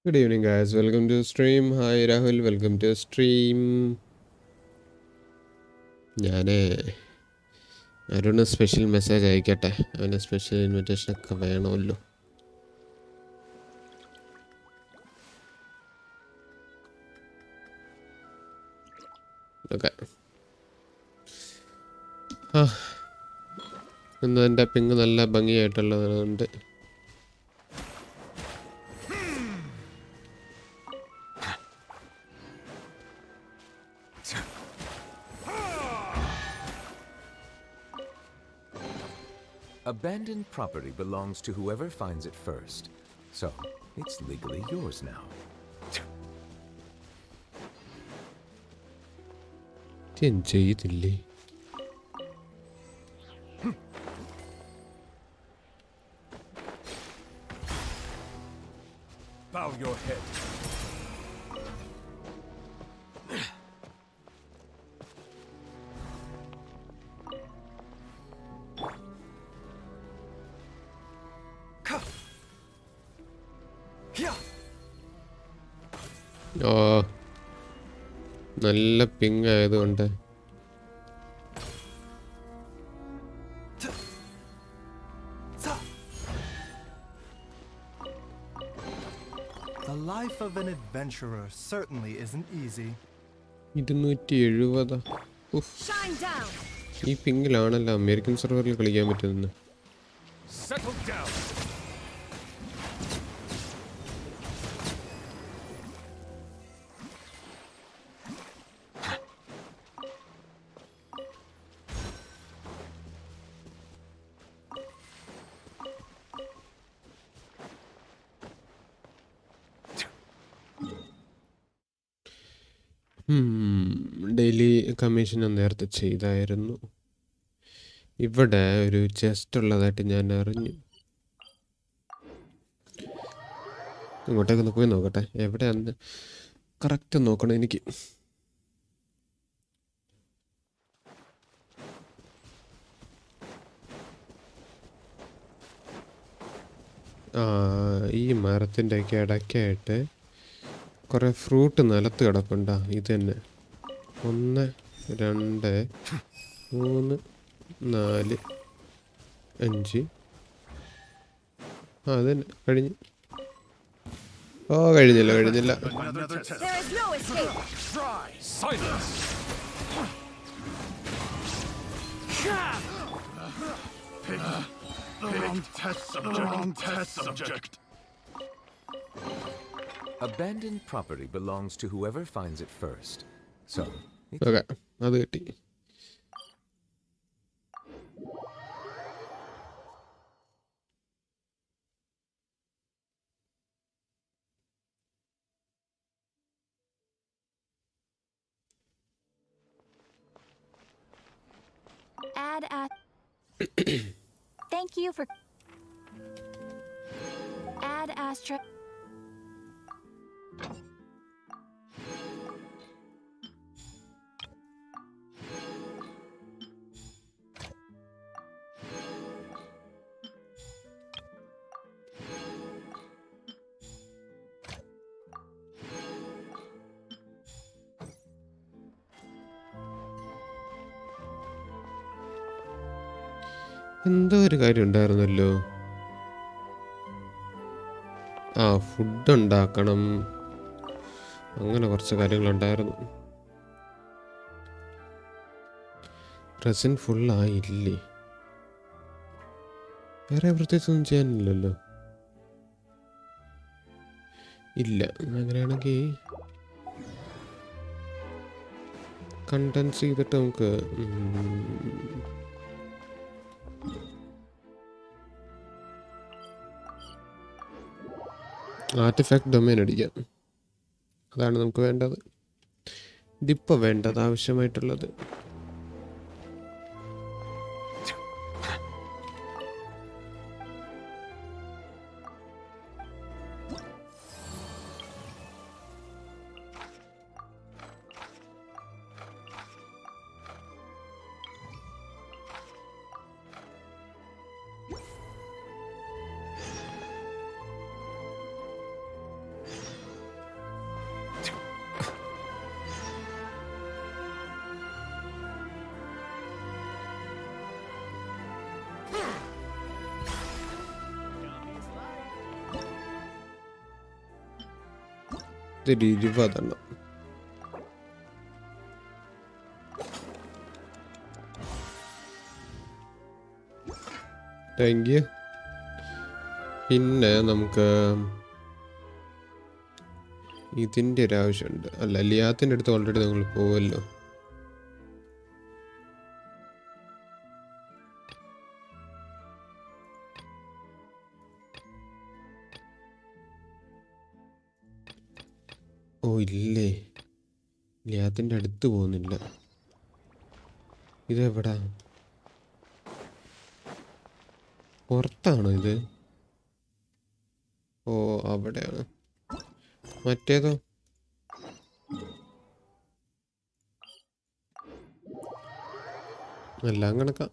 Good evening, guys. Welcome to the stream. Hi, Rahul. Welcome to the stream. ഞാനേ അവരൊന്ന് special message അയക്കട്ടെ. അവന് special ഇൻവിറ്റേഷനൊക്കെ വേണമല്ലോ. Okay. ഇന്ന് എൻ്റെ പിങ്ക് നല്ല ഭംഗിയായിട്ടുള്ളതുകൊണ്ട് Abandoned property belongs to whoever finds it first. So, it's legally yours now. ഞാൻ ചെയ്തില്ലേ? Bow your head. ഓ, നല്ല പിങ്ക് ആയതുകൊണ്ട് The life of an adventurer certainly isn't easy. 270. ഈ പിങ്കിലാണല്ലോ അമേരിക്കൻ സെർവറിൽ കളിക്കാൻ പറ്റുന്നത്. Settle down. ഡെയിലി കമ്മീഷൻ നേരത്തെ ചെയ്തായിരുന്നു. ഇവിടെ ഒരു ചെസ്റ്റ് ഉള്ളതായിട്ട് ഞാൻ അറിഞ്ഞു. ഇങ്ങോട്ടേക്കൊന്ന് പോയി നോക്കട്ടെ, എവിടെയാന്ന് കറക്റ്റ് നോക്കണം എനിക്ക്. ഈ മരത്തിൻ്റെയൊക്കെ ഇടയ്ക്കായിട്ട് കുറേ ഫ്രൂട്ട് നിലത്ത് കിടപ്പുണ്ടാ. ഇത് തന്നെ 1 2 3 4 5. അത് തന്നെ കഴിഞ്ഞു. ഓ, കഴിഞ്ഞില്ല. Silence. Wrong test subject. Abandoned property belongs to whoever finds it first. So, okay, അത് കിട്ടി. Thank you for Ad Astra. എന്തോ ഒരു കാര്യം ഉണ്ടായിരുന്നല്ലോ. ഫുഡ് ഉണ്ടാക്കണം, അങ്ങനെ കുറച്ച് കാര്യങ്ങളുണ്ടായിരുന്നു. പ്രസൻറ്റ് ഫുള്ളായില്ലേ? വേറെ പ്രത്യേകിച്ചൊന്നും ചെയ്യാനില്ലല്ലോ. ഇല്ല, അങ്ങനെയാണെങ്കിൽ കണ്ടൻസ് ചെയ്തിട്ട് നമുക്ക് ആർട്ടിഫാക്ട് ഡൊമൈൻ അടിക്കാം. അതാണ് നമുക്ക് വേണ്ടത്. ഇതിപ്പോൾ വേണ്ടത്, ആവശ്യമായിട്ടുള്ളത്. ഇതൊരു 20. Thank you. പിന്നെ നമുക്ക് ഇതിൻ്റെ ഒരു ആവശ്യമുണ്ട്. അല്ല, ലിയാത്തിൻ്റെ അടുത്ത് ഓൾറെഡി നമ്മൾ പോവല്ലോ. ഓ ഇല്ലേ, ലിയാത്തിൻ്റെ അടുത്ത് പോകുന്നില്ല. ഇതെവിടാ? പുറത്താണോ ഇത്? ഓ അവിടെയാണ്. മറ്റേതോ? എല്ലാം കണക്കാം.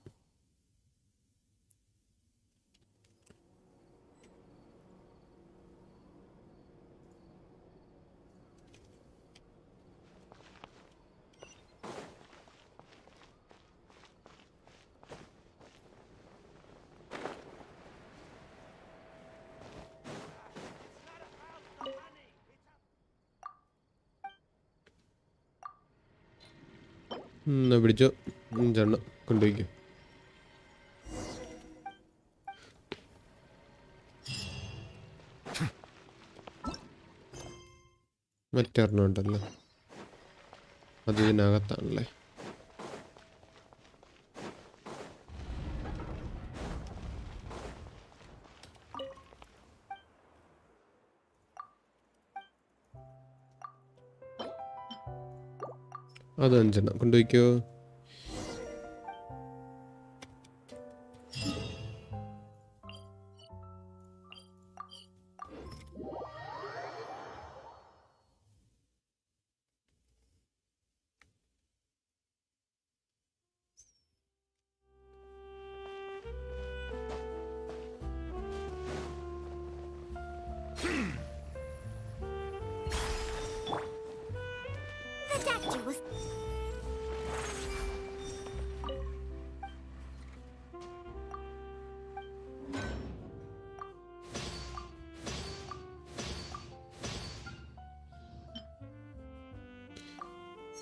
എന്നാ പിടിച്ചോ, 5 കൊണ്ടുപോയിക്കോ. മറ്റൊരെണ്ണം ഉണ്ടല്ലോ, അത് ഇതിനകത്താണല്ലേ. അത് 5 കൊണ്ടുപോയിക്കോ.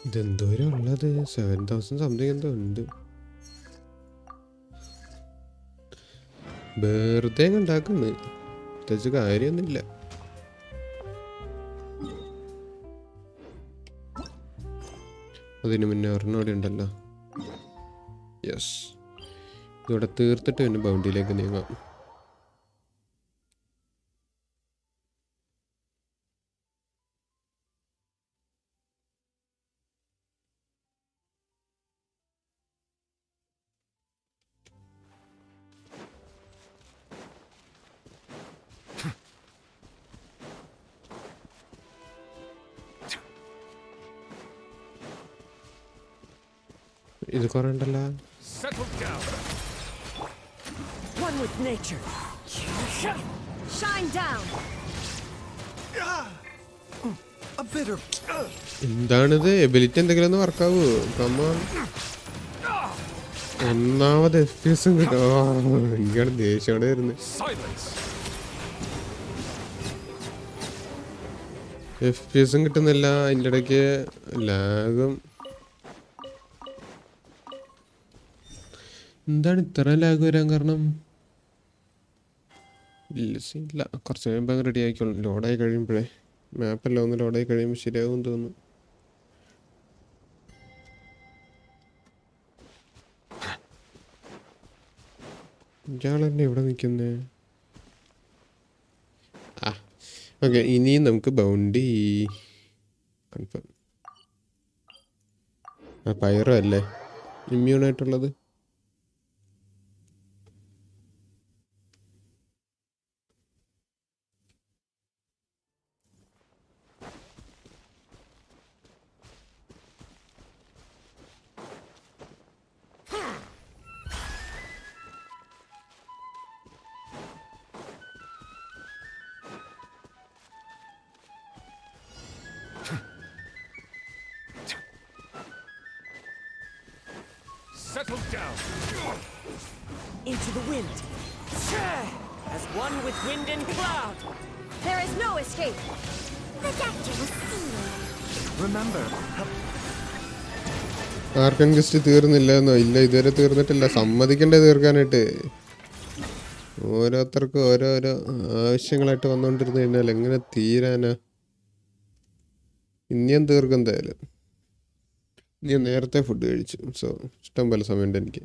ഇതെന്തോരം ഉള്ളത്? 7,000 സംതിങ് എന്തോ ഉണ്ട്. വെറുതെ ഉണ്ടാക്കുന്നു, പ്രത്യേകിച്ച് കാര്യമൊന്നുമില്ല. അതിന് മുന്നേ ഒരെണ്ണോടെ ഉണ്ടല്ലോ. യെസ്, ഇവിടെ തീർത്തിട്ട് പിന്നെ ബൗണ്ടിയിലേക്ക് നീങ്ങാം. ഇത് കുറെ ഉണ്ടല്ലോ. One with nature. Shine down. A bitter. എന്താണിത്? എബിലിറ്റി എന്തെങ്കിലും ഒന്ന് വർക്കാവൂ? കമ്മോൺ. ഒന്നാമത് FPS ഇങ്ങനെ ദേഷ്യോടെ വരുന്നു. FPS കിട്ടുന്നില്ല, അതിൻ്റെ ഇടയ്ക്ക് ലാഗും. എന്താണ് ഇത്ര ലാഗ് വരാൻ കാരണം? ഇല്ല, കുറച്ച് കഴിയുമ്പോൾ അങ്ങ് റെഡി ആയിക്കോളും. ലോഡായി കഴിയുമ്പോഴേ, മാപ്പെല്ലാം ഒന്ന് ലോഡായി കഴിയുമ്പോൾ ശരിയാകും തോന്നുന്നു. ഇയാളെന്നെ ഇവിടെ നിൽക്കുന്നേ. ഓക്കെ, ഇനിയും നമുക്ക് ബൗണ്ടി കൺഫേം. പൈറോ അല്ലേ ഇമ്മ്യൂണായിട്ടുള്ളത്? Settle down. Into the wind. As one with wind and cloud. There is no escape. The doctor will see you. Remember, Archon quest തീർന്നില്ലെന്നോ? ഇല്ല, ഇതുവരെ തീർന്നിട്ടില്ല. സമ്മതിക്കണ്ടേ തീർക്കാനായിട്ട്. ഓരോരുത്തർക്കും ഓരോരോ ആവശ്യങ്ങളായിട്ട് വന്നുകൊണ്ടിരുന്നു കഴിഞ്ഞാൽ എങ്ങനെ തീരാനാ? ഇനിയും തീർക്കും എന്തായാലും. ഞാൻ നേരത്തെ ഫുഡ് കഴിച്ചു. സോ ഇഷ്ടം പോലെ സമയമുണ്ട് എനിക്ക്.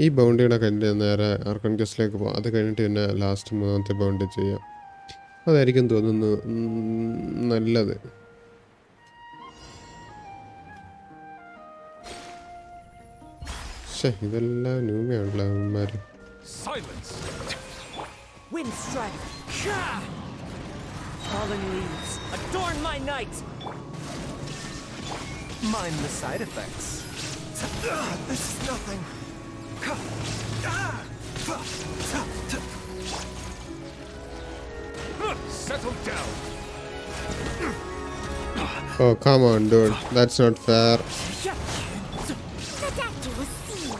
ഈ ബൗണ്ടിയുടെ കഴിഞ്ഞ് നേരെ ആർക്കൺ ഗസ്റ്റിലേക്ക് പോകാം. അത് കഴിഞ്ഞിട്ട് പിന്നെ ലാസ്റ്റ് മൂന്നാമത്തെ ബൗണ്ടി ചെയ്യാം. അതായിരിക്കും തോന്നുന്നു നല്ലത്. പക്ഷേ ഇതെല്ലാം ന്യൂമയാണല്ലോ അവന്മാർ. Silence! Wind strike. Sha! Fallen leaves adorn my night. mind the side effects. This is nothing. Settle down. Oh, come on, dude. That's not fair. The doctor will see you.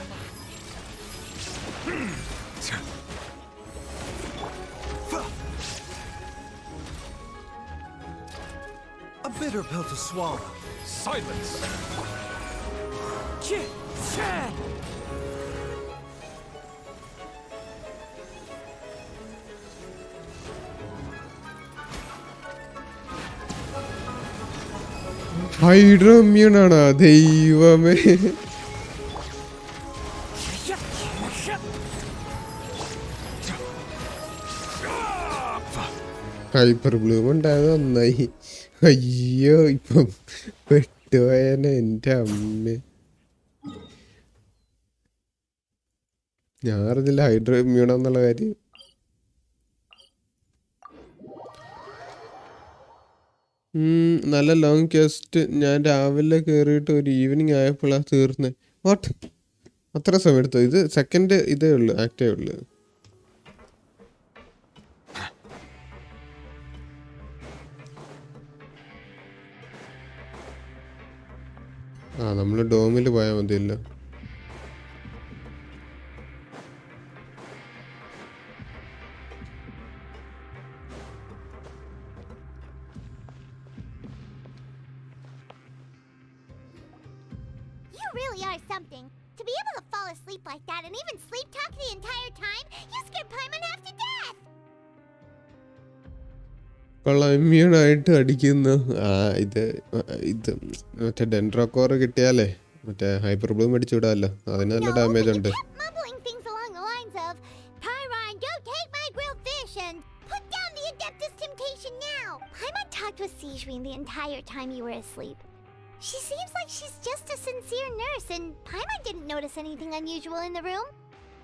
A bitter pill to swallow. Silence. Hydro immune ആണോ? ദൈവമേ. Hyper Bloom ഉണ്ടായത് നന്നായി. അയ്യോ, ഇപ്പം പെട്ടുപോയനെ എൻ്റെ അമ്മ. ഞാൻ അറിഞ്ഞില്ല ഹൈഡ്രോ ഇമ്മ്യൂണാന്നുള്ള കാര്യം. നല്ല ലോങ് ക്വസ്റ്റ്. ഞാൻ രാവിലെ കയറിയിട്ട് ഒരു ഈവനിങ് ആയപ്പോഴാണ് തീർന്നത്. വാട്ട്, അത്ര സമയം എടുത്തോ? ഇത് സെക്കൻഡ് ഇതേ ഉള്ളു, ആക്റ്റേ ഉള്ളു. ആ, നമ്മൾ ഡോമിൽ പോയാൽ മതിയല്ലോ. You really are something. To be able to fall asleep like that and even sleep talk the entire time, you scared Paimon half to death. കൊള്ളാം, ഇമ്മ്യൂണായിട്ട് അടിക്കുന്നു. ഇത് മറ്റേ ഡെൻഡ്രോക്കോർ കിട്ടിയാലേ മറ്റേ ഹൈപ്പർ ബ്ലൂം അടിച്ചു വിടാമല്ലോ. അതിന് നല്ല ഡാമേജ് ഉണ്ട്. Mumbling things along the lines of, Pyron, go take my grilled fish and put down the Adeptus temptation now. Paimon talked with Sijwin the entire time you were asleep. She seems like she's just a sincere nurse, and Paimon didn't notice anything unusual in the room.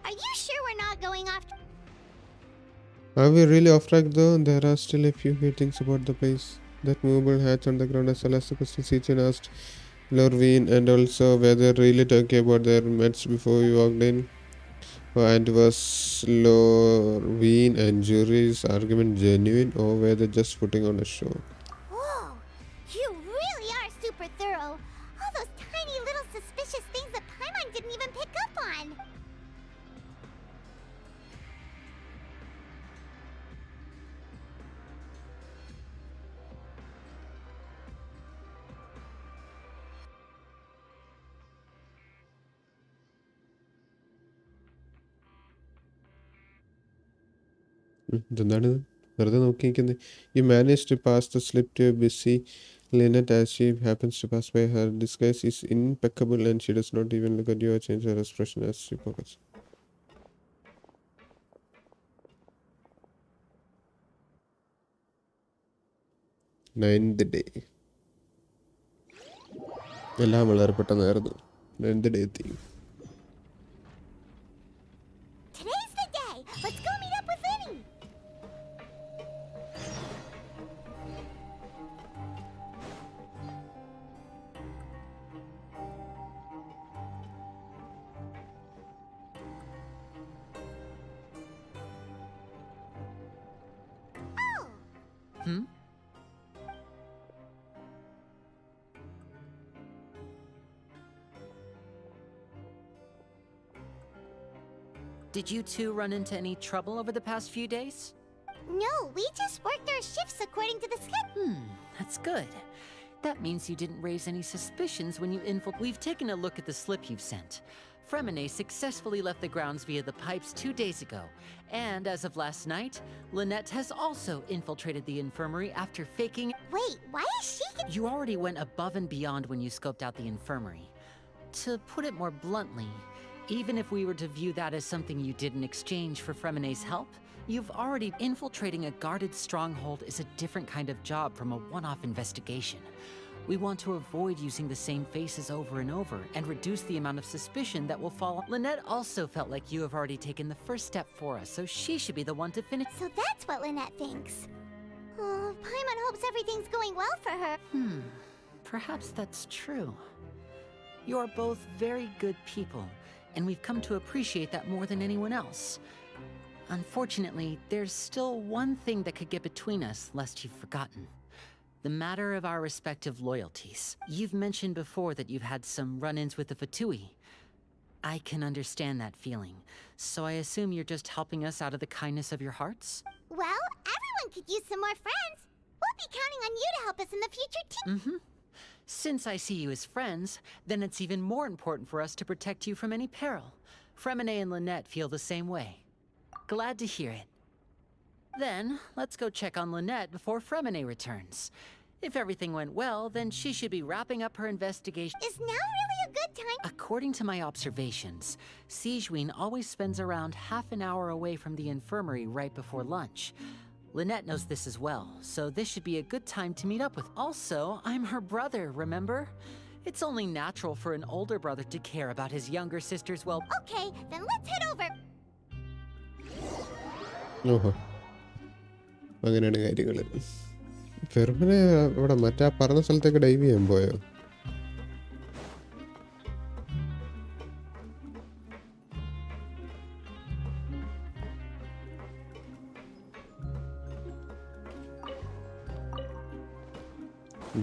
Are you sure we're not going off? Are we really off track though? There are still a few weird things about the place. That movable hatch on the ground, as well as the question Sichin asked Lorvine, and also whether really talking about their meds before we walked in. And was Lorvine and Jury's argument genuine, or were they just putting on a show? Whoa, you really are super thorough. All those tiny little suspicious things that Paimon didn't even pick up on. ഇതെന്താണ് വെറുതെ നോക്കി നിൽക്കുന്നത്? You managed to pass the slip to a busy Lynette as she happens to pass by. Her disguise is impeccable and she does not even look at you or change her expression as she focus. Ninth day. എല്ലാം വളരെ പെട്ടെന്നായിരുന്നു. 9th day എത്തി. Today's the day. Let's go meet up Hmm? Did you two run into any trouble over the past few days? No, we just worked our shifts according to the schedule. That's good. That means you didn't raise any suspicions when you We've taken a look at the slip you've sent. Fremine successfully left the grounds via the pipes 2 days ago. And as of last night, Lynette has also infiltrated the infirmary after faking... Wait, why is she... You already went above and beyond when you scoped out the infirmary. To put it more bluntly, even if we were to view that as something you did in exchange for Fremine's help, you've already... Infiltrating a guarded stronghold is a different kind of job from a one-off investigation. We want to avoid using the same faces over and over and reduce the amount of suspicion that will fall. Lynette also felt like you have already taken the first step for us, so she should be the one to finish. So that's what Lynette thinks. Oh, Paimon hopes everything's going well for her. Perhaps that's true. You're both very good people, and we've come to appreciate that more than anyone else. Unfortunately, there's still one thing that could get between us, lest you've forgotten. The matter of our respective loyalties. You've mentioned before that you've had some run-ins with the Fatui. I can understand that feeling, so I assume you're just helping us out of the kindness of your hearts? Well, everyone could use some more friends. We'll be counting on you to help us in the future too. Since I see you as friends, then it's even more important for us to protect you from any peril. Fremine and Lynette feel the same way. Glad to hear it. Then, let's go check on Lynette before Fremine returns. If everything went well, then she should be wrapping up her investigation. Is now really a good time? According to my observations, Sigewinne always spends around half an hour away from the infirmary right before lunch. Lynette knows this as well, so this should be a good time to meet up with. Also, I'm her brother, remember? It's only natural for an older brother to care about his younger sister's well. Okay, then let's head over. ഓഹോ അങ്ങനെയാണ് കാര്യങ്ങൾ. ഫെർമിനെ ഇവിടെ മറ്റേ പറഞ്ഞ സ്ഥലത്തേക്ക് dive ചെയ്യാൻ പോയോ?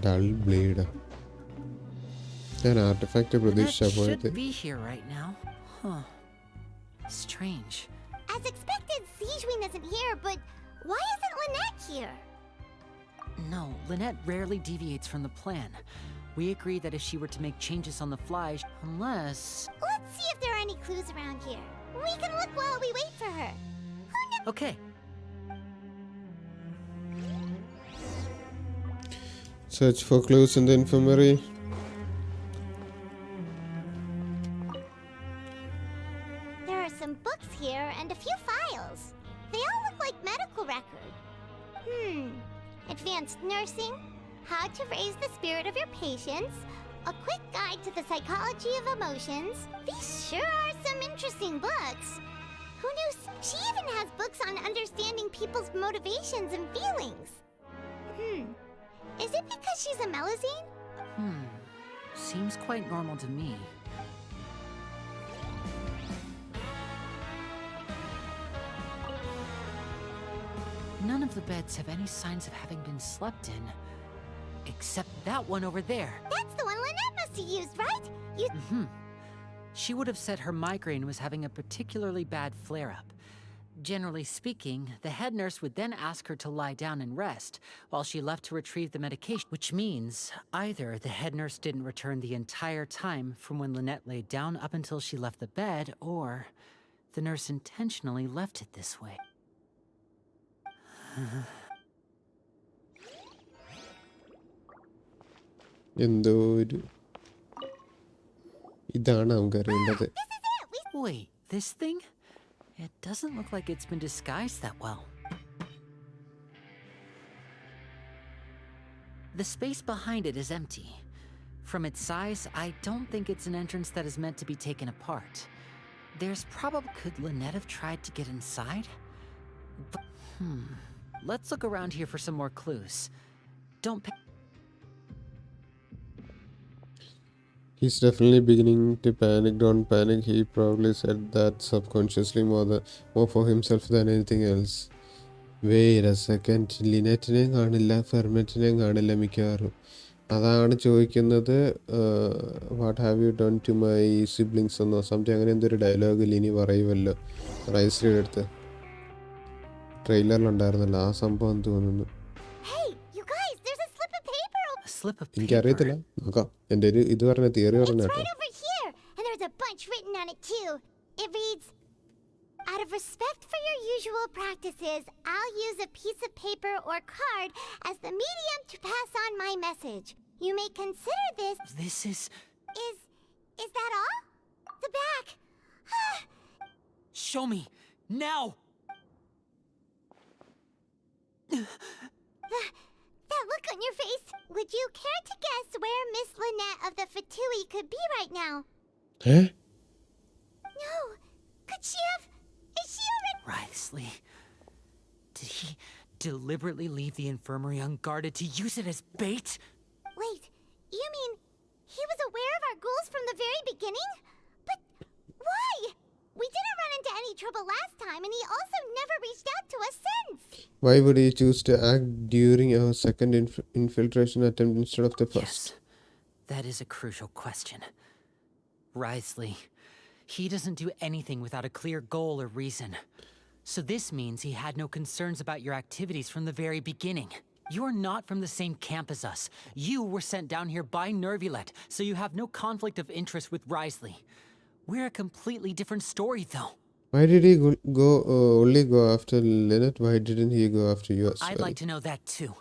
Dull blade. ഞാൻ ആർട്ടിഫാക്റ്റ് പ്രതീക്ഷിച്ച പോയത്. Should be here right now. Huh. Strange. As expected, Sigewinne isn't here, but why isn't Lynette here? No, Lynette rarely deviates from the plan. We agreed that if she were to make changes on the fly, unless... Let's see if there are any clues around here. We can look while we wait for her. Okay. Search for clues in the infirmary. There are some books here and a few files. They all look like medical records. Advanced nursing, how to raise the spirit of your patients, a quick guide to the psychology of emotions. These sure are some interesting books. Who knew? She even has books on understanding people's motivations and feelings. Is it because she's a Melusine? Seems quite normal to me. None of the beds have any signs of having been slept in. Except that one over there. That's the one Lynette must have used, right? She would have said her migraine was having a particularly bad flare-up. Generally speaking, the head nurse would then ask her to lie down and rest, while she left to retrieve the medication. Which means, either the head nurse didn't return the entire time from when Lynette laid down up until she left the bed, or the nurse intentionally left it this way. എന്തോ ഒരു ഇതാണ് നമുക്ക് അറിയേണ്ടത്. Wait, this thing? It doesn't look like it's been disguised that well. The space behind it is empty. From its size, I don't think it's an entrance that is meant to be taken apart. There's probably... Could Lynette have tried to get inside? But, let's look around here for some more clues. Don't pay... He's definitely beginning to panic. Don't panic. He probably said that subconsciously more for himself than anything else. Wait a second. ലിനറ്റിനെയും കാണില്ല, ഫെർമെറ്റിനെയും കാണില്ല മിക്കവാറും. അതാണ് ചോദിക്കുന്നത്. What have you done to my siblings എന്നോ something അങ്ങനെ എന്തൊരു dialogue Lini പറയുമല്ലോ റൈസ്ലിയുടെ അടുത്ത്. ട്രെയിലറിലുണ്ടായിരുന്നല്ലോ ആ സംഭവം എന്ന് തോന്നുന്നു. Hey, you guys, there's a slip of paper. A slip of എനിക്കറിയത്തില്ല, paper. നോക്കാം. എൻ്റെ ഒരു ഇത് പറഞ്ഞ തിയറി പറഞ്ഞ It's കേട്ടോ. right over here, and there's a bunch written on it too. It reads, "Out of respect for your usual practices, I'll use a piece of paper or card as the medium to pass on my message. You may consider this." This is... Is that all? The back. Show me! Now! That look on your face. Would you care to guess where Miss Lynette of the Fatui could be right now? ഏ No. Could she have... Is she already... Wriothesley. Did he deliberately leave the infirmary unguarded to use it as bait? Wait, you mean he was aware of our goals from the very beginning? But why? We didn't run into any trouble last time, and he also never reached out to us since. Why would he choose to act during our second infiltration attempt instead of the first? Yes, that is a crucial question. Wriothesley, he doesn't do anything without a clear goal or reason. So this means he had no concerns about your activities from the very beginning. You're not from the same camp as us. You were sent down here by Nervilet, so you have no conflict of interest with Wriothesley. We're a completely different story, though. Why did he only go after Lynette? Why didn't he go after you as I'd well? like to know that, too.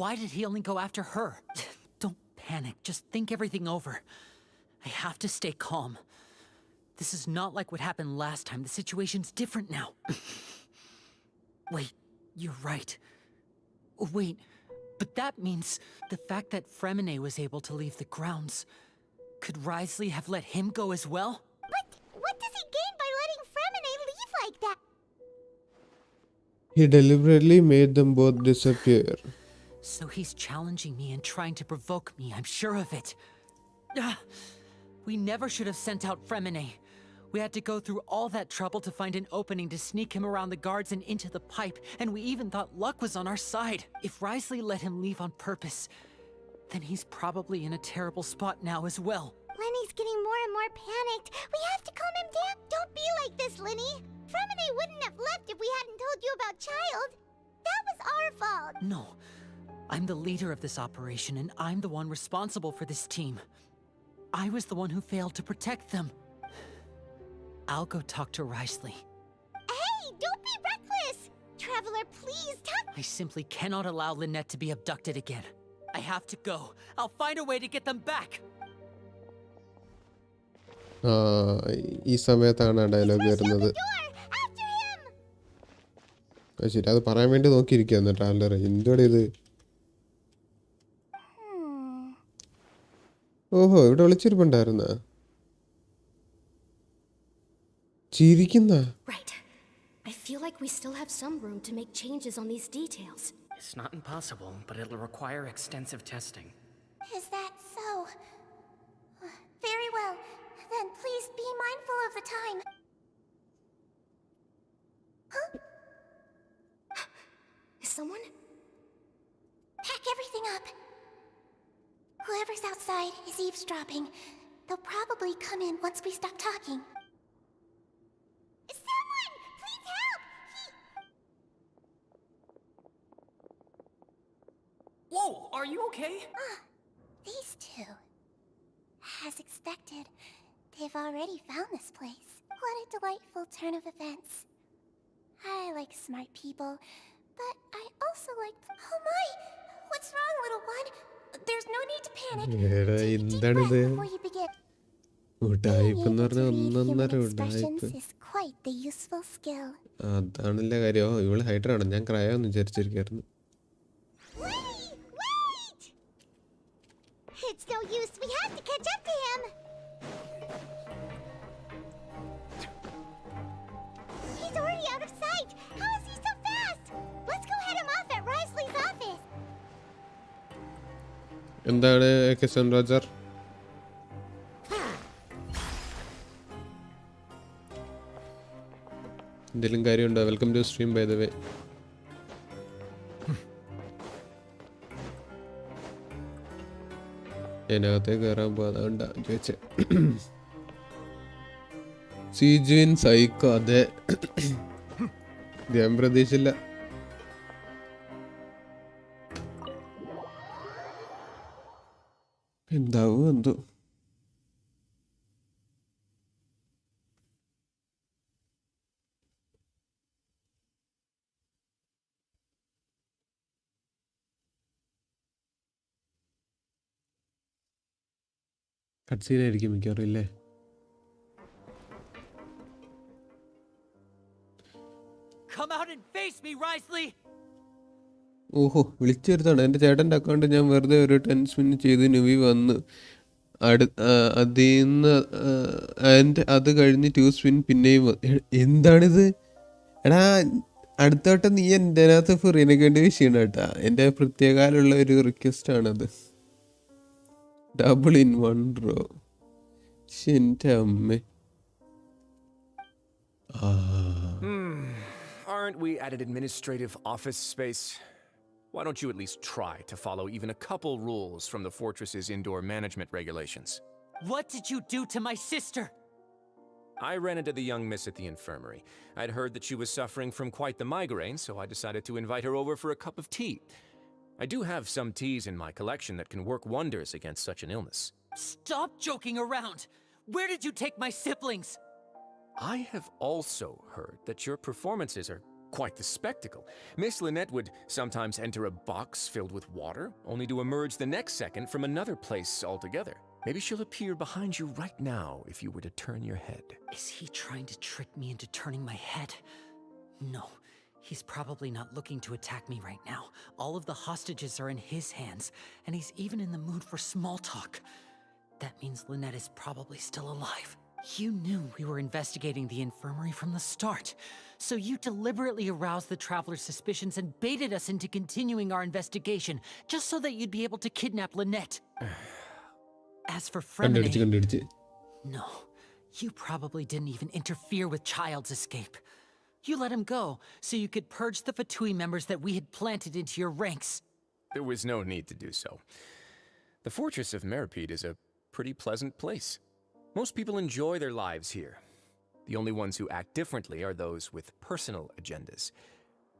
Why did he only go after her? Don't panic. Just think everything over. I have to stay calm. This is not like what happened last time. The situation's different now. Wait, you're right. Wait, but that means the fact that Fremine was able to leave the grounds. Could Wriothesley have let him go as well? But what does he gain by letting Fremine leave like that? He deliberately made them both disappear. So he's challenging me and trying to provoke me, I'm sure of it. We never should have sent out Fremine. We had to go through all that trouble to find an opening to sneak him around the guards and into the pipe, and we even thought luck was on our side. If Wriothesley let him leave on purpose, then he's probably in a terrible spot now as well. Lenny's getting more and more panicked. We have to calm him down. Don't be like this, Lenny. Fremine wouldn't have left if we hadn't told you about Child. That was our fault. No, I'm the leader of this operation, and I'm the one responsible for this team. I was the one who failed to protect them. I'll go talk to Wriothesley. Hey, don't be reckless. Traveler, please talk. I simply cannot allow Lynette to be abducted again. I have to go. I'll find a way to get them back. ഈ സമയത്താണ് ആ dialogue വരുന്നത്. Door, after him. ശരി, അത് പറയാൻ വേണ്ടി നോക്കിയിരിക്കുകയെന്ന് traveller. എന്തോടെ ഇത്? ഓഹോ, ഇവിടെ വിളിച്ചിരിപ്പുണ്ടായിരുന്ന ചിരിക്കുന്ന. Right. I feel like we still have some room to make changes on these details. It's not impossible, but it'll require extensive testing. Is that so? Very well. Then please be mindful of the time. Huh? Is someone? Pack everything up. Whoever's outside is eavesdropping. They'll probably come in once we stop talking. Someone! Please help! Whoa, are you okay? These two. As expected, they've already found this place. What a delightful turn of events. I like smart people, but I also like... Oh my! What's wrong, little one? There's no need to panic. എടാ, Take a deep എന്താണിത്? breath before you begin. ഉടായിപ്പ് എന്ന് പറഞ്ഞാൽ Being able to read ഒന്നൊന്നര human ഉടായിപ്പ്. expressions is quite the useful skill. അതാണല്ലേ കാര്യം. ഇവള് ഹൈഡറാണ്. ഞാൻ ക്രയോന്ന് വിചാരിച്ചിരിക്കായിരുന്നു. Wait! It's no use. We have to catch up to him. He's already out of sight. How is he so fast? Let's go head him off at Wriothesley's office. എന്താണ് Kishan Roger? എന്തെങ്കിലും കാര്യമുണ്ടോ? Welcome to stream by the way. അതിനകത്തേക്ക് കയറാൻ പോകാതാണ്ടാ ചോദിച്ചേ. സീജുവിൻ psycho, അതെ. ഞാൻ പ്രതീക്ഷിച്ചില്ല. എന്താവും എന്തോ. കട്സീനായിരിക്കും മിക്കവാറും ഇല്ലേ. ഓഹോ, വിളിച്ചു വരുത്താണ്. എൻ്റെ ചേട്ടൻ്റെ അക്കൗണ്ട് ഞാൻ വെറുതെ ഒരു 10 സ്പിൻ ചെയ്ത് നുവി വന്ന് അതിന്ന് ആൻഡ് അത് കഴിഞ്ഞ് 2 സ്പിൻ പിന്നെയും എന്താണിത്? എടാ അടുത്ത വട്ടം നീ എൻ്റെ അകത്ത് ഫ്രീനൊക്കെ വേണ്ടി വിഷയം കേട്ടാ. എൻ്റെ പ്രത്യേകമുള്ള ഒരു റിക്വസ്റ്റ് ആണത്. Double in 1 row. എൻ്റെ അമ്മ. Aren't we at an administrative office space? Why don't you at least try to follow even a couple rules from the fortress's indoor management regulations? What did you do to my sister? I ran into the young miss at the infirmary. I'd heard that she was suffering from quite the migraine, so I decided to invite her over for a cup of tea. I do have some teas in my collection that can work wonders against such an illness. Stop joking around! Where did you take my siblings? I have also heard that your performances are quite the spectacle. Miss Lynette would sometimes enter a box filled with water, only to emerge the next second from another place altogether. Maybe she'll appear behind you right now if you were to turn your head. Is he trying to trick me into turning my head? No, he's probably not looking to attack me right now. All of the hostages are in his hands, and he's even in the mood for small talk. That means Lynette is probably still alive. You knew we were investigating the infirmary from the start, so you deliberately aroused the traveler's suspicions and baited us into continuing our investigation just so that you'd be able to kidnap Lynette. As for Fremine, no, you probably didn't even interfere with Child's escape. You let him go so you could purge the Fatui members that we had planted into your ranks. There was no need to do so. The fortress of Meropide is a pretty pleasant place. Most people enjoy their lives here. The only ones who act differently are those with personal agendas.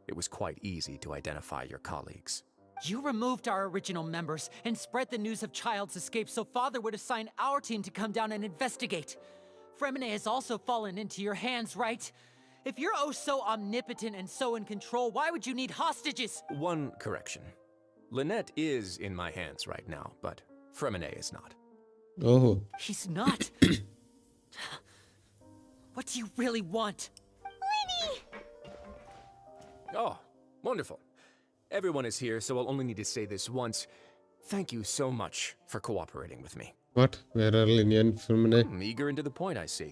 It was quite easy to identify your colleagues. You removed our original members and spread the news of Child's escape so Father would assign our team to come down and investigate. Fremine has also fallen into your hands, right? If you're oh so omnipotent and so in control, why would you need hostages? One correction. Lynette is in my hands right now, but Fremine is not. ഓഹോ. He's not. What do you really want? Lenny! Oh, wonderful. Everyone is here, so I'll only need to say this once. Thank you so much for cooperating with me. What? Where are Linian from? Eager and to the point, I see.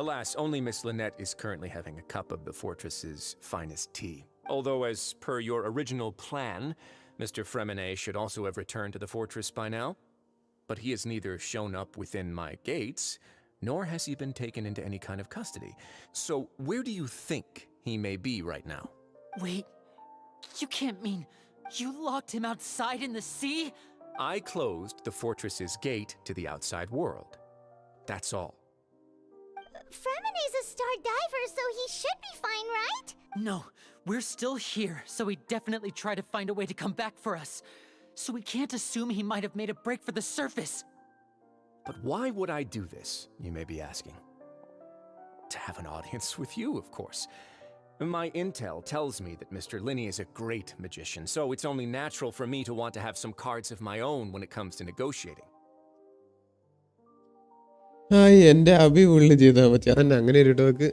Alas, only Miss Lynette is currently having a cup of the fortress's finest tea. Although, as per your original plan, Mr. Fremine should also have returned to the fortress by now. But he has neither shown up within my gates, nor has he been taken into any kind of custody. So where do you think he may be right now? Wait, you can't mean you locked him outside in the sea? I closed the fortress's gate to the outside world. That's all. Fremine's a star diver, so he should be fine, right? No, we're still here, so he definitely tried to find a way to come back for us. So we can't assume he might have made a break for the surface. But why would I do this, you may be asking? To have an audience with you, of course. My intel tells me that Mr. Linney is a great magician, so it's only natural for me to want to have some cards of my own when it comes to negotiating. എൻ്റെ അഭി ഉള്ളിൽ ചെയ്താൽ മതി. അതന്നെ അങ്ങനെ ഒരു talk.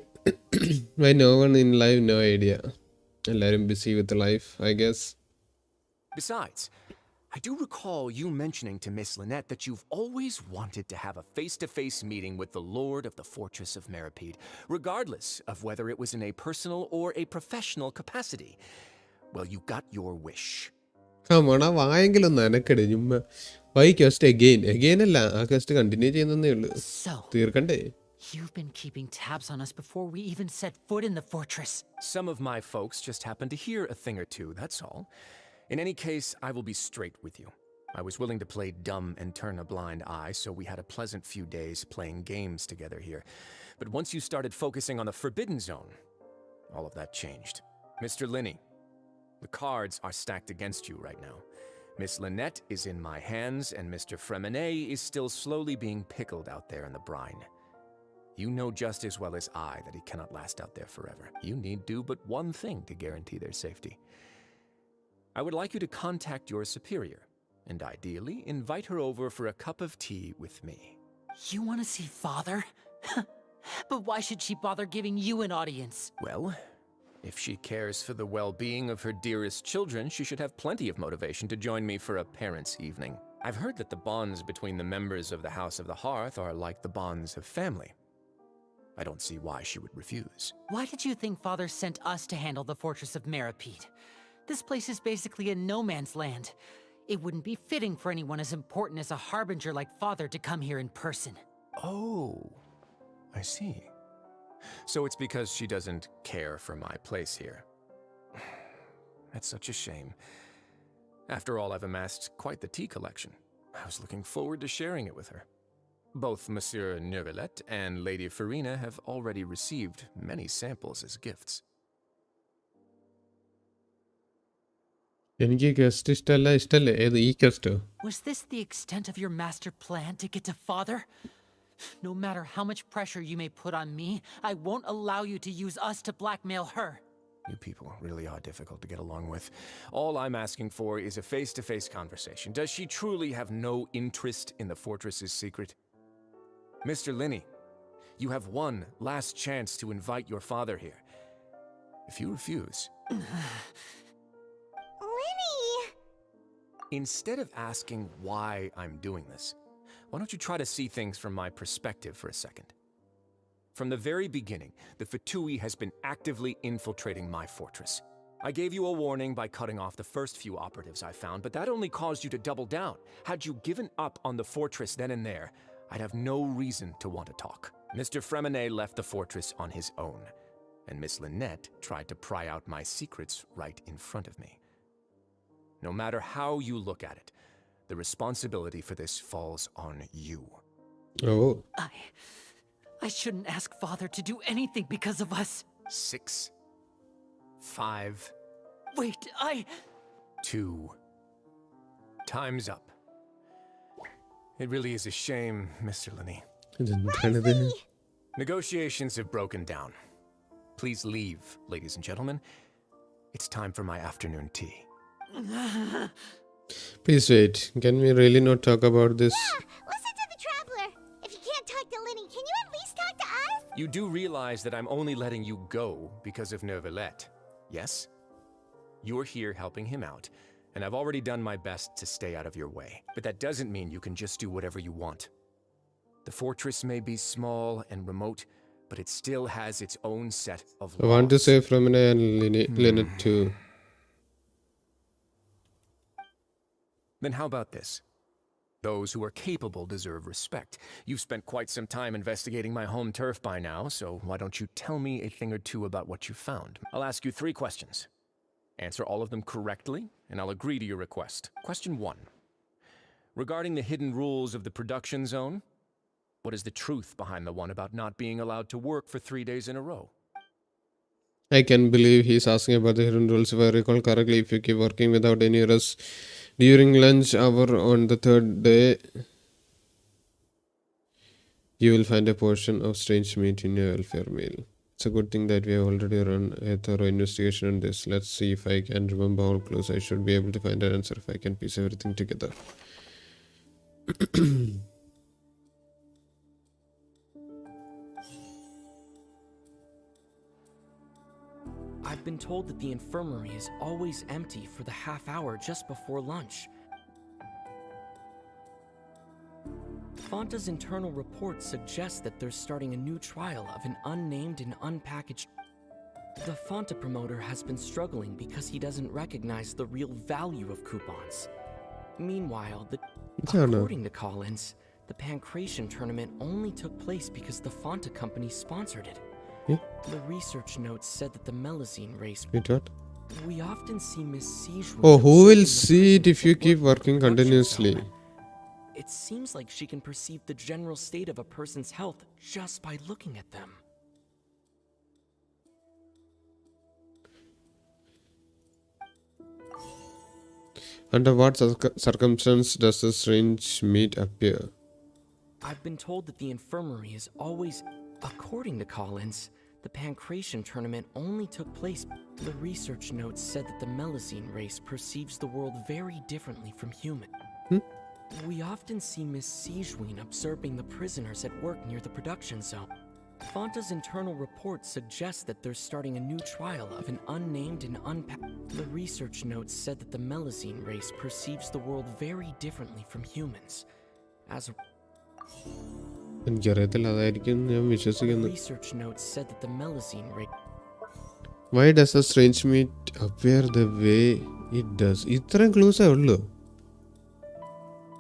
Why no one in live, no idea. എല്ലാവരും busy with life, I guess. Besides, I do recall you mentioning to Miss Lynette that you've always wanted to have a face-to-face meeting with the Lord of the Fortress of Meropide, regardless of whether it was in a personal or a professional capacity. Well, you got your wish. Come on, വായെങ്കിലും നനക്കടേ ചുമ്മാ. Why quest again? Again അല്ല, ആ quest continue ചെയ്യുന്നേ ഉള്ളൂ. തീർക്കണ്ടേ? You've been keeping tabs on us before we even set foot in the fortress. Some of my folks just happened to hear a thing or two, that's all. In any case, I will be straight with you. I was willing to play dumb and turn a blind eye, so we had a pleasant few days playing games together here. But once you started focusing on the Forbidden Zone, all of that changed. Mr. Linney, the cards are stacked against you right now. Miss Lynette is in my hands, and Mr. Freminet is still slowly being pickled out there in the brine. You know just as well as I that he cannot last out there forever. You need do but one thing to guarantee their safety. I would like you to contact your superior, and ideally invite her over for a cup of tea with me. You want to see Father? But why should she bother giving you an audience? Well, if she cares for the well-being of her dearest children, she should have plenty of motivation to join me for a parents' evening. I've heard that the bonds between the members of the House of the Hearth are like the bonds of family. I don't see why she would refuse. Why did you think Father sent us to handle the fortress of Meropide? This place is basically a no man's land. It wouldn't be fitting for anyone as important as a harbinger like Father to come here in person. Oh, I see. So it's because she doesn't care for my place here. That's such a shame. After all, I've amassed quite the tea collection. I was looking forward to sharing it with her. Both Monsieur Neuvillette and Lady Farina have already received many samples as gifts. എനിക്ക് guest ഇഷ്ടല്ലേ ഏത് ഈ ഗസ്റ്റോ? Was this the extent of your master plan to get to Father? No matter how much pressure you may put on me, I won't allow you to use us to blackmail her. You people really are difficult to get along with. All I'm asking for is a face-to-face conversation. Does she truly have no interest in the fortress's secret? Mr. Linney, you have one last chance to invite your father here. If you refuse... Linny! Instead of asking why I'm doing this, why don't you try to see things from my perspective for a second? From the very beginning, the Fatui has been actively infiltrating my fortress. I gave you a warning by cutting off the first few operatives I found, but that only caused you to double down. Had you given up on the fortress then and there, I'd have no reason to want to talk. Mr. Freminet left the fortress on his own, and Miss Lynette tried to pry out my secrets right in front of me. No matter how you look at it, the responsibility for this falls on you. Oh. I shouldn't ask Father to do anything because of us. 6, 5, Wait, 2. Time's up. It really is a shame, Mr. Linney. ഇതെന്താണിത്? Negotiations have broken down. Please leave, ladies and gentlemen. It's time for my afternoon tea. Please wait. Can we really not talk about this? Listen to the traveler! If you can't talk to Linny, can you at least talk to us? You do realize that I'm only letting you go because of Neuvillette, yes? You're here helping him out, and I've already done my best to stay out of your way. But that doesn't mean you can just do whatever you want. The fortress may be small and remote, but it still has its own set of laws. I want to say Freminet and Lynette too. Then how about this? Those who are capable deserve respect. You've spent quite some time investigating my home turf by now, so why don't you tell me a thing or two about what you found? I'll ask you 3 questions. Answer all of them correctly, and I'll agree to your request. Question 1. Regarding the hidden rules of the production zone, what is the truth behind the one about not being allowed to work for 3 days in a row? I can believe he's asking about the hidden rules. If I recall correctly, if you keep working without any rest during lunch hour on the 3rd day, you will find a portion of strange meat in your welfare meal. It's a good thing that we have already run a thorough investigation on this. Let's see if I can remember how close I should be able to find an answer if I can piece everything together. I've been told that the infirmary is always empty for the half hour just before lunch. Fonta's internal report suggests that they're starting a new trial of an unnamed and unpackaged... The Fonta promoter has been struggling because he doesn't recognize the real value of coupons. Meanwhile, according to Collins, the Pancration tournament only took place because the Fonta company sponsored it. The research notes said that the Melazine race... Wait, what? We often see Miss Siege. Oh, who will see it if you keep working continuously? It seems like she can perceive the general state of a person's health just by looking at them. Under what circumstance does the strange meat appear? I've been told that the infirmary is always... According to Collins, the Pancration tournament only took place. The research notes said that the Melusine race perceives the world very differently from human. We often see Miss Siegeween observing the prisoners at work near the production zone. Fanta's internal reports suggest that they're starting a new trial of an unnamed and The research notes said that the Melusine race perceives the world very differently from humans. As a എനിക്കറിയത്തില്ല, അതായിരിക്കും ഞാൻ വിശ്വസിക്കുന്നു. research notes said that the Melusine race... Why does the strange meat appear the way it does? ഇത്രയും ക്ലൂസേ ഉള്ളൂ.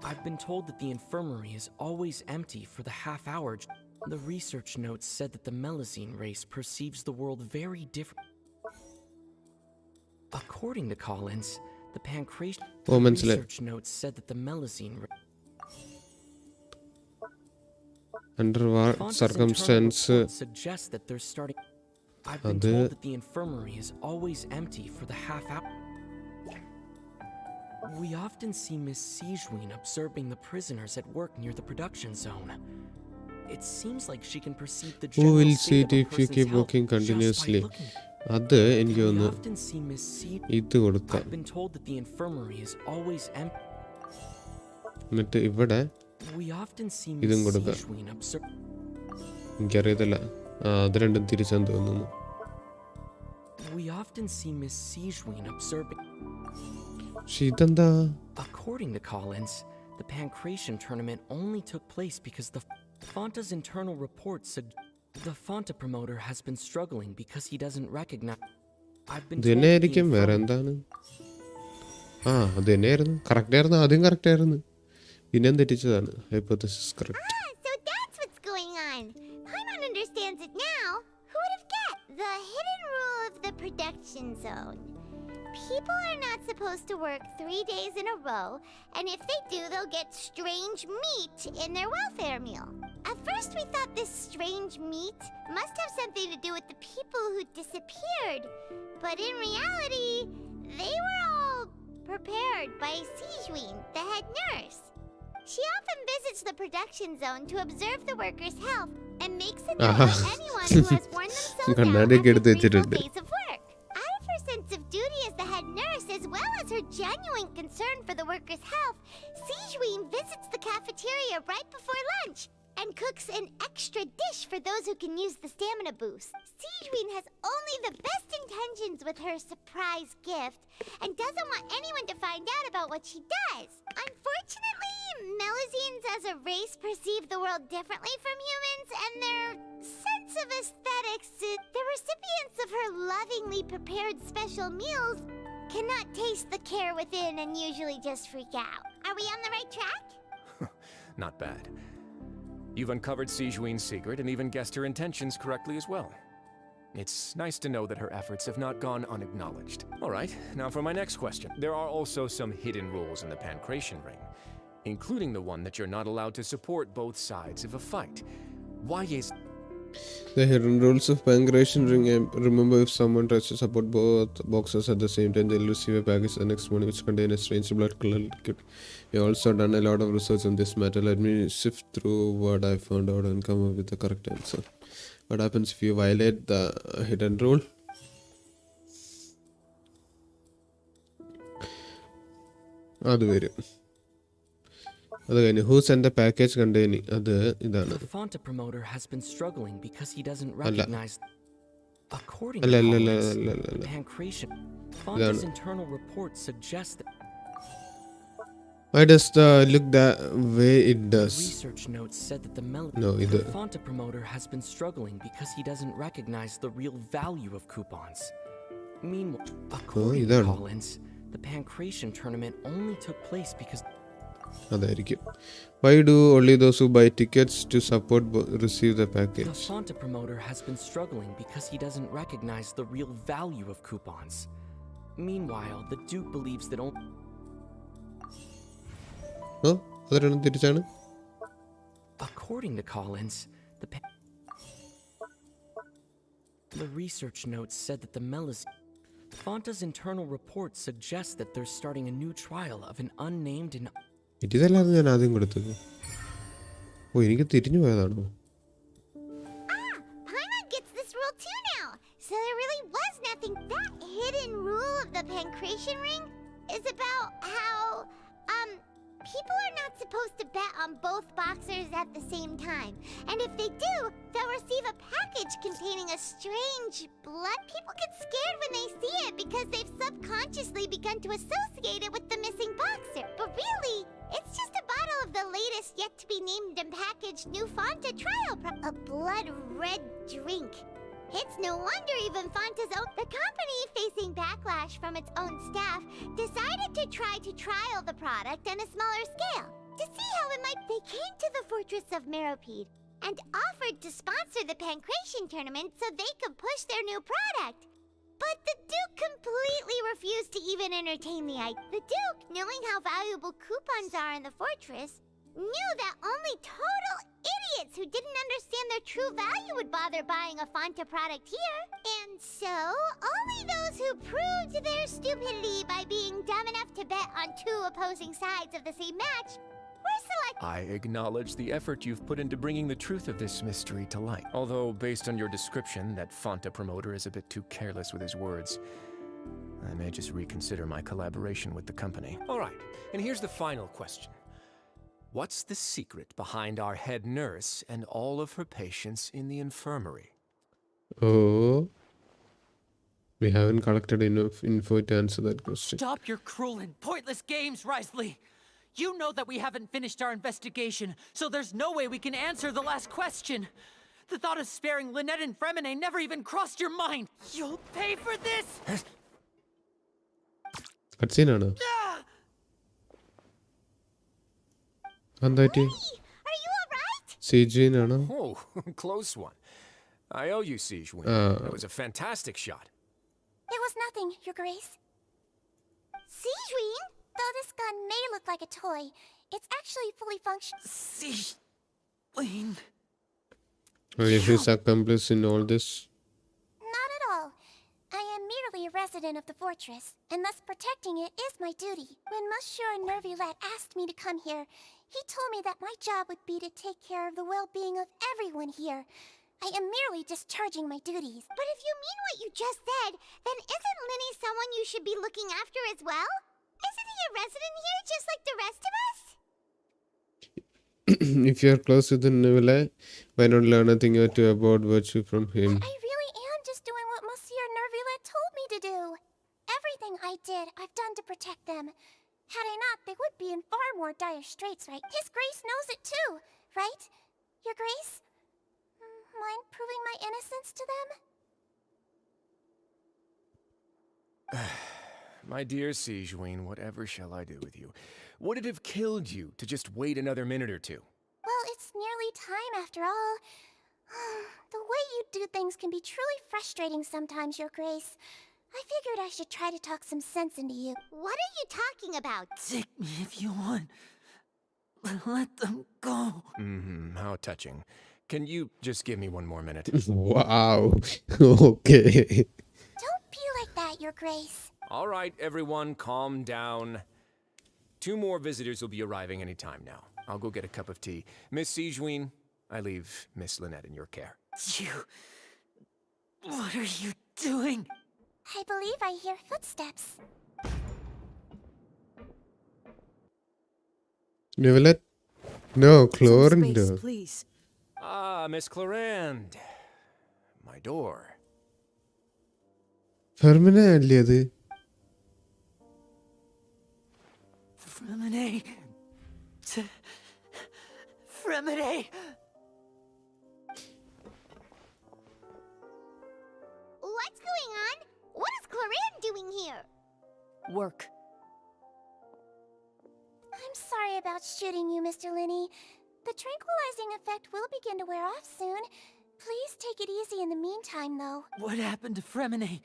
I've been told that the infirmary is always empty for the half-hour. The research notes said that the Melusine race perceives the world very different. According to Collins, the Pancration research notes said that the Melusine Under what circumstance suggests that they're starting. I've been told that the infirmary is always empty for the half-hour. We often see Miss Siegeween observing the prisoners at work near the production zone. It seems like she can perceive the who will general see state it of a if you person's keep health working just by continuously? looking. അത് എനിക്ക് We തോന്നുന്നു often see Miss ഇത് കൊടുക്കാം. I've been told that the infirmary is always empty. എന്നിട്ട് ഇവിടെ We often see ഇതും Miss കൊടുക്കാം. Siegeween observe. എനിക്കറിയത്തില്ല, അത് രണ്ടും തിരിച്ചാന്ന് തോന്നുന്നു. We often see Miss Siegeween observing. പക്ഷെ ഇതെന്താ? According to Collins, the Pancration tournament only took place because the Fanta's internal reports the Fanta promoter has been struggling because he doesn't recognize. I've been ഇത് told തന്നെ that the ആയിരിക്കും, വേറെ എന്താണ്? അത് തന്നെയായിരുന്നു, correct ആയിരുന്നു, ആദ്യം കറക്റ്റ് ആയിരുന്നു, പിന്നെ തെറ്റിച്ചതാണ്. Hypothesis correct. So that's what's going on. Paimon understands it now. Who would have guessed? The hidden rule of the production zone. People are not supposed to work 3 days in a row, and if they do, they'll get strange meat in their welfare meal. At first, we thought this strange meat must have something to do with the people who disappeared, but in reality, they were all prepared by Siegeween, the head nurse. She often visits the production zone to observe the workers' health and makes a note of anyone who has worn themselves out after 3 full days of work. Out of her sense of duty as the head nurse, as well as her genuine concern for the workers' health, Siegeween visits the cafeteria right before lunch and cooks an extra dish for those who can use the stamina boost. Siegeween has only the best intentions with her surprise gift and doesn't want anyone to find out about what she does. Unfortunately, Melusines as a race perceive the world differently from humans, and their sense of aesthetics, the recipients of her lovingly prepared special meals cannot taste the care within and usually just freak out. Are we on the right track? Not bad. You've uncovered Siegeween's secret and even guessed her intentions correctly as well. It's nice to know that her efforts have not gone unacknowledged. All right, now for my next question. There are also some hidden rules in the Pancration ring, including the one that you're not allowed to support both sides of a fight. Why is... The hidden rules of Pancration ring. Remember, if someone tries to support both boxes at the same time, they'll receive a package the next morning which contains a strange blood color liquid. We've also done a lot of research on this matter. Let me sift through what I found out and come up with the correct answer. What happens if you violate the hidden rule? അത് വരും. അത് കഴിഞ്ഞു. Who sent the package containing? അത് ഇതാണ്. The Fanta promoter has been struggling because he doesn't recognize. According to അല്ല the Pancration, Fanta's internal report suggests that. Why does the look the way it does? Research notes said that the Fanta promoter has been struggling because he doesn't recognize the real value of coupons. Meanwhile, according to Collins, the Pancration tournament only took place because... അതായിരിക്കും. Why do only those who buy tickets to support receive the package? The Fanta promoter has been struggling because he doesn't recognize the real value of coupons. Meanwhile, the Duke believes that only. Oh, അതൊരെണ്ണം തിരിച്ചാണ്. According to Collins, the research notes said that the Melis. Fanta's internal report suggests that they're starting a new trial of an unnamed and. ഇതല്ലാതെ ഞാൻ ആദ്യം കൊടുത്തത്. ഓ, എനിക്ക് തിരിഞ്ഞു പോയതാണോ? Paimon gets this rule too now. So there really was nothing. That hidden rule of the pancreation ring is about how, people are not supposed to bet on both boxers at the same time. And if they do, they'll receive a package containing a strange blood. People get scared when they see it because they've subconsciously begun to associate it with the missing boxer. But really, it's just a bottle of the latest yet-to-be-named and packaged new Fanta trial a blood red drink. It's no wonder even Fanta's own... The company, facing backlash from its own staff, decided to try to trial the product on a smaller scale. To see how it might... They came to the fortress of Meropide and offered to sponsor the Pancration tournament so they could push their new product. But the Duke completely refused to even entertain the idea. The Duke, knowing how valuable coupons are in the fortress, knew that only total idiots who didn't understand their true value would bother buying a Fanta product here. And so, only those who proved their stupidity by being dumb enough to bet on two opposing sides of the same match were selected. I acknowledge the effort you've put into bringing the truth of this mystery to light. Although, based on your description, that Fanta promoter is a bit too careless with his words. I may just reconsider my collaboration with the company. All right, and here's the final question. What's the secret behind our head nurse and all of her patients in the infirmary? Oh, we haven't collected enough info to answer that question. Stop your cruel and pointless games, Risley! You know that we haven't finished our investigation, so there's no way we can answer the last question. The thought of sparing Lynette and Fremine never even crossed your mind. You'll pay for this! Cutscene ആണോ? എന്തായിട്ട്? Are you alright? CG ആണോ? Oh, close one. I owe you, Siege Wing. That was a fantastic shot. It was nothing, Your Grace. Sijuin? Though this gun may look like a toy, it's actually fully functional. Sijuin. Are you his accomplice in all this? Not at all. I am merely a resident of the fortress, and thus protecting it is my duty. When Monsieur Nervulet asked me to come here, he told me that my job would be to take care of the well-being of everyone here. I am merely discharging my duties. But if you mean what you just said, then isn't Linny someone you should be looking after as well? Isn't he a resident here just like the rest of us? If you are close to the Neville, why not learn a thing or two about virtue from him? I really am just doing what Monsieur Nervulet told me to do. Everything I did, I've done to protect them. Had I not, they would be in far more dire straits, right? His Grace knows it too, right? Your Grace? Mind proving my innocence to them? My dear Siege Wing, whatever shall I do with you? Would it have killed you to just wait another minute or two? Well, it's nearly time after all. The way you do things can be truly frustrating sometimes, Your Grace. I figured I should try to talk some sense into you. What are you talking about? Take me if you want. Let them go. How touching. Can you just give me one more minute? Wow. Okay. Don't be like that, Your Grace. All right, everyone, calm down. 2 more visitors will be arriving any time now. I'll go get a cup of tea. Miss Sijuin, I leave Miss Lynette in your care. You... What are you doing? I believe I hear footsteps. Neville? No, Chlorine. Please. Ah, Miss Clorinde. My door. Fermine അല്ലേ അത്? Fremine. Fremine. What's going on? What is Clorine doing here? Work. I'm sorry about shooting you, Mr. Linney. The tranquilizing effect will begin to wear off soon. Please take it easy in the meantime, though. What happened to Fremine?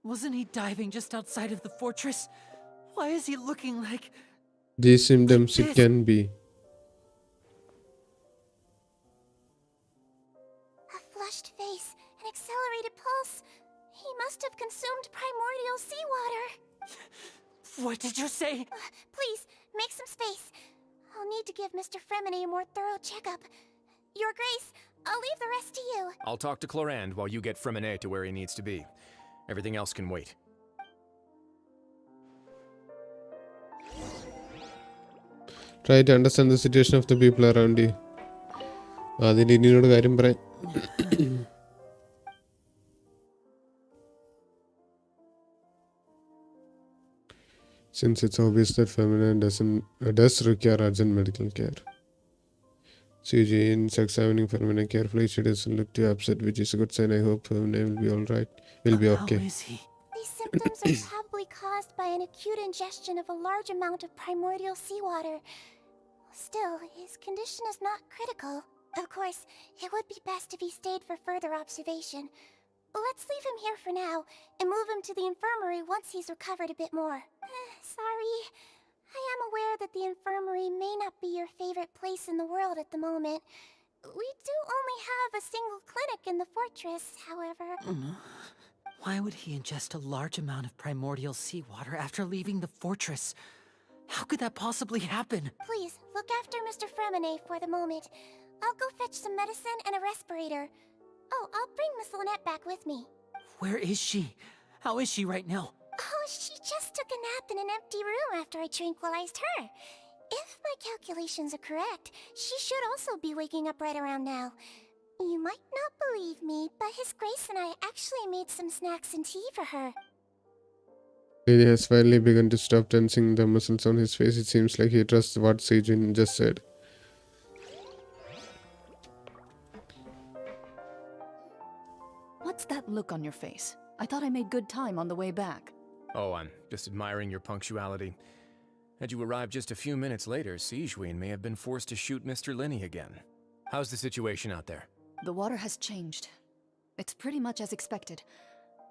Wasn't he diving just outside of the fortress? Why is he looking like... These symptoms it this? can be. A flushed face, an accelerated pulse. He must have consumed primordial seawater. What did you say? Please, make some space. I'll need to give Mr. Fremine a more thorough checkup. Your Grace, I'll leave the rest to you. I'll talk to Clorand while you get Fremine to where he needs to be. Everything else can wait. Try to understand the situation of the people around you. അതിന് ഇനിയോട് കാര്യം പറയാം. Since it's obvious that feminine does require urgent medical care. Eugene is examining feminine carefully. She doesn't look too upset, which is a good sign. I hope feminine will be alright. Will be okay. How is he? These symptoms are probably caused by an acute ingestion of a large amount of primordial seawater. Still, his condition is not critical. Of course, it would be best if he stayed for further observation. Let's leave him here for now, and move him to the infirmary once he's recovered a bit more. Sorry. I am aware that the infirmary may not be your favorite place in the world at the moment. We do only have a single clinic in the fortress, however. Why would he ingest a large amount of primordial seawater after leaving the fortress? How could that possibly happen? Please, look after Mr. Fremine for the moment. I'll go fetch some medicine and a respirator. Oh, I'll bring Miss Lynette back with me. Where is she? How is she right now? Oh, she just took a nap in an empty room after I tranquilized her. If my calculations are correct, she should also be waking up right around now. You might not believe me, but His Grace and I actually made some snacks and tea for her. He has finally begun to stop tensing the muscles on his face. It seems like he trusts what Seijin just said. What's that look on your face? I thought I made good time on the way back. Oh, I'm just admiring your punctuality. Had you arrived just a few minutes later, Sigewinne may have been forced to shoot Mr. Linny again. How's the situation out there? The water has changed. It's pretty much as expected.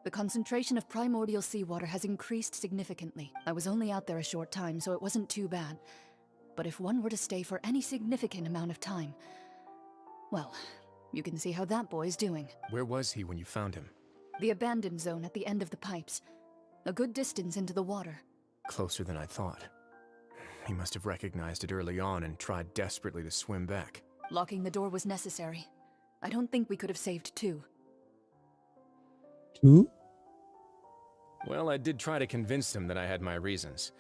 The concentration of primordial seawater has increased significantly. I was only out there a short time, so it wasn't too bad. But if one were to stay for any significant amount of time... Well, you can see how that boy's doing. Where was he when you found him? The abandoned zone at the end of the pipes. A good distance into the water. Closer than I thought. He must have recognized it early on and tried desperately to swim back. Locking the door was necessary. I don't think we could have saved two. Two? Well, I did try to convince him that I had my reasons.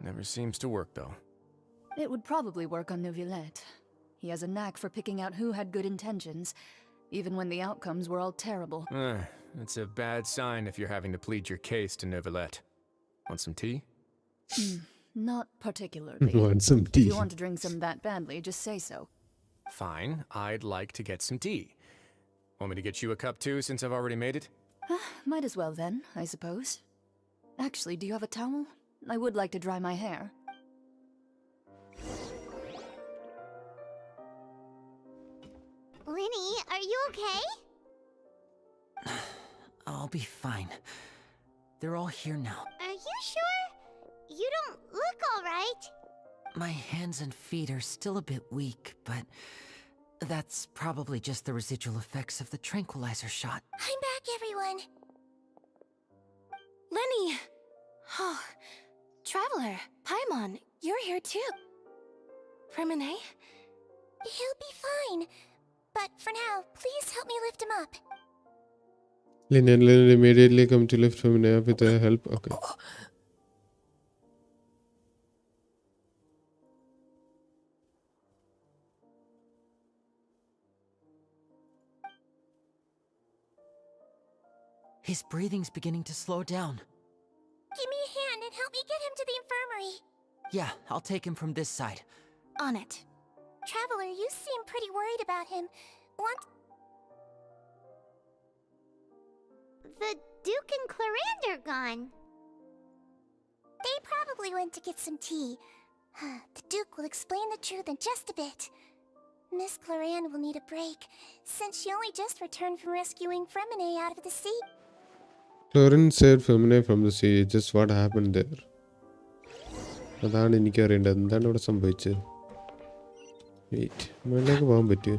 Never seems to work, though. It would probably work on Neuvillette. He has a knack for picking out who had good intentions, even when the outcomes were all terrible. It's a bad sign if you're having to plead your case to Neuvillette. Want some tea? Not particularly. Want some tea? If you want to drink some that badly, just say so. Fine, I'd like to get some tea. Want me to get you a cup too, since I've already made it? Might as well then, I suppose. Actually, do you have a towel? I would like to dry my hair. Linny, are you okay? I'll be fine. They're all here now. Are you sure? You don't look alright. My hands and feet are still a bit weak, but that's probably just the residual effects of the tranquilizer shot. I'm back, everyone. Lenny! Oh, Traveler, Paimon, you're here too. Fremine? He'll be fine. But for now, please help me lift him up. Lynn and Lynn immediately come to lift Femina with their help. Okay. His breathing's beginning to slow down. Give me a hand and help me get him to the infirmary. Yeah, I'll take him from this side. On it. Traveler, you seem pretty worried about him. The Duke and Clorand are gone. They probably went to get some tea. The Duke will explain the truth in just a bit. Miss Clorand will need a break, since she only just returned from rescuing Fremine out of the sea. Florence saved Feminine from the sea. Just what happened there? അതാണ് എനിക്കറിയേണ്ടത്. എന്താണ് ഇവിടെ സംഭവിച്ചത്? Wait, മുകളിലേക്ക് പോകാൻ പറ്റുമോ?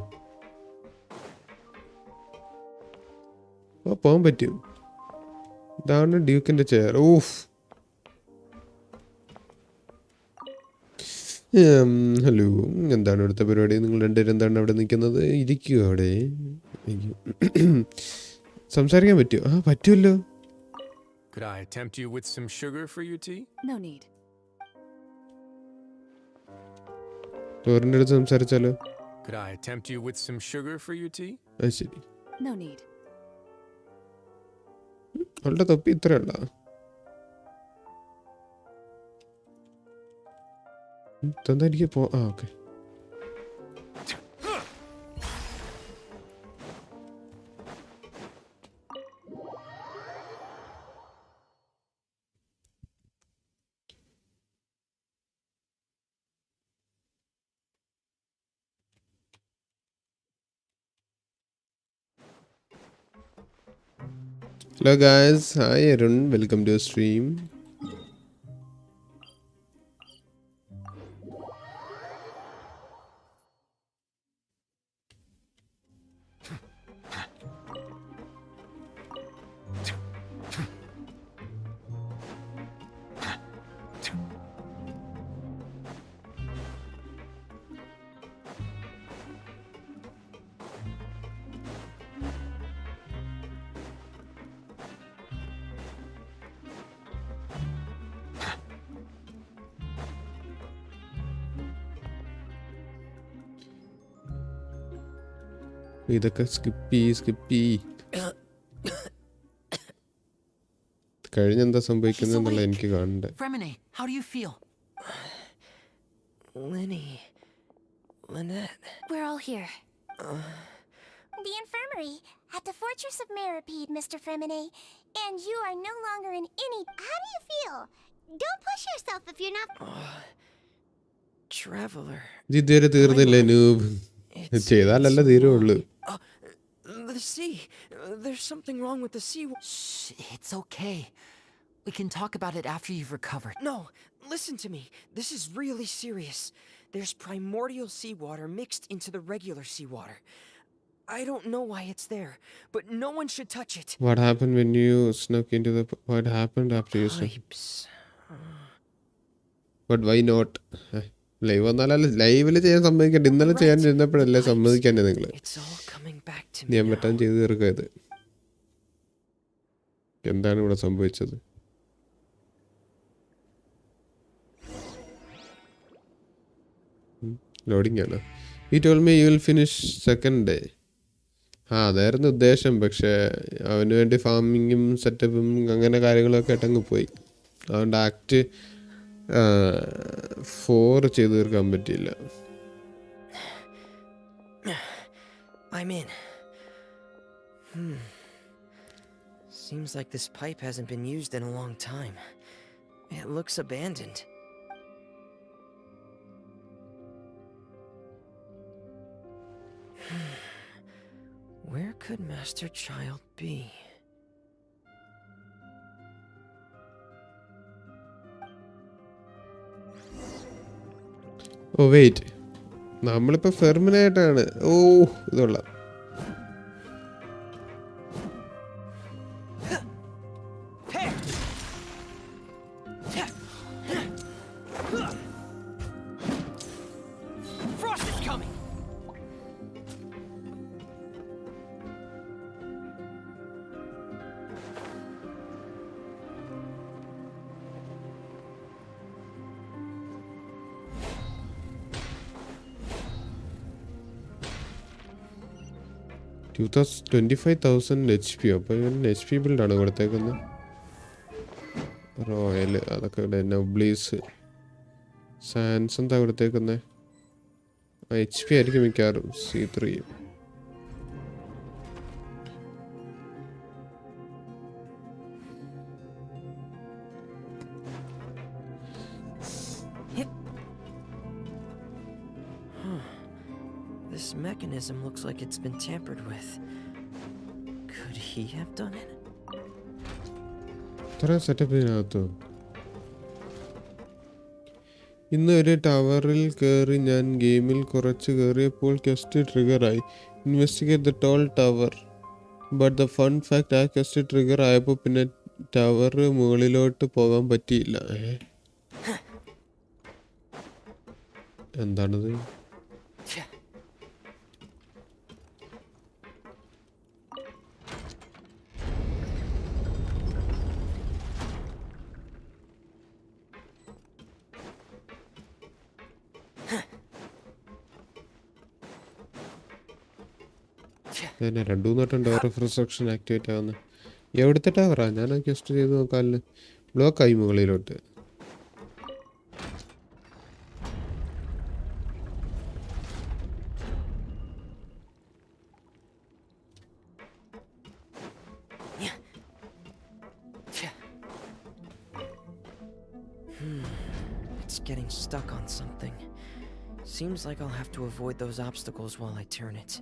പോകാൻ പറ്റും. ഇതാണ് ഡ്യൂക്കിൻ്റെ ചെയർ. ഓഫ്. ഹലോ, എന്താണ് ഇവിടുത്തെ പരിപാടി? നിങ്ങൾ രണ്ടുപേരും എന്താണ് അവിടെ നിൽക്കുന്നത്? ഇരിക്കുക അവിടെ. സംസാരിക്കാൻ പറ്റുമോ? പറ്റുമല്ലോ. Could I tempt you with some sugar for your tea? No need. ടോറിൻ്റെ അടുത്ത് സംസാരിച്ചാലോ? Could I tempt you with some sugar for your tea? അത് ശരി. No need. അവളുടെ തൊപ്പി ഇത്രയല്ല. തന്നെ എനിക്ക് okay. Hello guys, hi Arun, welcome to your stream. ഇതൊക്കെ സ്കിപ്പി കഴിഞ്ഞെന്താ സംഭവിക്കുന്നത് എന്നുള്ള എനിക്ക് കാണണ്ടേ. Fremine, how do you feel? Lynette. We're all here. The infirmary at the fortress of Meropide, Mr. Fremine. And you are no longer in any... How do you feel? Don't push yourself if you're not... Traveler. ഇതുവരെ തീർന്നില്ലേ noob? ചെയ്താലല്ല തീരുള്ളൂ. The sea. There's something wrong with the sea. Shh, it's okay. We can talk about it after you've recovered. No, listen to me. This is really serious. There's primordial seawater mixed into the regular seawater. I don't know why it's there, but no one should touch it. What happened when you snuck into the... What happened after you snuck? Pipes. But why not? Live വന്നാലല്ല, ലൈവില് ചെയ്യാൻ സമ്മതിക്കണ്ട. ഇന്നലെ ചെയ്യാൻ ഇരുന്നപ്പോഴല്ലേ സമ്മതിക്കണ്ടേ നിങ്ങൾ? ഞാൻ പെട്ടെന്ന് ചെയ്ത് തീർക്കുക. ഇത് എന്താണ് ഇവിടെ സംഭവിച്ചത്? ലോഡിംഗ് ആണ്. ഈ told me you will finish second day. അതായിരുന്നു ഉദ്ദേശം. പക്ഷേ അവന് വേണ്ടി ഫാമിങ്ങും സെറ്റപ്പും അങ്ങനെ കാര്യങ്ങളൊക്കെ ആയിട്ടങ്ങ് പോയി. അതുകൊണ്ട് ആക്ട് 4 ചെയ്ത് തീർക്കാൻ പറ്റിയില്ല. I'm in. Seems like this pipe hasn't been used in a long time. It looks abandoned. Where could Master Child be? Oh wait, നമ്മളിപ്പോൾ ഫെർമിനായിട്ടാണ്. ഓ ഇതുള്ള $25,000 HP. അപ്പോൾ ഇവൻ HP ബിൽഡാണ് കൊടുത്തേക്കുന്നത്. റോയൽ അതൊക്കെ നബ്ലീസ് സാൻസ് എന്താ കൊടുത്തേക്കുന്നത്? HP ആയിരിക്കും മിക്കവാറും. C3. This mechanism looks like it's been tampered with. Could he have done it? ഇത്ര സെറ്റപ്പ് ഇതിനകത്തോ? ഇന്ന് ഒരു ടവറിൽ കയറി ഞാൻ ഗെയിമിൽ കുറച്ച് കയറിയപ്പോൾ ക്വസ്റ്റ് ട്രിഗറായി. Investigate the toll tower. But the fun fact, ആ ക്വസ്റ്റ് ട്രിഗർ ആയപ്പോൾ പിന്നെ ടവർ മുകളിലോട്ട് പോകാൻ പറ്റിയില്ല. എന്താണത്? പിന്നെ 2-3 വട്ടം ഡോർ റിഫ്രക്ഷൻ ആക്ടിവേറ്റ് ആവുന്നത്. എവിടുത്തെ ടവറാ? ഞാൻ ക്വസ്റ്റ് ചെയ്ത് നോക്കാമല്ലോ. ബ്ലോക്കായി മുകളിലോട്ട്. It's getting stuck on something. Seems like I'll have to avoid those obstacles while I turn it.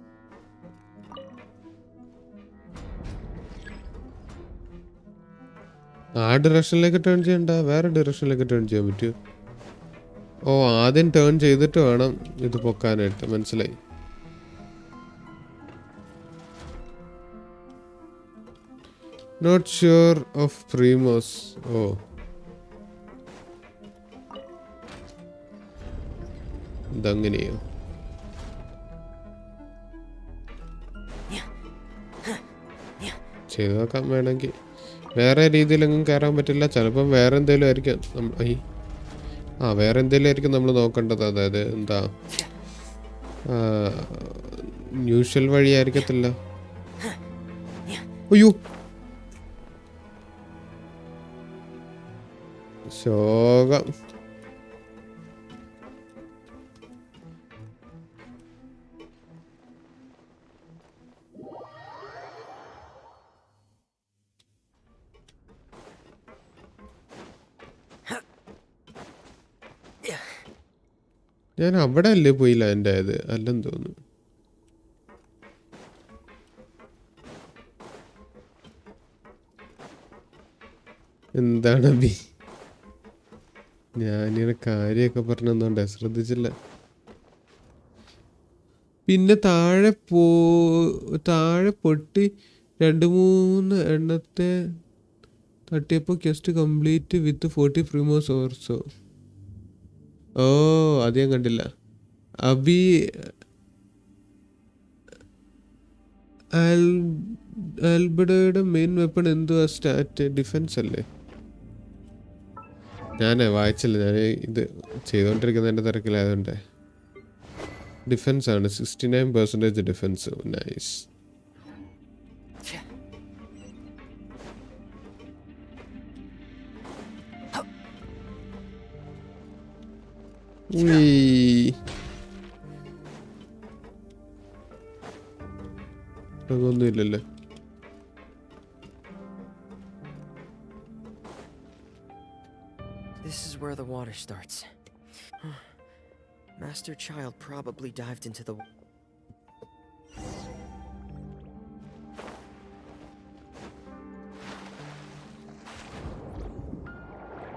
ആ ഡയറക്ഷനിലേക്ക് ടേൺ ചെയ്യണ്ട, വേറെ ഡയറക്ഷനിലേക്ക് ടേൺ ചെയ്യാൻ പറ്റുമോ? ഓ, ആദ്യം ടേൺ ചെയ്തിട്ട് വേണം ഇത് പൊക്കാനായിട്ട്. മനസ്സിലായി. Not sure of primos. ഓ, ഇതങ്ങനെയോ? ചെയ്തു നോക്കാം വേണമെങ്കിൽ. വേറെ രീതിയിലെങ്ങും കയറാൻ പറ്റില്ല. ചിലപ്പം വേറെ എന്തെങ്കിലും ആയിരിക്കും വേറെ എന്തെങ്കിലും ആയിരിക്കും നമ്മൾ നോക്കേണ്ടത്. അതായത് എന്താ, യൂഷ്വൽ വഴിയായിരിക്കത്തില്ല. അയ്യോ, ശോകം. ഞാൻ അവിടെ അല്ലേ പോയില്ല എൻ്റെ ആയത്, അല്ലെന്ന് തോന്നുന്നു. എന്താണ് അബി? ഞാനിങ്ങനെ കാര്യമൊക്കെ പറഞ്ഞോണ്ടേ ശ്രദ്ധിച്ചില്ല. പിന്നെ താഴെ പൊട്ടി 2-3 എണ്ണത്തെ തട്ടിയപ്പോൾ ക്വസ്റ്റ് കംപ്ലീറ്റ് വിത്ത് 40 പ്രീമോസ് ഓർസോ. ഓ, അത് ഞാൻ കണ്ടില്ല. അബി ആൽബഡയുടെ മെയിൻ വെപ്പൺ എന്തുവാ? സ്റ്റാറ്റ് ഡിഫെൻസ് അല്ലേ? ഞാനേ വായിച്ചില്ല, ഞാൻ ഇത് ചെയ്തുകൊണ്ടിരിക്കുന്നതിൻ്റെ തിരക്കിലായതുകൊണ്ട്. ഡിഫെൻസ് ആണ്, 69% ഡിഫെൻസ്. നൈസ്. അതൊന്നുമില്ലല്ലേ. This is where the water starts. Master Child probably dived into the...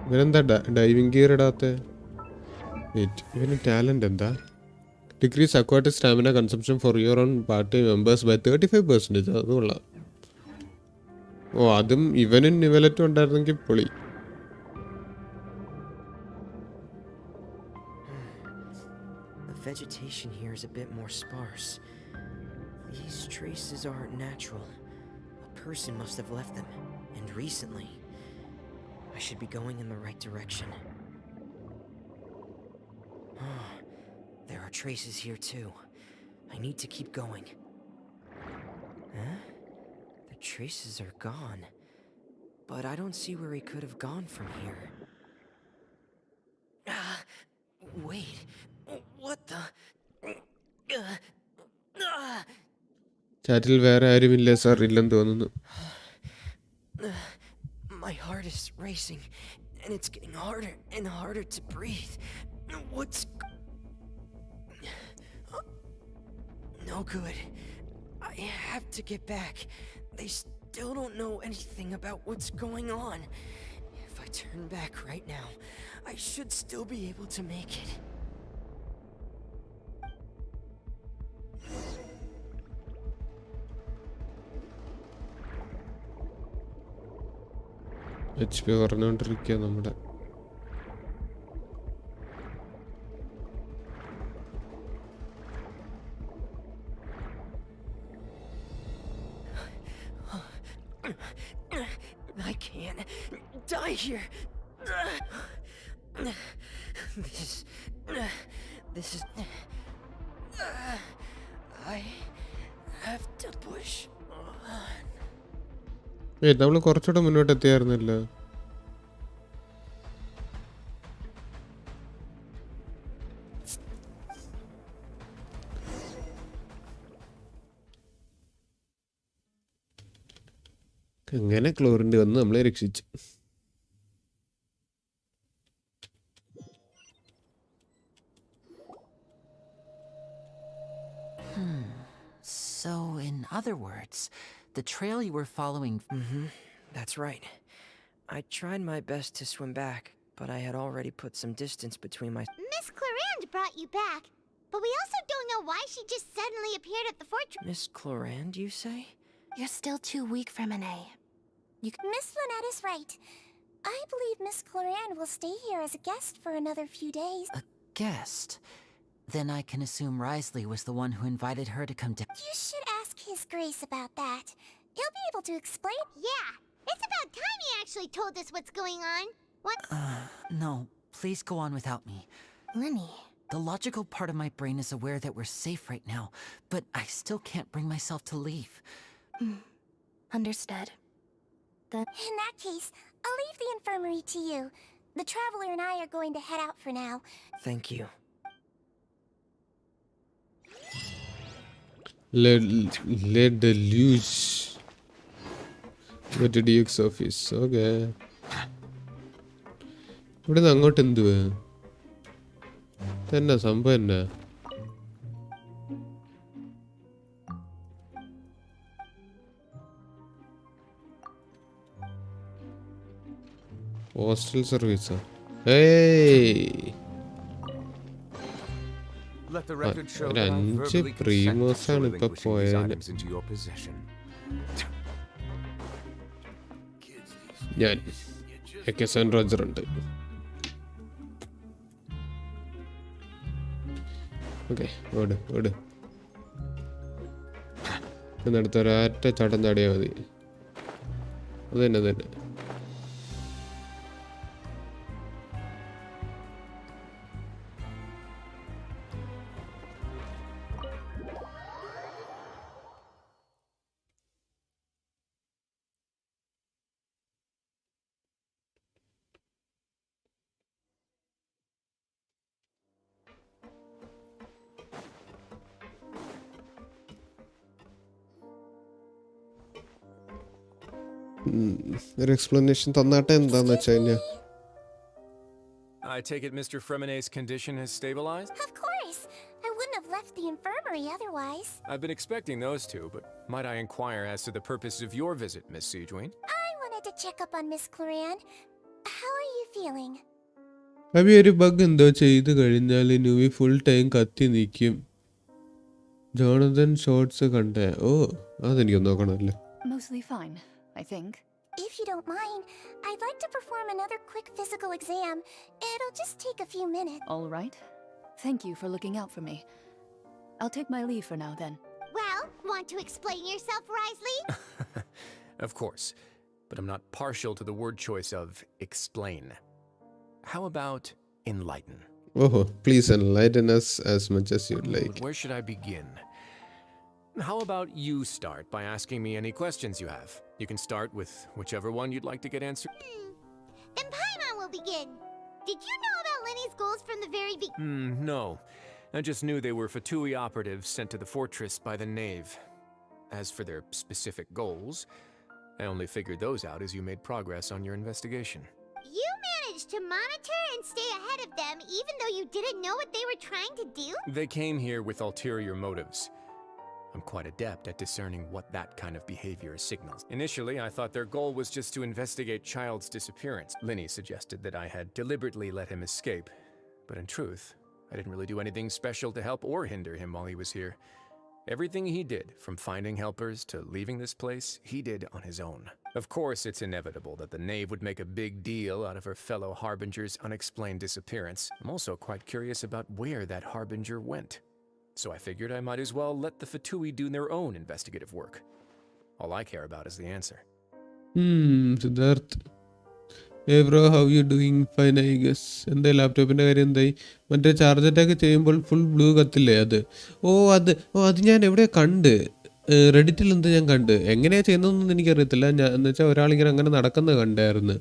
ഇവനെന്താ ഡൈവിംഗ് ഗിയർ ഇടാത്ത? ഇവന് ടാലന്റ് എന്താ? Decrease aquatic stamina consumption for your own party members by 35%. അത് കൊള്ളാം. ഓ, അതും ഇവനും നിവലറ്റും ഉണ്ടായിരുന്നെങ്കിൽ പൊളി. The vegetation here is a bit more sparse. These traces aren't natural. A person must have left them, and recently. I should be going in the right direction. There are traces here too. I need to keep going. Huh? The traces are gone. But I don't see where he could have gone from here. Wait. What the? ചാറ്റിൽ വേറെ ആരുമില്ല sir? ഇല്ലെന്ന് തോന്നുന്നു. My heart is racing, and it's getting harder and harder to breathe. What's... No good. I have to get back. They still don't know anything about what's going on. If I turn back right now, I should still be able to make it. HP കുറഞ്ഞുകൊണ്ടിരിക്കുക നമ്മുടെ. I can't die here. This is. I have to push on. നമ്മൾ കുറച്ചുകൂടെ മുന്നോട്ട് എത്തിയായിരുന്നില്ല. അങ്ങനെ ക്ലോറിൻ്റെ വന്ന് നമ്മളെ രക്ഷിച്ചു. So, in other words, the trail you were following... That's right. I tried my best to swim back, but I had already put some distance between my... Miss Clarande brought you back, but we also don't know why she just suddenly appeared at the fortress. Miss Clarande, you say? You're still too weak for Monet. Miss Lynette is right. I believe Miss Clarande will stay here as a guest for another few days. A guest? Then I can assume Risley was the one who invited her to come down. You should ask His Grace about that. He'll be able to explain. Yeah, it's about time he actually told us what's going on. What? No, please go on without me. Lenny. The logical part of my brain is aware that we're safe right now, but I still can't bring myself to leave. Understood. In that case, I'll leave the infirmary to you. The Traveler and I are going to head out for now. Thank you. Le Deluge. What DX office. Okay. ഇവിടെ നിന്ന് അങ്ങോട്ട് എന്തുവാ? തന്നെ സംഭവം എന്നാ? Postal സർവീസാ? ഏയ് Let the record show ഒരു that I 5 verbally consent പ്രീമോസ് to ആണ് ഇപ്പൊ relinquishing these പോയത്. items into your possession. ഞാൻ എക്കെസൻ റോജർ ഉണ്ട്. ഓക്കെ, ഓട് ഓട്. എന്നിടത്ത് ഒരൊറ്റ ചാട്ടം ചാടിയാൽ മതി. അത് തന്നെ തന്നെ. ഒരു എക്സ്പ്ലനേഷൻ തന്നാട്ടെ എന്താന്ന് വെച്ച് കഴിഞ്ഞാൽ. I take it Mr. Fremenet's condition has stabilized? Of course. I wouldn't have left the infirmary otherwise. I've been expecting those two, but might I inquire as to the purpose of your visit, Miss Siegewien? I wanted to check up on Miss Clarande. How are you feeling? Abi ഒരു bug എന്തോ ചെയ്ത് കഴിഞ്ഞാൽ ന്യൂവി full time കത്തി നിൽക്കും. ജോണതൻ shorts കണ്ടേ? ഓ, അതെനിക്ക് നോക്കണമല്ലേ. Mostly fine, I think. If you don't mind, I'd like to perform another quick physical exam. It'll just take a few minutes. All right. Thank you for looking out for me. I'll take my leave for now then. Well, want to explain yourself, Risley? Of course, but I'm not partial to the word choice of explain. How about enlighten? Oh, please enlighten us as much as you'd like. Where should I begin? How about you start by asking me any questions you have? You can start with whichever one you'd like to get answered. Then Paimon will begin. Did you know about Lenny's goals from the very beginning? No. I just knew they were Fatui operatives sent to the fortress by the Knave. As for their specific goals, I only figured those out as you made progress on your investigation. You managed to monitor and stay ahead of them even though you didn't know what they were trying to do? They came here with ulterior motives. I'm quite adept at discerning what that kind of behavior signals. Initially, I thought their goal was just to investigate Child's disappearance. Linny suggested that I had deliberately let him escape, but in truth, I didn't really do anything special to help or hinder him while he was here. Everything he did, from finding helpers to leaving this place, he did on his own. Of course, it's inevitable that the knave would make a big deal out of her fellow Harbinger's unexplained disappearance. I'm also quite curious about where that Harbinger went. So I figured I might as well let the Fatui do their own investigative work. All I care about is the answer. Siddharth. Hey bro, how you doing? Fine, I guess. എൻ്റെ ലാപ്ടോപ്പിൻ്റെ കാര്യം എന്തായി? മറ്റേ charge attack ചെയ്യുമ്പോൾ full blue കത്തില്ലേ അത്? അത് ഞാൻ എവിടെ കണ്ട്? റെഡിറ്റിൽ എന്ത് ഞാൻ കണ്ട്? എങ്ങനെയാണ് ചെയ്യുന്നതെന്നൊന്നും എനിക്കറിയത്തില്ല. ഞാൻ എന്ന് വെച്ചാൽ ഒരാളിങ്ങനെ അങ്ങനെ നടക്കുന്നത് കണ്ടായിരുന്നു.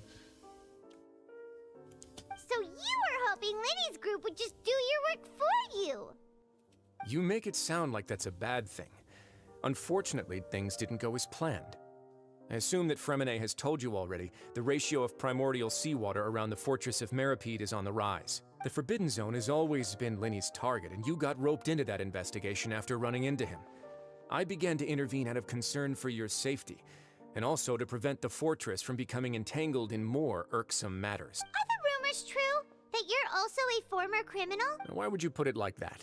So you were hoping Linny's group would just do your work for you. You make it sound like that's a bad thing. Unfortunately, things didn't go as planned. I assume that Fremine has told you already, the ratio of primordial seawater around the fortress of Meropide is on the rise. The Forbidden Zone has always been Linny's target, and you got roped into that investigation after running into him. I began to intervene out of concern for your safety, and also to prevent the fortress from becoming entangled in more irksome matters. Are the rumors true? That you're also a former criminal? Why would you put it like that?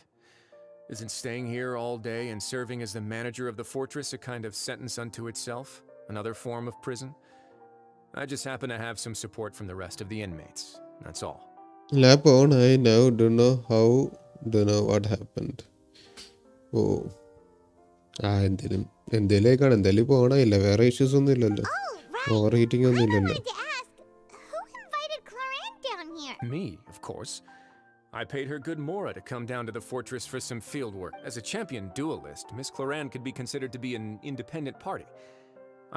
Isn't staying here all day and serving as the manager of the fortress a kind of sentence unto itself? Another form of prison? I just happen to have some support from the rest of the inmates. That's all. Lap on, I now don't know what happened. Oh. എന്തായാലും പോകണമില്ല, വേറെ issues ഒന്നും ഇല്ലല്ലോ, over heating ഒന്നും ഇല്ലല്ലോ. Me, of course. I paid her good mora to come down to the fortress for some field work. As a champion duelist, Miss Cloran could be considered to be an independent party.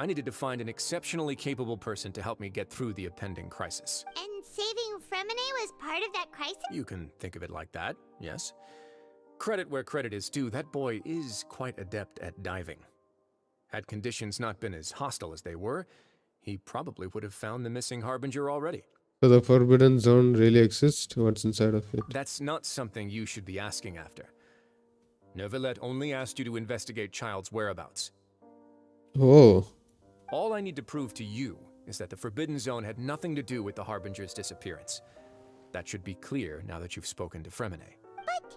I needed to find an exceptionally capable person to help me get through the impending crisis. And saving Fremine was part of that crisis? You can think of it like that, yes. Credit where credit is due, that boy is quite adept at diving. Had conditions not been as hostile as they were, he probably would have found the missing Harbinger already. So the Forbidden Zone really exists? What's inside of it? That's not something you should be asking after. Neuvillette only asked you to investigate Child's whereabouts. Oh. All I need to prove to you is that the Forbidden Zone had nothing to do with the Harbinger's disappearance. That should be clear now that you've spoken to Fremine. But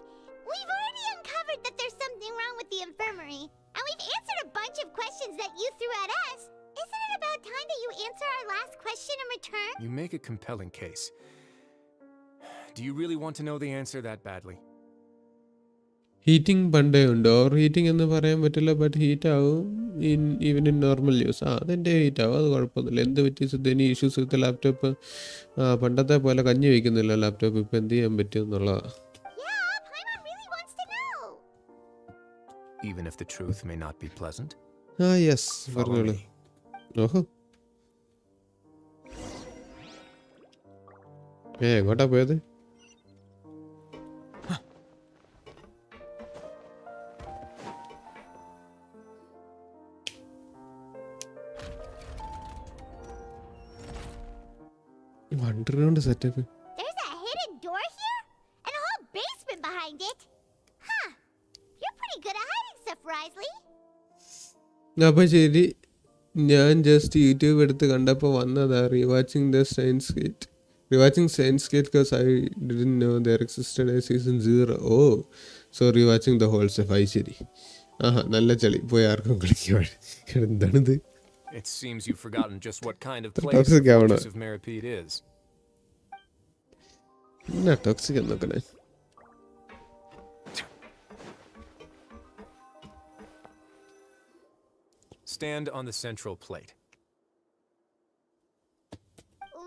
we've already uncovered that there's something wrong with the infirmary, and we've answered a bunch of questions that you threw at us. Isn't it about time that you answer our last question in return? You make a compelling case. Do you really want to know the answer that badly? Heating പണ്ടേ ഉണ്ട്, over heating എന്ന് പറയാൻ പറ്റില്ല, but heat ആവും even in normal use. അതെൻ്റെ heat ആവും, അത് കുഴപ്പമൊന്നുമില്ല. എന്ത് പറ്റി എനി ഇഷ്യൂസ് വിത്ത് ലാപ്ടോപ്പ്? പണ്ടത്തെ പോലെ കഞ്ഞി വയ്ക്കുന്നില്ല ലാപ്ടോപ്പ്, ഇപ്പം എന്ത് ചെയ്യാൻ പറ്റും എന്നുള്ളതാണ്. Even if the truth may not be pleasant? Yes, പറഞ്ഞോളൂ. ഓഹോ, എങ്ങോട്ടാ പോയത്? Underground setup. There's a hidden door here? And a whole basement behind it? Huh. You're pretty good at hiding stuff, Risley. അപ്പോൾ ശരി, ഞാൻ ജസ്റ്റ് യൂട്യൂബ് എടുത്ത് കണ്ടപ്പോൾ വന്നതാ റിവാച്ചിങ് Steins Gate because I didn't know there existed a season 0. Oh, so rewatching the whole stuff. I ശരി, നല്ല ചളി പോയി ആർക്കും കളിക്കാൻ. എന്താണിത്? It seems you've forgotten just what kind of place the fortress of Meropide is. Toxic എന്നൊക്കെ. Stand on the central plate.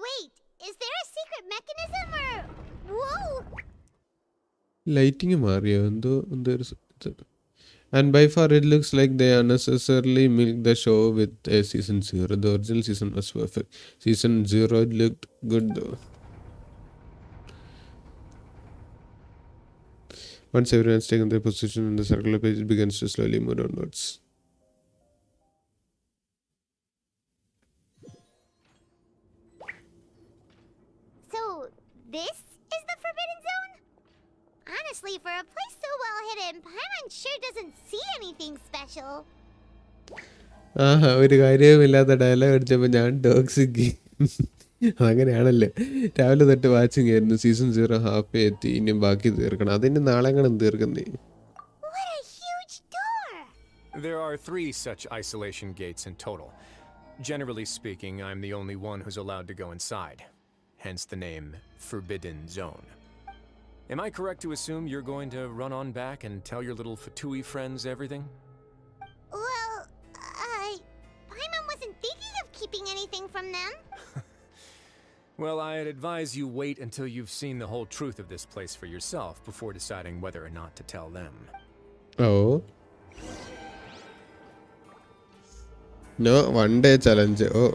Wait, is there a secret mechanism or... Whoa! Lighting മാറിയോ എന്തോ and by far it looks like they unnecessarily milked the show with a season 0. The original season was perfect. Season 0 looked good though. Once everyone's taken their position in the circular page, it begins to slowly move downwards. So, this is the Forbidden Zone? Honestly, for a place so well hidden. Paimon sure doesn't see anything special. ഒരു കാര്യവുമില്ലാത്ത dialogue അടിച്ചപ്പോൾ ഞാൻ toxic. അതങ്ങനെയാണല്ലോ. രാവിലെ തൊട്ട് watching ആയിരുന്നു. Season 0 half എത്തി. ഇനിയും ബാക്കി തീർക്കണം. അതിന് നാളെ കാണും തീർക്കുന്നേ. What a huge door! There are 3 such isolation gates in total. Generally speaking, I'm the only one who's allowed to go inside. Hence the name Forbidden Zone. Am I correct to assume you're going to run on back and tell your little Fatui friends everything? Well, Paimon wasn't thinking of keeping anything from them. Well, I'd advise you wait until you've seen the whole truth of this place for yourself before deciding whether or not to tell them. Oh. No, 1 day challenge. Oh,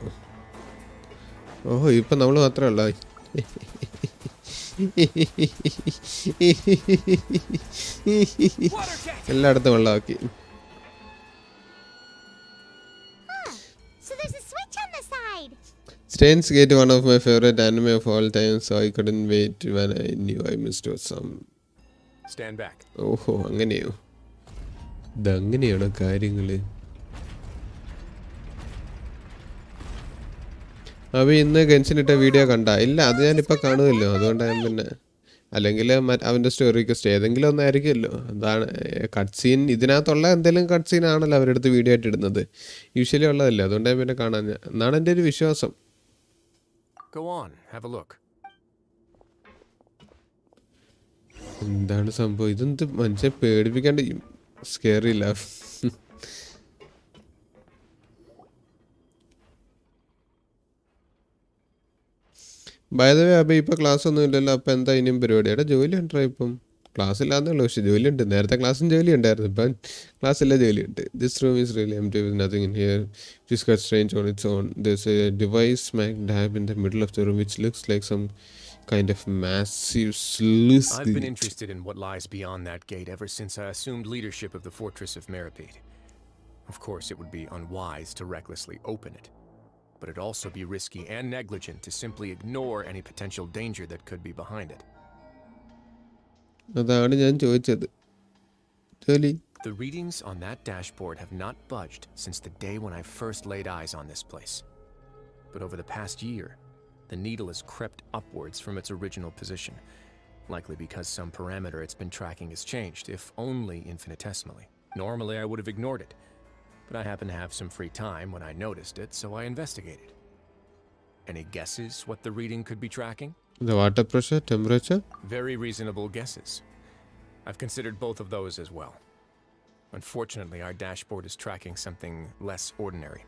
ഇപ്പം നമ്മൾ മാത്രമല്ല. എല്ലായിടത്തും വെള്ളമാക്കി. So there's a switch on the side. Steins Gate, one of my favorite anime of all time, so I couldn't wait when I knew I missed some. Stand back. ഓഹോ, അങ്ങനെയോ? ഇതങ്ങനെയാണോ കാര്യങ്ങൾ? അപ്പോൾ ഇന്ന് ഗെൻഷിൻ ഇട്ട video കണ്ട? ഇല്ല, അത് ഞാനിപ്പോൾ കാണുമല്ലോ. അതുകൊണ്ടാണ് പിന്നെ, അല്ലെങ്കിൽ അവൻ്റെ സ്റ്റോറി റിക്വസ്റ്റ് ഏതെങ്കിലും ഒന്നായിരിക്കുമല്ലോ. അതാണ് കട്ട് സീൻ. ഇതിനകത്തുള്ള എന്തെങ്കിലും കട്ട് സീൻ ആണല്ലോ അവരെടുത്ത് വീഡിയോ ആയിട്ട് ഇടുന്നത്. യൂഷ്വലി ഉള്ളതല്ലേ. അതുകൊണ്ടാണ് പിന്നെ കാണാൻ, എന്നാണ് എൻ്റെ ഒരു വിശ്വാസം. Go on, have a look. എന്താണ് സംഭവം? ഇതെന്ത് മനുഷ്യനെ പേടിപ്പിക്കാണ്ട് സ്കെയറില്ല. ബൈ ദ വേ, അപ്പോൾ ഇപ്പോൾ ക്ലാസ് ഒന്നും ഇല്ലല്ലോ. അപ്പോൾ എന്താ ഇനിയും പരിപാടി? എടാ ജോലി ഉണ്ടോ ഇപ്പം? ക്ലാസ് ഇല്ലാന്നുള്ളൂ, പക്ഷേ ജോലിയുണ്ട്. നേരത്തെ ക്ലാസ്സും ജോലി ഉണ്ടായിരുന്നു, ഇപ്പം ക്ലാസ്സില്ല, ജോലിയുണ്ട്. This room is really empty with nothing in here. Just got strange on its own. There's a device smack dab in the middle of the room which looks like some kind of massive sluice. I've been interested in what lies beyond that gate ever since I assumed leadership of the fortress of Meropide. Of course, it would be unwise to recklessly open it, but it'd also be risky and negligent to simply ignore any potential danger that could be behind it. അതാണ് ഞാൻ ചോദിച്ചത്. ജോലി. The readings on that dashboard have not budged since the day when I first laid eyes on this place. But over the past year, the needle has crept upwards from its original position, likely because some parameter it's been tracking has changed, if only infinitesimally. Normally, I would have ignored it, but I happened to have some free time when I noticed it, so I investigated. Any guesses what the reading could be tracking? The water pressure, temperature? Very reasonable guesses. I've considered both of those as well. Unfortunately, our dashboard is tracking something less ordinary.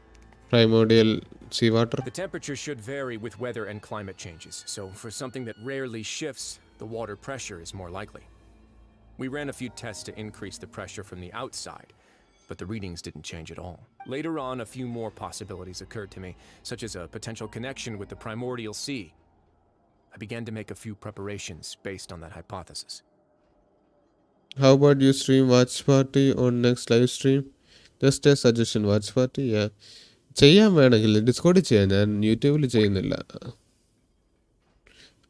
Primordial seawater? The temperature should vary with weather and climate changes, so for something that rarely shifts, the water pressure is more likely. We ran a few tests to increase the pressure from the outside, but the readings didn't change at all. Later on, a few more possibilities occurred to me, such as a potential connection with the primordial sea. I began to make a few preparations based on that hypothesis. How about you stream watch party on next live stream? Just a suggestion, watch party, yeah. ചെയ്യാൻ വേണമെങ്കിൽ ഡിസ്കോഡിൽ ചെയ്യാം. ഞാൻ യൂട്യൂബിൽ ചെയ്യുന്നില്ല.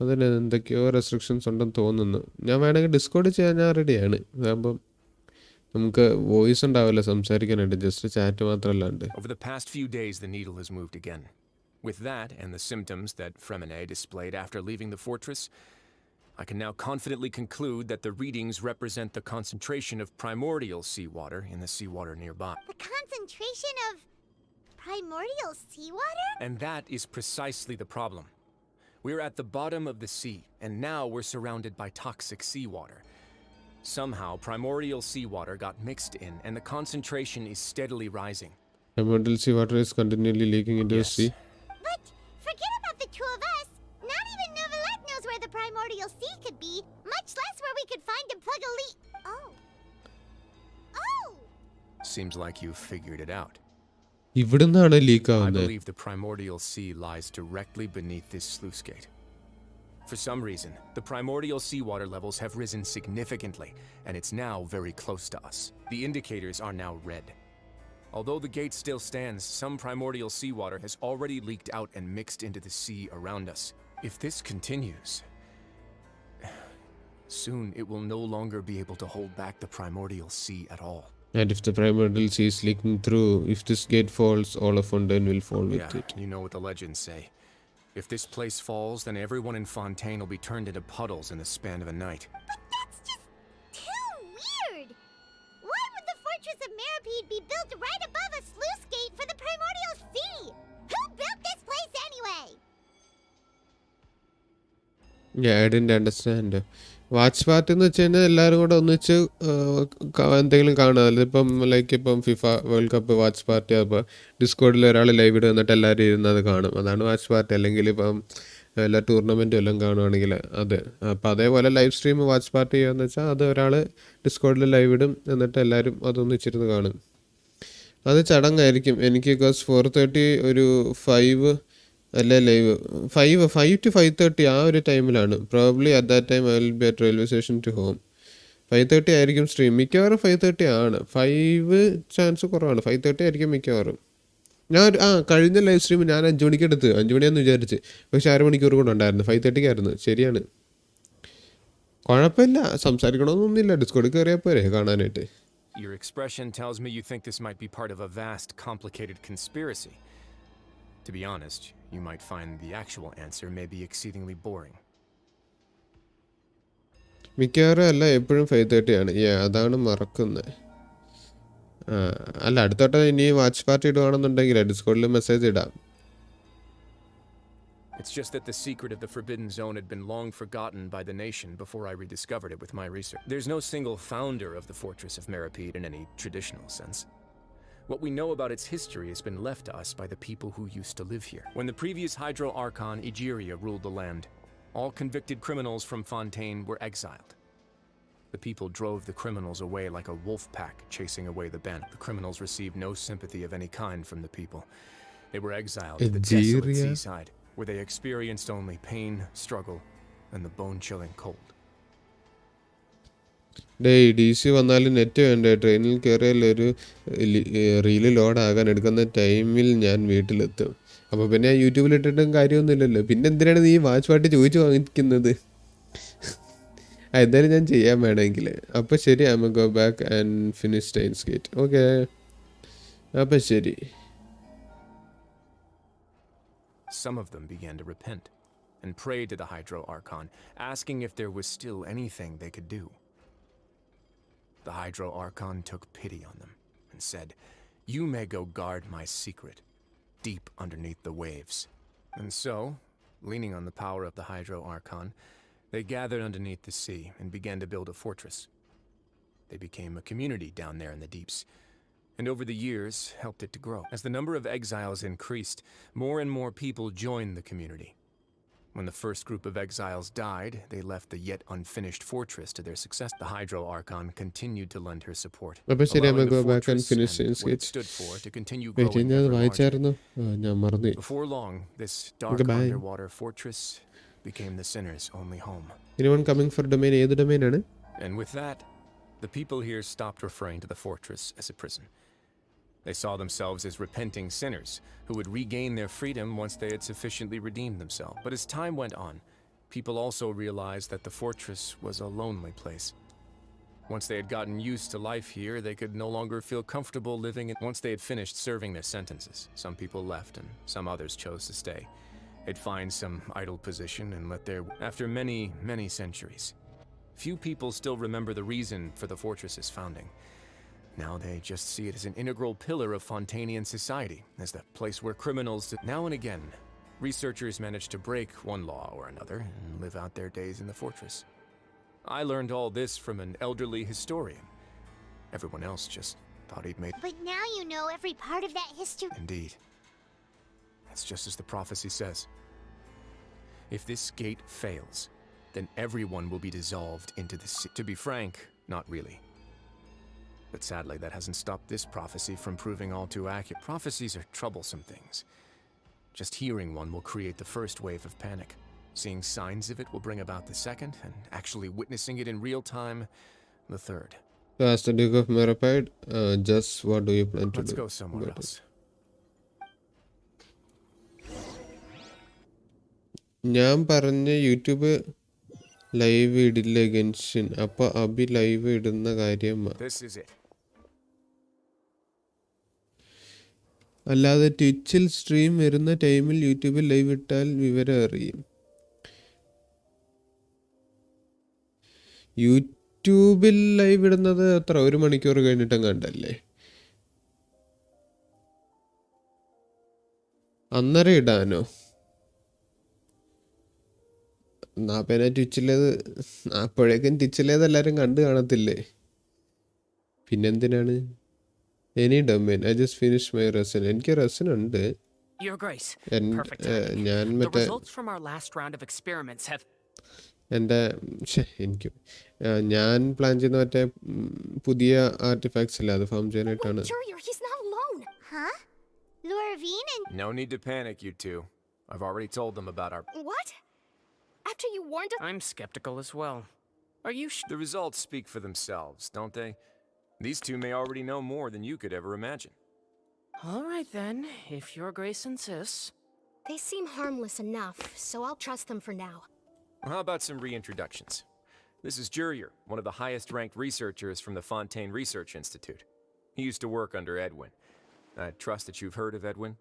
അതിന് എന്തൊക്കെയോ restrictions ഉണ്ടെന്ന് തോന്നുന്നു. ഞാൻ വേണമെങ്കിൽ ഡിസ്കോഡിൽ ചെയ്യാൻ ഞാൻ റെഡിയാണ്. അതാകുമ്പം നമുക്ക് വോയിസ് ഉണ്ടാവില്ല സംസാരിക്കാനായിട്ട്, ജസ്റ്റ് ചാറ്റ് മാത്രമല്ലാണ്ട്. Over the past few days, the needle has moved again. With that and the symptoms that Fremine displayed after leaving the fortress, I can now confidently conclude that the readings represent the concentration of primordial seawater in the seawater nearby. The concentration of primordial seawater? And that is precisely the problem. We're at the bottom of the sea, and now we're surrounded by toxic seawater. Somehow, primordial seawater got mixed in, and the concentration is steadily rising. Primordial seawater is continually leaking into the sea. But forget about the two of us. Not even Novelette knows where the primordial sea could be, much less where we could find and plug a leak. Oh! Seems like you've figured it out. ഇവിടുന്നാണ് leak I ആവുന്നത്. believe the primordial sea lies directly beneath this sluice gate. For some reason, the primordial seawater levels have risen significantly, and it's now very close to us. The indicators are now red. Although the gate still stands, some primordial seawater has already leaked out and mixed into the sea around us. If this continues, Soon it will no longer be able to hold back the primordial sea at all. And if the primordial sea is leaking through, if this gate falls, all of Fontaine will fall with it. You know what the legends say. If this place falls, then everyone in Fontaine will be turned into puddles in the span of a night. But that's just too weird! Why would the Fortress of Meropide be built right above a sluice gate for the primordial sea? Who built this place anyway? Yeah, I didn't understand. Watch party എന്ന് വെച്ച് കഴിഞ്ഞാൽ എല്ലാവരും കൂടെ ഒന്നിച്ച് എന്തെങ്കിലും കാണുക. അതിലിപ്പം like ഇപ്പം FIFA world cup watch party അപ്പോൾ ഡിസ്കോഡിൽ ഒരാൾ ലൈവ് ഇടും എന്നിട്ട് എല്ലാവരും ഇരുന്ന് അത് കാണും. അതാണ് വാച്ച് പാർട്ടി. അല്ലെങ്കിൽ ഇപ്പം എല്ലാ ടൂർണമെൻറ്റും എല്ലാം കാണുവാണെങ്കിൽ അത്. അപ്പോൾ അതേപോലെ ലൈവ് സ്ട്രീം വാച്ച് പാർട്ടി ചെയ്യുകയെന്ന് വെച്ചാൽ അത് ഒരാൾ ഡിസ്കോഡിൽ ലൈവ് ഇടും എന്നിട്ട് എല്ലാവരും അതൊന്നിച്ചിരുന്ന് കാണും. അത് ചടങ്ങായിരിക്കും. എനിക്ക് ബിക്കോസ് 4:30 ഒരു 5 അല്ലേ ലൈവ് 5 to 5:30 ആ ഒരു ടൈമിലാണ്. Probably at that time I will be at railway station to home. 5:30 ആയിരിക്കും സ്ട്രീം. മിക്കവാറും 5:30 ആണ്. 5 ചാൻസ് കുറവാണ്. 5:30 ആയിരിക്കും മിക്കവാറും. ഞാൻ കഴിഞ്ഞ ലൈവ് സ്ട്രീം ഞാൻ 5 മണിക്ക് എടുത്ത് 5 മണിയാന്ന് വിചാരിച്ച്. പക്ഷേ 1/2 മണിക്കൂർ കൂടെ ഉണ്ടായിരുന്നു. 5:30 ആയിരുന്നു. ശരിയാണ്. കുഴപ്പമില്ല, സംസാരിക്കണമെന്നൊന്നുമില്ല. ഡിസ്കോഡിൽ കയറിയാൽ പോരെ കാണാനായിട്ട്. Your expression tells me you think this might be part of a vast, complicated conspiracy. To be honest, you might find the actual answer may be exceedingly boring. മിക്കവാറും അല്ല, എപ്പോഴും 5:30 ആണ്. അതാണ് മറക്കുന്നത്. അല്ല, അടുത്തോട്ട് ഇനി വാച്ച് പാർട്ടി ഇടുകയാണെന്നുണ്ടെങ്കിൽ ഡിസ്കോഡിൽ മെസ്സേജ് ഇടാം. It's just that the secret of the Forbidden Zone had been long forgotten by the nation before I rediscovered it with my research. There's no single founder of the Fortress of Meropide in any traditional sense. What we know about its history has been left to us by the people who used to live here. When the previous Hydro Archon Egeria ruled the land, all convicted criminals from Fontaine were exiled. The people drove the criminals away like a wolf pack chasing away the bandit. The criminals received no sympathy of any kind from the people. They were exiled to the desolate seaside, where they experienced only pain, struggle, and the bone-chilling cold. DC വന്നാലും net വേണ്ടേ? ട്രെയിനിൽ കയറിയാൽ ഒരു reel ലോഡാകാൻ എടുക്കുന്ന ടൈമിൽ ഞാൻ വീട്ടിലെത്തും. അപ്പോൾ പിന്നെ യൂട്യൂബിൽ ഇട്ടിട്ടും കാര്യമൊന്നുമില്ലല്ലോ. പിന്നെ എന്തിനാണ് നീ വാച്ച് പാർട്ടി ചോദിച്ചു വാങ്ങിക്കുന്നത്? എന്തായാലും ഞാൻ ചെയ്യാൻ വേണമെങ്കിൽ. അപ്പോൾ ശരി, I go back and finish Staines gate. Okay, അപ്പോൾ ശരി. Some of them began to repent and prayed to the Hydro Archon, asking if there was still anything they could do. The Hydro Archon took pity on them and said, "You may go guard my secret, deep underneath the waves." And so, leaning on the power of the Hydro Archon, they gathered underneath the sea and began to build a fortress. They became a community down there in the deeps, and over the years helped it to grow. As the number of exiles increased, more and more people joined the community. When the first group of exiles died, they left the yet unfinished fortress to their success. The Hydro Archon continued to lend her support, allowing the fortress and what it stood for to continue growing ever larger. Before long, this dark underwater fortress became the sinner's only home. Anyone coming for domain? ഏത് domain ആണ്? And with that, the people here stopped referring to the fortress as a prison. They saw themselves as repenting sinners who would regain their freedom once they had sufficiently redeemed themselves. But as time went on, people also realized that the fortress was a lonely place. Once they had gotten used to life here, they could no longer feel comfortable living in. Once they had finished serving their sentences, some people left and some others chose to stay. They'd find some idle position and let their. After many, many centuries, few people still remember the reason for the fortress's founding. Now they just see it as an integral pillar of Fontainian society, as the place where criminals. Now and again, researchers manage to break one law or another and live out their days in the fortress. I learned all this from an elderly historian. Everyone else just thought he'd made. But now you know every part of that history. Indeed. That's just as the prophecy says. If this gate fails, then everyone will be dissolved into the sea. To be frank, not really. But sadly, that hasn't stopped this prophecy from proving all too accurate. Prophecies are troublesome things. Just hearing one will create the first wave of panic. Seeing signs of it will bring about the second, and actually witnessing it in real time, the third. So as the Duke of Meropide, just what do you plan to do? Let's go somewhere else. ഞാൻ പറഞ്ഞ YouTube live ഇടില്ലേ ഗെൻഷിൻ? അപ്പൊ Abi live ഇടുന്ന കാര്യം This is it. അല്ലാതെ ട്വിച്ചിൽ stream വരുന്ന ടൈമിൽ യൂട്യൂബിൽ live ഇട്ടാൽ വിവരം അറിയും. യൂട്യൂബിൽ ലൈവ് ഇടുന്നത് എത്ര 1 മണിക്കൂർ കഴിഞ്ഞിട്ടും കണ്ടല്ലേ? അന്നേരം ഇടാനോ? എന്നാ പിന്നെ ട്വിച്ചിലേത് അപ്പോഴേക്കും ട്വിച്ചിലേത് എല്ലാവരും കണ്ടു കാണത്തില്ലേ? പിന്നെന്തിനാണ്? Any domain. I just finished my lesson. എനിക്ക് റെസൻ ഉണ്ട്. Your Grace. Perfect ഞാൻ timing. The മറ്റേ results from our last round of experiments have... എൻ്റെ എനിക്ക് ഞാൻ പ്ലാൻ ചെയ്യുന്ന മറ്റേ പുതിയ ആർട്ടിഫാക്ട്സ് ഇല്ല, അത് ഫാം ചെയ്യാനായിട്ടാണ്. Jurier, he's not alone. Huh? Lorvine and No need to panic, you two. I've already told them about our... What? After you warned us? I'm skeptical as well. Are you The results speak for themselves, don't they? These two may already know more than you could ever imagine. All right then, if Your Grace insists. They seem harmless enough, so I'll trust them for now. Well, how about some reintroductions? This is Jurier, one of the highest-ranked researchers from the Fontaine Research Institute. He used to work under Edwin. I trust that you've heard of Edwin?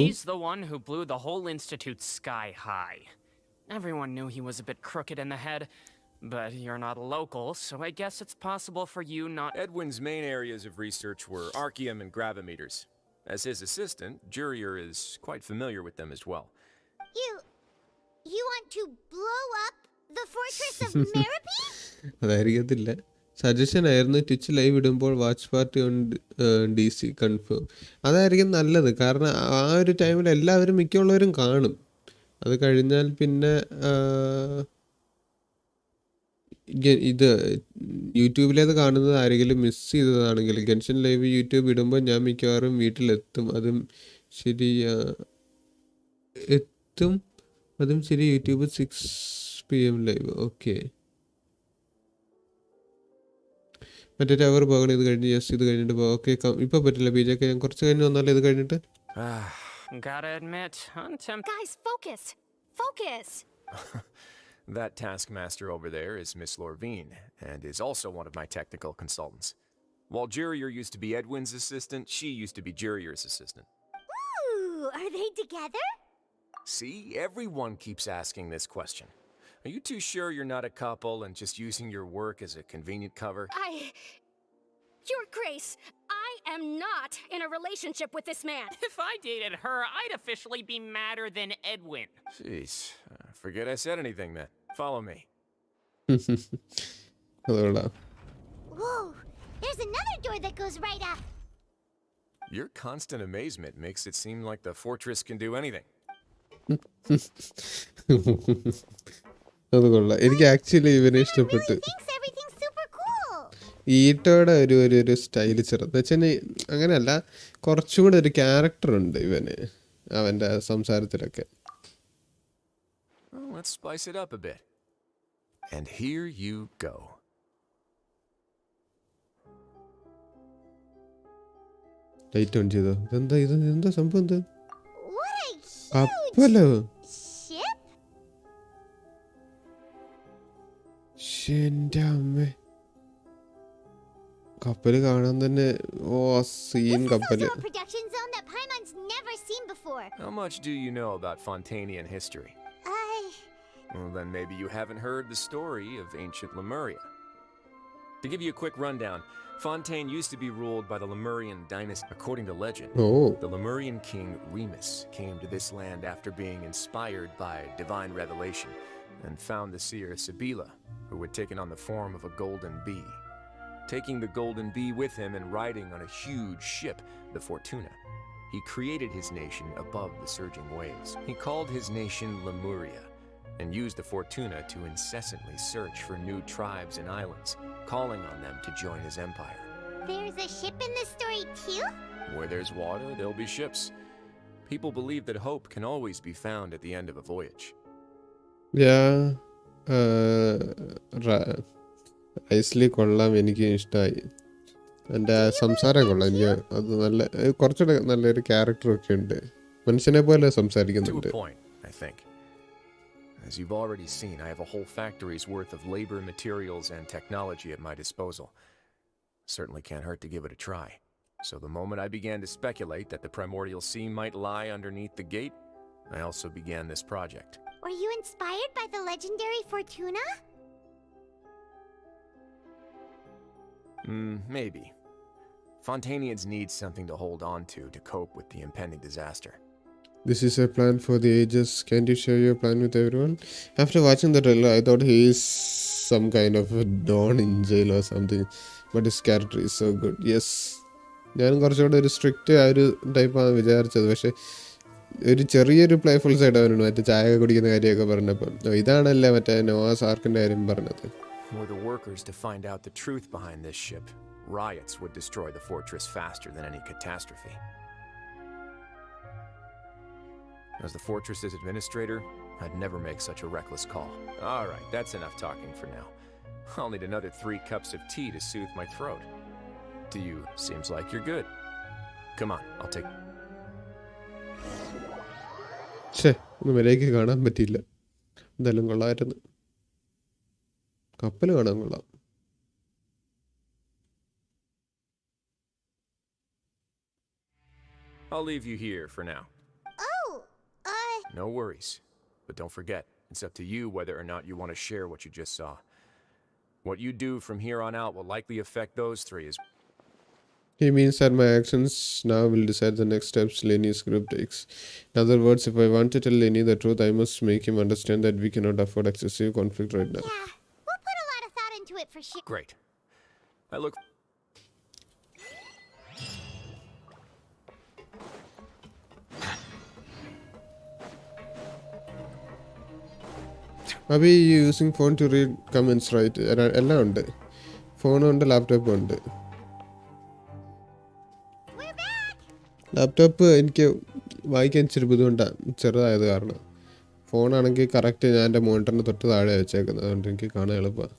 He's the one who blew the whole institute sky high. Everyone knew he was a bit crooked in the head, but you're not local, so I guess it's possible for you not... Edwin's main areas of research were archeum and gravimeters. As his assistant, Jurier is quite familiar with them as well. you want to blow up the fortress of Meropide? അതായിരിക്കത്തില്ല. Suggestion ആയിരുന്നു Twitch live ഇടുമ്പോൾ watch party on DC confirm. അതായിരിക്കും നല്ലത്, കാരണം ആ ഒരു ടൈമിൽ എല്ലാവരും മിക്കുള്ളവരും കാണും. അത് കഴിഞ്ഞാൽ പിന്നെ ഇത് യൂട്യൂബിലേത് കാണുന്നത് ആരെങ്കിലും മിസ് ചെയ്തതാണെങ്കിൽ ഗെൻഷൻ ലൈവ് യൂട്യൂബ് ഇടുമ്പോൾ ഞാൻ മിക്കവാറും വീട്ടിലെത്തും. അതും ശരി യൂട്യൂബ് 6 PM ലൈവ്. ഓക്കെ, മറ്റേ ടവർ പോകണം. ഇത് കഴിഞ്ഞ് ഇത് കഴിഞ്ഞിട്ട് പോകാം. ഓക്കെ, ഇപ്പം പറ്റില്ല BJK, ഞാൻ കുറച്ച് കഴിഞ്ഞ് വന്നാലേ ഇത് കഴിഞ്ഞിട്ട്. Gotta admit, Guys, focus! Focus! That taskmaster over there is Miss Lorvine, and is also one of my technical consultants. While Jurier used to be Edwin's assistant, she used to be Jurier's assistant. Ooh, are they together? See, everyone keeps asking this question. Are you too sure you're not a couple and just using your work as a convenient cover? Your Grace, I am not in a relationship with this man. if I dated her, I'd officially be madder than Edwin. Jeez, forget I said anything then. Follow me. Whoa, there's another door that goes right up. Your constant amazement makes it seem like the fortress can do anything. അത് കൊള്ളാം. എനിക്ക് actually ഇവനെ ഇഷ്ടപ്പെട്ടു. Thinks everything's super cool. ഈറ്റോടെ ഒരു style ചെറുത് വെച്ചാൽ അങ്ങനെയല്ല, കുറച്ചും കൂടെ ഒരു ക്യാരക്ടർ ഉണ്ട് ഇവന് അവൻ്റെ സംസാരത്തിലൊക്കെ. Well, let's spice it up a bit. And here you go. Light on ചെയ്തോ? ഇതെന്താ സംഭവം? എന്താ What a കപ്പലോ? ship! എൻ്റെ അമ്മ, കപ്പല് കാണാൻ തന്നെ സീൻ കപ്പല്. Also a production zone that Paimon's never seen before. How much do you know about Fontanian history? Well, then maybe you haven't heard the story of ancient Lemuria. To give you a quick rundown, Fontaine used to be ruled by the Lemurian dynasty. According to legend, the Lemurian king Remus came to this land after being inspired by divine revelation and found the seer Sibila, who had taken on the form of a golden bee. Taking the golden bee with him and riding on a huge ship, the Fortuna, he created his nation above the surging waves. He called his nation Lemuria and used the Fortuna to incessantly search for new tribes and islands, calling on them to join his empire. There's a ship in this story too? Where there's water, there'll be ships. People believe that hope can always be found at the end of a voyage. ഐസ്ലി കൊള്ളാം, എനിക്ക് ഇഷ്ടമായി. എൻ്റെ സംസാരം കൊള്ളാം. എനിക്ക് അത് നല്ല കുറച്ചുകൂടെ നല്ലൊരു ക്യാരക്ടറൊക്കെ ഉണ്ട്. മനുഷ്യനെ പോലെ സംസാരിക്കുന്നുണ്ട്. As you've already seen, I have a whole factory's worth of labor, materials, and technology at my disposal. Certainly can't hurt to give it a try. So the moment I began to speculate that the Primordial Sea might lie underneath the gate, I also began this project. Were you inspired by the legendary Fortuna? Maybe. Fontanians need something to hold on to cope with the impending disaster. This is a plan for the ages. Can you share your plan with everyone? After watching the trailer, I thought he is some kind of a don in jail or something. But his character is so good. Yes. ഞാൻ കുറച്ചുകൂടെ ഒരു strict ആ ഒരു ടൈപ്പാണ് വിചാരിച്ചത്. പക്ഷെ ഒരു ചെറിയൊരു പ്ലേഫുൾ സൈഡ് അവനുണ്ട്. മറ്റേ ചായ കുടിക്കുന്ന കാര്യമൊക്കെ പറഞ്ഞപ്പം ഇതാണല്ലേ മറ്റേ നോവാസ് ആർക്കിൻ്റെ കാര്യം പറഞ്ഞത്. Were the workers to find out the truth behind this ship, riots would destroy the fortress faster than any catastrophe. As the fortress's administrator, I'd never make such a reckless call. Alright, that's enough talking for now. I'll need another 3 cups of tea to soothe my throat. To you, seems like you're good. Come on, I'll take... ഒന്നും വിലയ്ക്ക് കാണാൻ പറ്റിയില്ല. എന്തായാലും കൊള്ളായിരുന്നു. കപ്പൽ കാണാൻ കൊള്ളാം. I'll leave you here for now. No worries. But don't forget, it's up to you whether or not you want to share what you just saw. What you do from here on out will likely affect those 3 as... He means that my actions now will decide the next steps Lenny's group takes. In other words, if I want to tell Lenny the truth, I must make him understand that we cannot afford excessive conflict right now. Yeah, we'll put a lot of thought into it for sure. Great. I look... Abhi, you using phone to read comments, right? എല്ലാം ഉണ്ട്. ഫോണും ഉണ്ട്, ലാപ്ടോപ്പും ഉണ്ട്. Laptop എനിക്ക് വായിക്കാൻ ഇച്ചിരി ബുദ്ധിമുട്ടാണ്, ചെറുതായത് കാരണം. ഫോണാണെങ്കിൽ കറക്റ്റ് ഞാൻ എൻ്റെ മോണിറ്ററിന് തൊട്ട് താഴെ വെച്ചേക്കുന്നത്, അതുകൊണ്ട് എനിക്ക് കാണാൻ എളുപ്പമാണ്.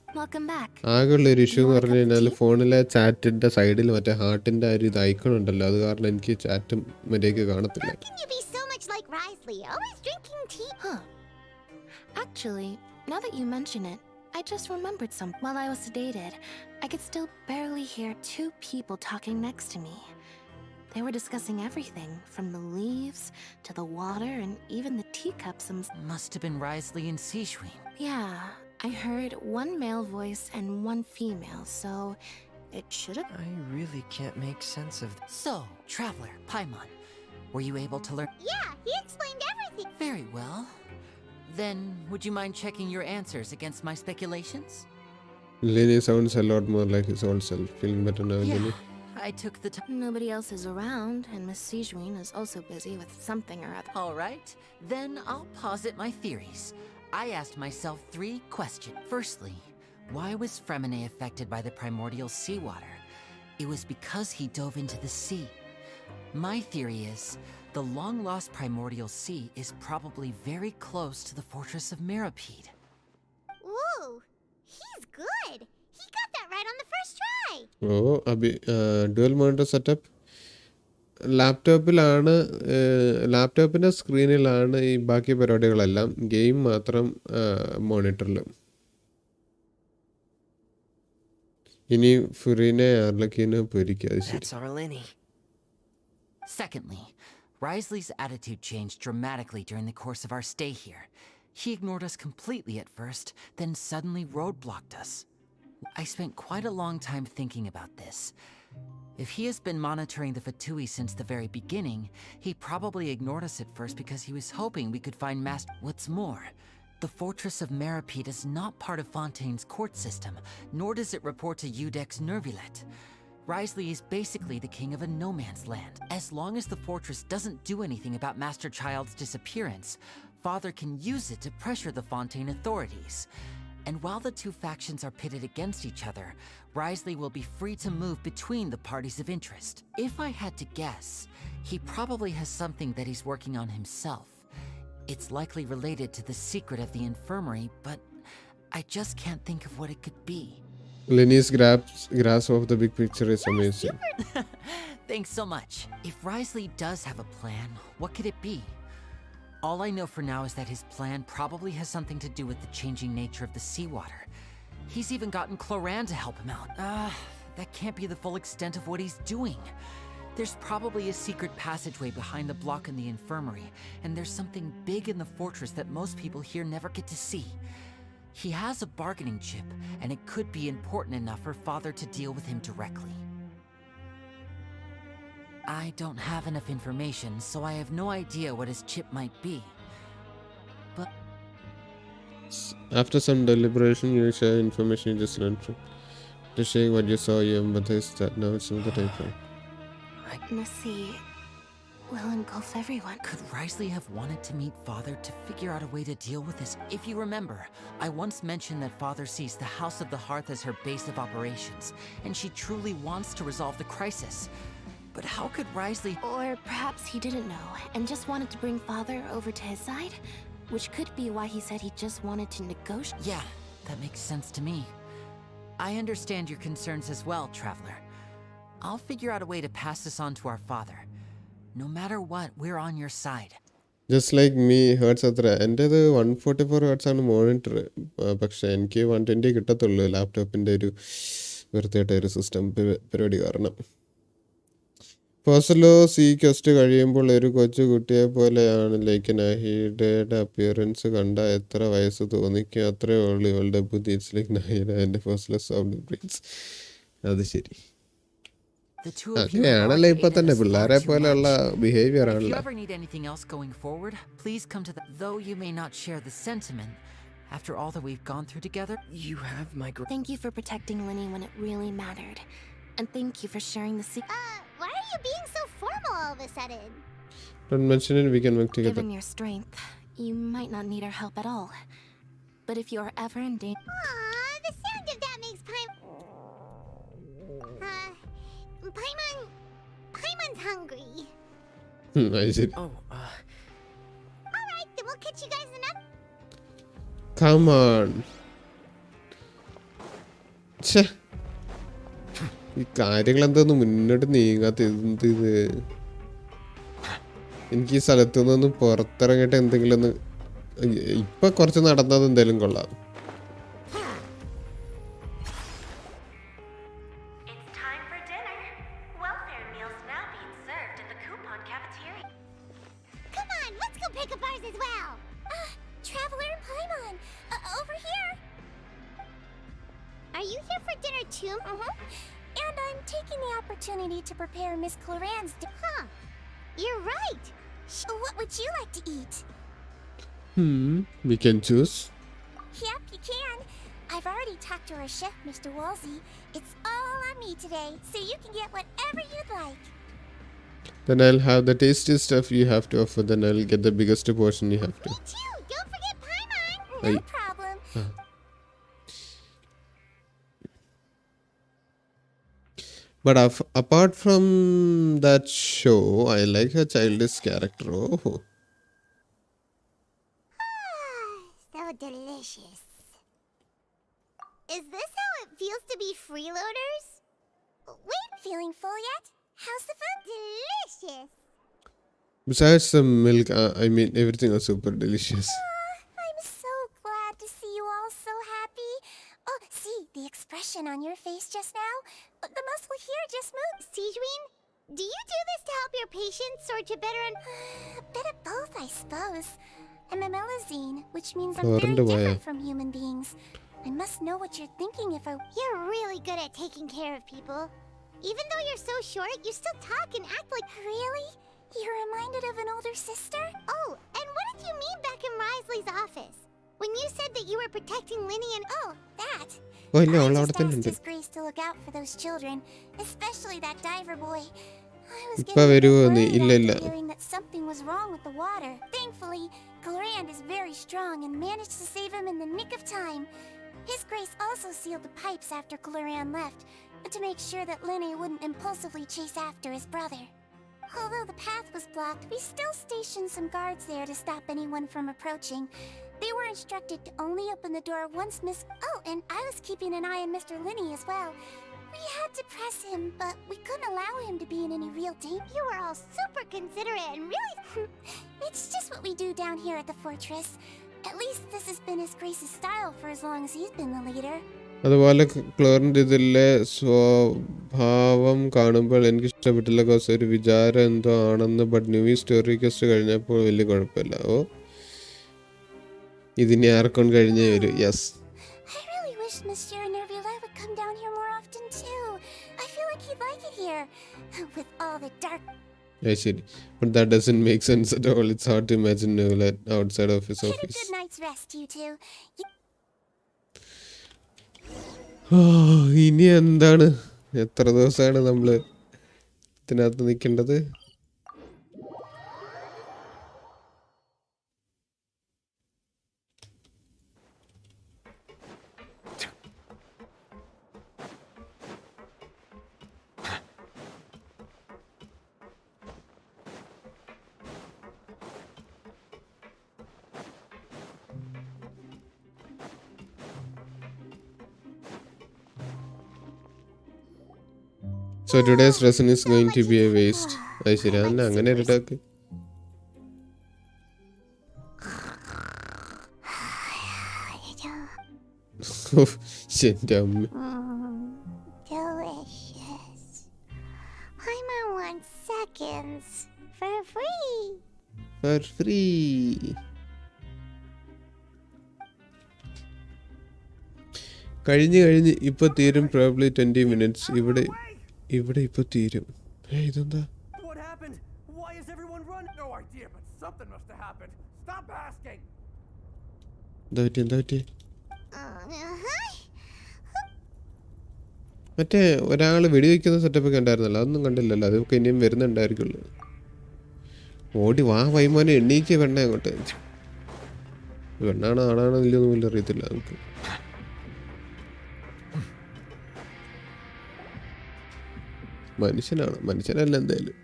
ആകെയുള്ളൊരു ഇഷ്യൂ എന്ന് പറഞ്ഞു കഴിഞ്ഞാൽ ഫോണിലെ ചാറ്റിൻ്റെ സൈഡിൽ മറ്റേ ഹാർട്ടിൻ്റെ ഒരു ഇത് ഐക്കൺ ഉണ്ടല്ലോ, അത് കാരണം എനിക്ക് ചാറ്റും മര്യാദയ്ക്ക് കാണത്തില്ല. Actually, now that you mention it, I just remembered something. While I was sedated, I could still barely hear 2 people talking next to me. They were discussing everything, from the leaves to the water and even the teacups. Must have been Risley and Seishween. Yeah, I heard 1 male voice and 1 female, so it should have... I really can't make sense of... So, Traveler, Paimon, were you able to learn... Yeah, he explained everything. Very well. Then, would you mind checking your answers against my speculations? Lenny sounds a lot more like his old self. Feeling better now, Lenny? I took the time. Nobody else is around, and Miss Sejuin is also busy with something or other. All right, then I'll posit my theories. I asked myself 3 questions. Firstly, why was Fremine affected by the primordial seawater? It was because he dove into the sea. My theory is, the long-lost primordial sea is probably very close to the fortress of Meropide. Ooh, he's good. He got that right on the first try. Oh, Abhi, dual monitor setup. ലാപ്ടോപ്പിൻ്റെ സ്ക്രീനിലാണ് ഈ ബാക്കി പരിപാടികളെല്ലാം, game മാത്രം മോണിറ്ററിലും. ഇനി ഫുറിനെ ആർലക്കിനെ പൊരിക്കുക. That's our Lenny. Secondly, Risley's attitude changed dramatically during the course of our stay here. He ignored us completely at first, then suddenly roadblocked us. I spent quite a long time thinking about this. If he has been monitoring the Fatui since the very beginning, he probably ignored us at first because he was hoping we could find Master... What's more, the fortress of Meropide is not part of Fontaine's court system, nor does it report to Udex Nervulet. Risley is basically the king of a no-man's land. As long as the fortress doesn't do anything about Master Child's disappearance, Father can use it to pressure the Fontaine authorities. And while the 2 factions are pitted against each other, Risley will be free to move between the parties of interest. If I had to guess, he probably has something that he's working on himself. It's likely related to the secret of the infirmary, but I just can't think of what it could be. Lenny's grasp of the big picture is amazing. Thanks so much. If Risley does have a plan, what could it be? All I know for now is that his plan probably has something to do with the changing nature of the seawater. He's even gotten Cloran to help him out. That can't be the full extent of what he's doing. There's probably a secret passageway behind the block in the infirmary, and there's something big in the fortress that most people here never get to see. He has a bargaining chip, and it could be important enough for Father to deal with him directly. I don't have enough information, so I have no idea what his chip might be. But After some deliberation, you share information you just learned from. To share what you saw, you empathize that now it's not the time for. The sea will engulf everyone. Could Risley have wanted to meet Father to figure out a way to deal with this? If you remember, I once mentioned that Father sees the House of the Hearth as her base of operations, and she truly wants to resolve the crisis. But how could Risley... Or perhaps he didn't know, and just wanted to bring Father over to his side? Which could be why he said he just wanted to negotiate. Yeah, that makes sense to me. I understand your concerns as well, Traveler. I'll figure out a way to pass this on to our father. No matter what, we're on your side. Just like me, hertz അത്ര എൻ്റേത് 144 hertz ആണ് monitor. പക്ഷേ എനിക്ക് 120 കിട്ടത്തുള്ളൂ ലാപ്ടോപ്പിൻ്റെ ഒരു വൃത്തിയായിട്ട ഒരു system പരിപാടി കാരണം. ഫസ്റ്റ് ലോ സി ക്വസ്റ്റ് കഴിയുമ്പോൾ ഒരു കൊച്ചു കുട്ടിയെ പോലെയാണ് ലൈക്ക് നഹീഡയുടെ അപ്പിയറൻസ് കണ്ട എത്ര വയസ്സ് തോന്നിക്കും അത്രേ ഉള്ളൂ ഇവളുടെ ബുദ്ധി. ഇറ്റ്സ് ലൈക്ക് നഹീഡ എൻ്റെ ഫസ്റ്റ് ലോ സോഫ്റ്റ് ബ്രീഡ്സ്. അത് ശരി. അങ്ങനെയാണല്ലോ ഇപ്പൊ തന്നെ പിള്ളേരെ പോലെയുള്ള ബിഹേവിയർ ആണല്ലോ. After all that we've gone through together, you have my Thank you for protecting Linny when it really mattered. And thank you for sharing the secret. Why are you being so formal all of a sudden? Don't mention it, we can work together. Given your strength, you might not need our help at all. But if you are ever in danger... Aww, the sound of that makes Paimon's hungry. I see. Alright, then we'll catch you guys enough. Come on. ഛേ, ഈ കാര്യങ്ങൾ എന്തോന്നും മുന്നോട്ട് നീങ്ങാത്ത എന്ത് ഇത്. എനിക്ക് ഈ സ്ഥലത്തു നിന്നൊന്ന് പുറത്തിറങ്ങിയിട്ട് എന്തെങ്കിലും ഒന്ന് ഇപ്പൊ കുറച്ച് നടന്നത് എന്തായാലും കൊള്ളാം. Traveler and Paimon, over here. Are you here for dinner too? And I'm taking the opportunity to prepare Miss Cloran's Huh. You're right. What would you like to eat? We can choose. Yep, you can. I've already talked to our chef, Mr. Wolsey. It's all on me today, so you can get whatever you'd like. Then I'll have the tastiest stuff you have to offer. Then I'll get the biggest portion you have to. Me too. Don't forget Paimon. No problem. But apart from that show, I like her childish character. Oh. So delicious. Is this how it feels to be freeloaders? Wait, feeling full yet? How's the food? Delicious. Besides the milk, I mean everything was super delicious. I'm so glad to see you all so happy. Oh, see, the expression on your face just now? The muscle here just moved. Sijween, do you do this to help your patients or to better... A bit of both, I suppose. I'm a melazine, which means I'm very different from human beings. I must know what you're thinking if I... You're really good at taking care of people. Even though you're so short, you still talk and act like... Really? You're reminded of an older sister? Oh, and what did you mean back in Risley's office? When you said that you were protecting Linny and... Oh, that. Oh, no, I just asked His Grace to look out for those children, especially that diver boy. I was getting worried after hearing that something was wrong with the water. Thankfully, Cloran is very strong and managed to save him in the nick of time. His Grace also sealed the pipes after Cloran left, to make sure that Linny wouldn't impulsively chase after his brother. Although the path was blocked, we still stationed some guards there to stop anyone from approaching. They were instructed to only open the door once Miss... Oh, and I was keeping an eye on Mr. Linny as well. We had to press him, but we couldn't allow him to be in any real danger. You were all super considerate and really... It's just what we do down here at the fortress. At least this has been his Grace's style for as long as he's been the leader. അതുപോലെ ക്ലോറിൻ്റെ ഇതിലെ സ്വഭാവം കാണുമ്പോൾ എനിക്ക് ഇഷ്ടപ്പെട്ടില്ല. Cos ഒരു വിചാരം എന്തോ ആണെന്ന്. ബട്ട് ന്യൂ സ്റ്റോറി കാസ്റ്റ് കഴിഞ്ഞപ്പോൾ വലിയ കുഴപ്പമില്ല. ഓ ഇതിനെ ആർക്കൊണ്ട് കഴിഞ്ഞേ വരും. Yes. I really wish Mr. Nervula would come down here more often too. I feel like he'd like it here. With all the dark... ശരി. But that doesn't make sense at all. It's hard to imagine Nervula outside of his Get a office. good night's rest, you two. ഇനി എന്താണ്? എത്ര ദിവസമാണ് നമ്മൾ ഇതിനകത്ത് നിൽക്കേണ്ടത്? So today's lesson is going to be a waste. അത് ശരി. അങ്ങനെ ഇരട്ടാക്ക്. ശരി അമ്മ. Delicious. I'm on 1 second. For free. For free. കഴിഞ്ഞ് ഇപ്പൊ തീരും. Probably 20 minutes. ഇവിടെ ഇപ്പൊ തീരും. ഇതെന്താ? What happened? Why is everyone running? No idea, but something must have happened. Stop asking. എന്താ പറ്റി? മറ്റേ ഒരാൾ വെടിവെക്കുന്ന സെറ്റപ്പ് ഒക്കെ ഉണ്ടായിരുന്നല്ലോ, അതൊന്നും കണ്ടില്ലല്ലോ. അതൊക്കെ ഇനിയും വരുന്നുണ്ടായിരിക്കുള്ളൂ. ഓടി വാ വൈമോനെ, എണ്ണീക്ക് വെണ്ണ അങ്ങോട്ട്. വെണ്ണാണോ ആണാണോ ഇല്ലയൊന്നും വലിയ അറിയത്തില്ല നമുക്ക്. മനുഷ്യനല്ല എന്തായാലും.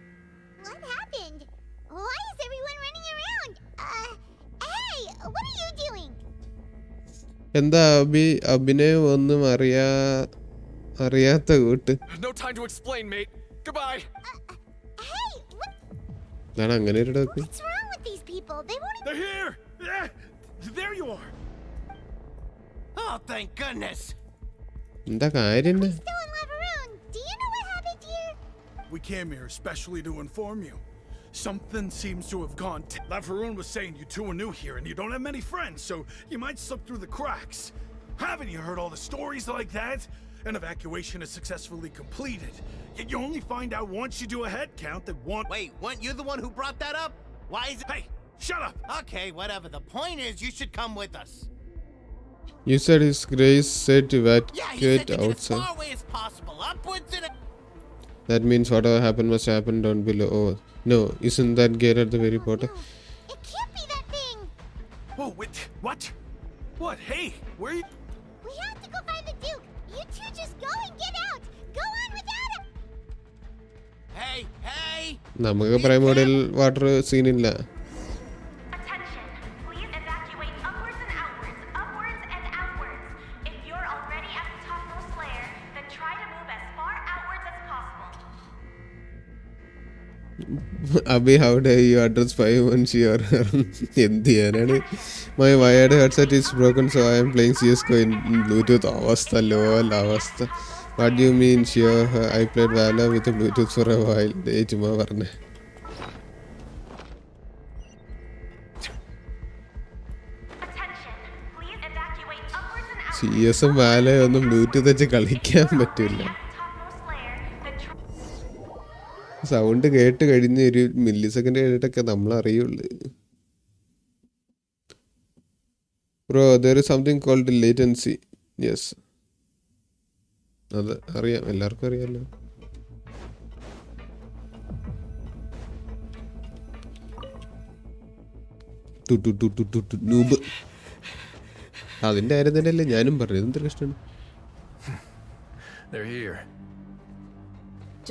എന്താ അഭിനെ ഒന്നും അറിയാത്ത കൂട്ട്. എന്താണ് അങ്ങനെ ഒരു ഡോക്ക്? എന്താ കാര്യം? We came here especially to inform you. Something seems to have gone. Laveroon was saying you two are new here and you don't have many friends, so you might slip through the cracks. Haven't you heard all the stories like that? An evacuation is successfully completed. Yet you only find out once you do a head count that one... Wait, weren't you the one who brought that up? Why is it... Hey, shut up! Okay, whatever. The point is, you should come with us. You said His Grace said to evacuate Yeah, he said to get outside. as far away as possible, upwards and... That means whatever happened must happen down below. Oh, no, isn't that gate at the very bottom? No. It can't be that thing! Oh, wait, what? What? Hey, where are you... We have to go find the Duke! You two just go and get out! Go on without him! Hey! നമുക്ക് primordial water സീനില്ല. Abhi, how dare you address 514 എന്ത് ചെയ്യാനാണ്? My wired headset is broken, so I am playing CSGO in Bluetooth. അവസ്ഥ അവസ്ഥ. What do you mean, sure? I played Valor with Bluetooth for a while. ചുമ്മാ പറഞ്ഞേ. CS-ഉം Valor ഒന്നും Bluetooth വെച്ച് കളിക്കാൻ പറ്റില്ല. സൗണ്ട് കേട്ട് കഴിഞ്ഞ് ഒരു മില്ലി സെക്കൻഡ് കഴിഞ്ഞിട്ടൊക്കെ നമ്മൾ അറിയുള്ളൂ. Bro, there is something called latency. Yes, അത് അറിയാം, എല്ലാവർക്കും അറിയാമല്ലോ. നൂബ്, അതിന്റെ കാര്യം തന്നെയല്ലേ ഞാനും പറഞ്ഞത്. എന്തൊരു കഷ്ടമാണ്.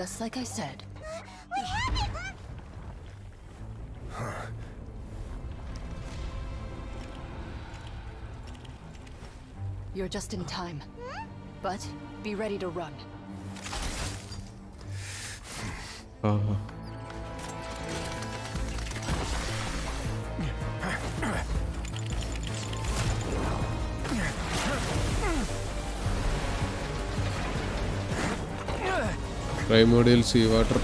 Just like I said. You're just in time. But be ready to run. Primordial seawater.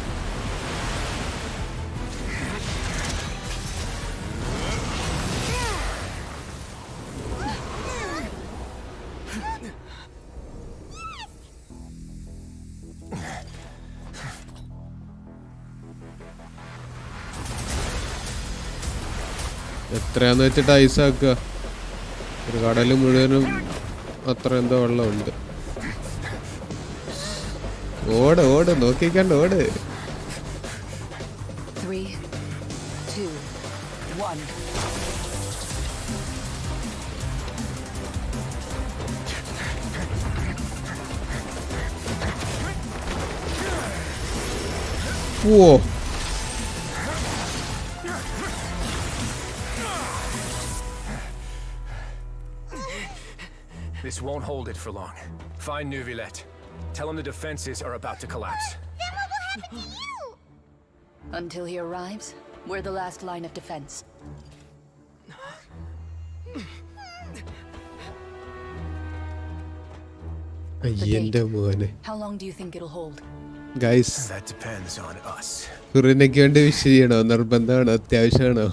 എത്രയാന്ന് വെച്ചിട്ട് ഐസാക്കുക. ഒരു കടൽ മുഴുവനും അത്ര എന്തോ വെള്ളമുണ്ട്. ഓട് ഓട് നോക്കിക്കണ്ട് ഓട്. 3, 2, 1. Whoa. This won't hold it for long. Find Nuvilet. Tell him the defenses are about to collapse. Then what will happen to you? Until he arrives, we're the last line of defense. അയ്യന്റെ മോനെ. How long do you think it'll hold? Guys, That depends on us. ഫുറിനൊക്കെ വേണ്ടി wish ചെയ്യണോ? നിർബന്ധമാണോ? അത്യാവശ്യമാണോ?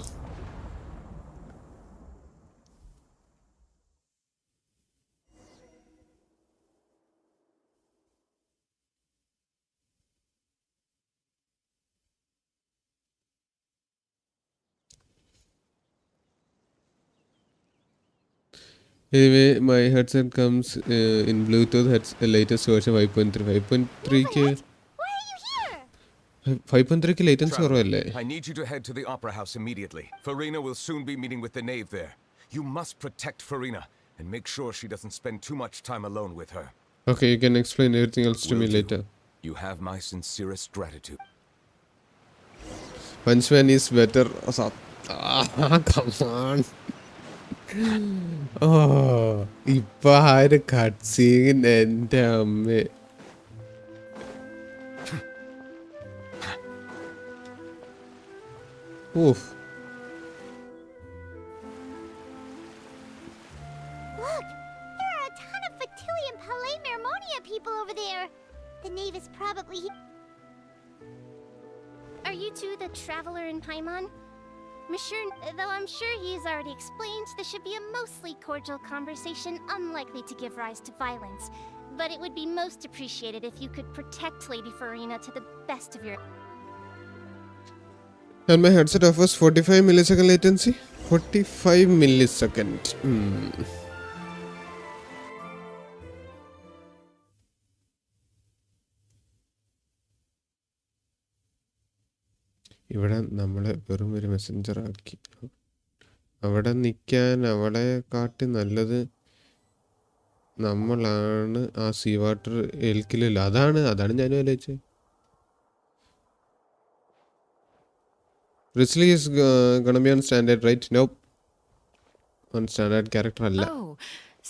Anyway, my headset comes in Bluetooth. That's the latest version 5.3. 5.3 ക്ക് Why are you here? 5.3 ക്ക് latency കുറവല്ലേ? I need you to head to the Opera House immediately. Farina will soon be meeting with the knave there. You must protect Farina and make sure she doesn't spend too much time alone with her. Okay, you can explain everything else to me Will do. later. You have my sincerest gratitude. Punchman is better. Come on. Oh, ഇപ്പൊ ആ ഒരു cut scene എൻ്റെ അമ്മ. Oof. Look, there are a ton of Fatilian Palais Mermonia people over there. The knave is probably... Are you two the traveler in Paimon? Though I'm sure he's already explained, this should be a mostly cordial conversation, unlikely to give rise to violence. But it would be most appreciated if you could protect Lady Farina to the best of your... And my headset offers 45 millisecond latency. 45 millisecond. ഇവിടെ നമ്മളെ വെറും ഒരു Messenger ആക്കി. അവിടെ നിൽക്കാൻ അവളെ കാട്ടി നല്ലത് നമ്മളാണ്. ആ സീ വാട്ടർ ഏൽക്കില്ല. അതാണ് ഞാനും ആലോചിച്ചത്. Risley is gonna be on standard, right? Nope. On standard character alla. Oh,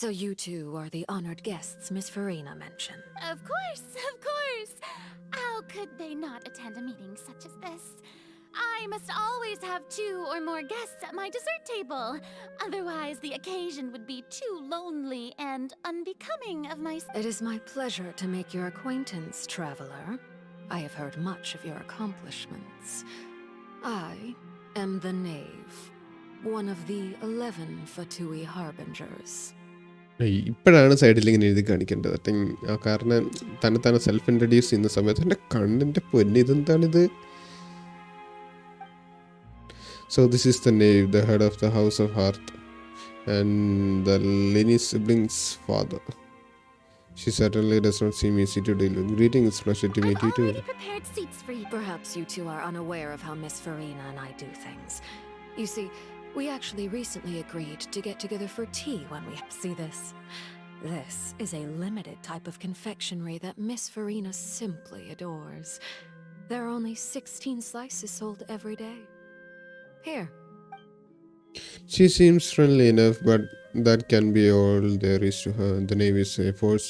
so you two are the honored guests Miss Farina mentioned. Of course, of course! How could they not attend a meeting such as this? I must always have 2 or more guests at my dessert table. Otherwise, the occasion would be too lonely and unbecoming of my... It is my pleasure to make your acquaintance, traveler. I have heard much of your accomplishments. I am the knave, one of the 11 Fatui harbingers. ഇപ്പോഴാണ് സൈഡിൽ ഇങ്ങനെ എഴുതി കാണിക്കേണ്ടത്. കാരണം തന്നെ self introduce ചെയ്യുന്ന സമയത്ത് എൻ്റെ കണ്ണിൻ്റെ പൊന്നി ഇതെന്താണിത്. So this is the knave, the head of the house of Hearth and the Lenny siblings' father. She certainly does not seem easy to deal with. Greetings, pleasure to meet you too. I've already prepared seats for you. Perhaps you two are unaware of how Miss Farina and I do things. You see, we actually recently agreed to get together for tea when we see this. This is a limited type of confectionery that Miss Farina simply adores. There are only 16 slices sold every day. Here. She seems friendly enough, but that can be all there is to her. The knave is a force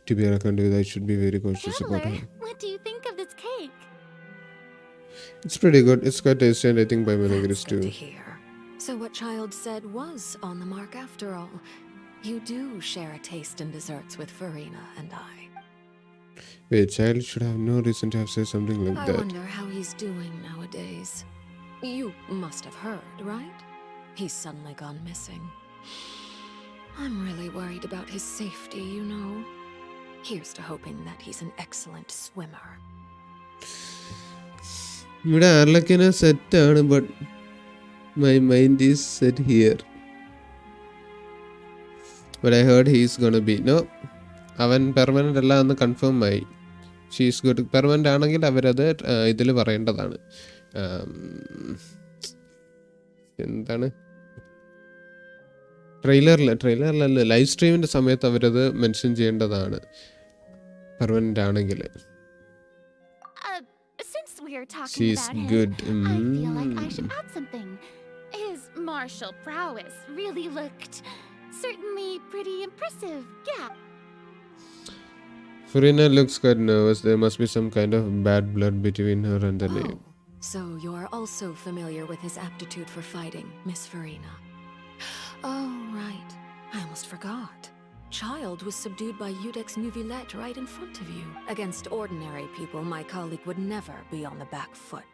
to be reckoned with. I should be very cautious about her. What do you think of this cake? It's pretty good. It's quite tasty and I think by my That's neighbors good too. to hear. So what Child said was on the mark after all. You do share a taste in desserts with Farina and I. A child should have no reason to have said something like I that. wonder how he's doing nowadays. You must have heard, right? He's suddenly gone missing. I'm really worried about his safety, you know. Here's to hoping that he's an excellent swimmer. ഇവിടെ ആർലക്കിനെ സെറ്റാണ്, but my mind is set here. But I heard he's gonna be no, അവൻ permanent അല്ല എന്ന് confirm ആയി. She's good. Permanent ആണെങ്കിൽ അവരത് ഇതിൽ പറയേണ്ടതാണ്. എന്താണ്, ട്രെയിലറിലല്ല, ലൈവ് സ്ട്രീമിൻ്റെ സമയത്ത് അവരത് മെൻഷൻ ചെയ്യേണ്ടതാണ് പെർമനൻ്റ് ആണെങ്കിൽ. Since we're talking She's about him, good. I feel like I should add something. His martial prowess really looked certainly pretty impressive. Yeah. Farina looks quite nervous. There must be some kind of bad blood between her and the name. So you're also familiar with his aptitude for fighting, Miss Farina? Oh, right. I almost forgot. Child was subdued by Udex Nuvilette right in front of you. Against ordinary people, my colleague would never be on the back foot.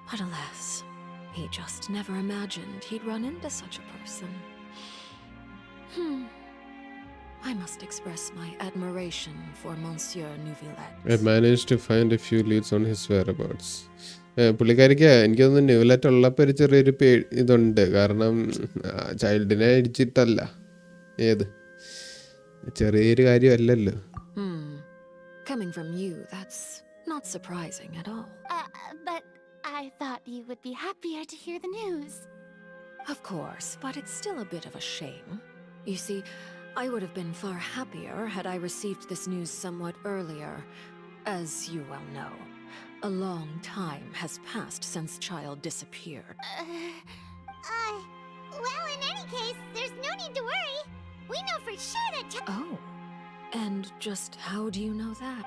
But alas, he just never imagined he'd run into such a person. I must express my admiration for Monsieur Nuvilette. I managed to find a few leads on his whereabouts. പുള്ളിക്കാരിക്ക് എനിക്ക് തോന്നുന്നു ന്യൂലറ്റ് ഉള്ളപ്പോൾ ഒരു ചെറിയൊരു ഇതുണ്ട്. കാരണം ചൈൽഡിനെ അടിച്ചിട്ടല്ല, ഏത് ചെറിയൊരു കാര്യമല്ലല്ലോ. Coming from you, that's not surprising at all. But I thought you would be happier to hear the news. Of course, but it's still a bit of a shame. You see, I would have been far happier had I received this news somewhat earlier. As you well know, a long time has passed since Child disappeared. Well, in any case, there's no need to worry. We know for sure that Oh, and just how do you know that?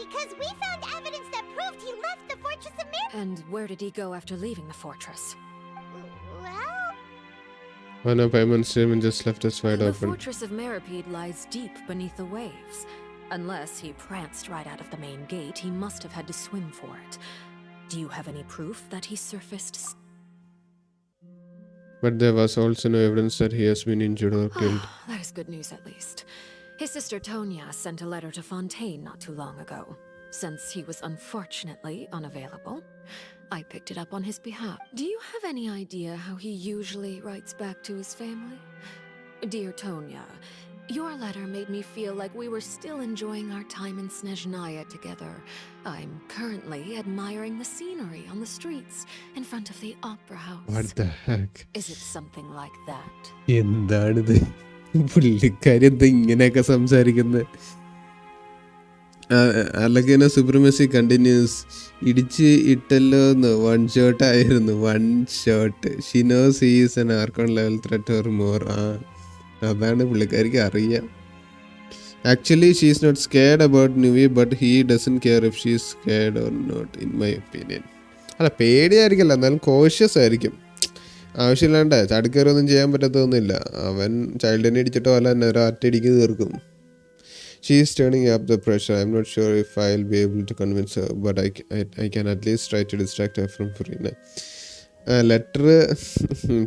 Because we found evidence that proved he left the Fortress of Meropide. And where did he go after leaving the fortress? Well... One of Paimon's statement just left us wide The open. Fortress of Meropide lies deep beneath the waves. Unless he pranced right out of the main gate, he must have had to swim for it. Do you have any proof that he surfaced? But there was also no evidence that he has been injured or killed. That is good news at least. His sister Tonya sent a letter to Fontaine not too long ago. Since he was unfortunately unavailable, I picked it up on his behalf. Do you have any idea how he usually writes back to his family? Dear Tonya, your letter made me feel like we were still enjoying our time in Snezhnaya together. I'm currently admiring the scenery on the streets in front of the opera house. What the heck? Is it something like that? എന്താണിത്, പുള്ളിക്കാരി എന്താ ഇങ്ങനെയൊക്കെ സംസാരിക്കുന്നത്? അലഗേന supremacy continues. ഇടിച്ച് ഇട്ടല്ലോ എന്ന്. One shot ആയിരുന്നു, one shot. She knows he is an Archon level threat or more. അതാണ് പുള്ളിക്കാരിക്ക് അറിയാം. Actually she is not scared about Neuvi, but he doesn't care if she is scared or not, in my opinion. അല്ല, പേടിയായിരിക്കില്ല, എന്നാലും cautious ആയിരിക്കും. ആവശ്യമില്ലാണ്ട് ചടുക്കയറൊന്നും ചെയ്യാൻ പറ്റത്തൊന്നുമില്ല. അവൻ ചൈൽഡിനെ ഇടിച്ചിട്ടോ അല്ല തന്നെ ഒരൊറ്റടിക്ക് തീർക്കും. She is turning up the pressure. I'm not sure if I'll be able to convince her, but I can at least try to distract her from Farina. Letter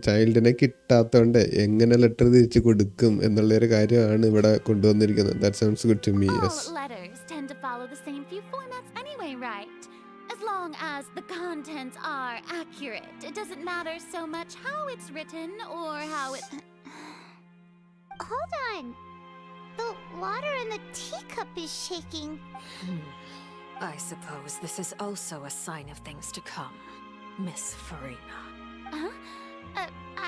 ചൈൽഡിനെ കിട്ടാത്തതുകൊണ്ട് എങ്ങനെ ലെറ്റർ തിരിച്ച് കൊടുക്കും എന്നുള്ളൊരു കാര്യമാണ് ഇവിടെ കൊണ്ടുവന്നിരിക്കുന്നത്. That sounds good to me. Yes. All letters tend to follow the same few formats anyway, right? As long as the contents are accurate, it doesn't matter so much how it's written or how it... Hold on. The water in the teacup is shaking. I suppose this is also a sign of things to come, Miss Farina. Huh?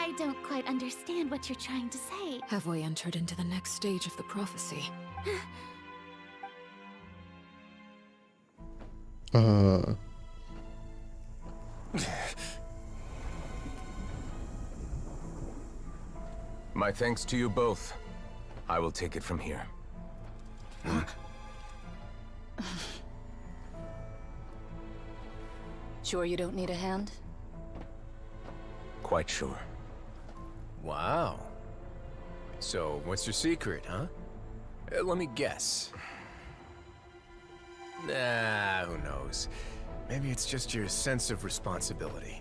I don't quite understand what you're trying to say. Have we entered into the next stage of the prophecy? My thanks to you both. I will take it from here. Sure you don't need a hand? Quite sure. Wow. So, what's your secret, huh? Let me guess. Nah, who knows? Maybe it's just your sense of responsibility.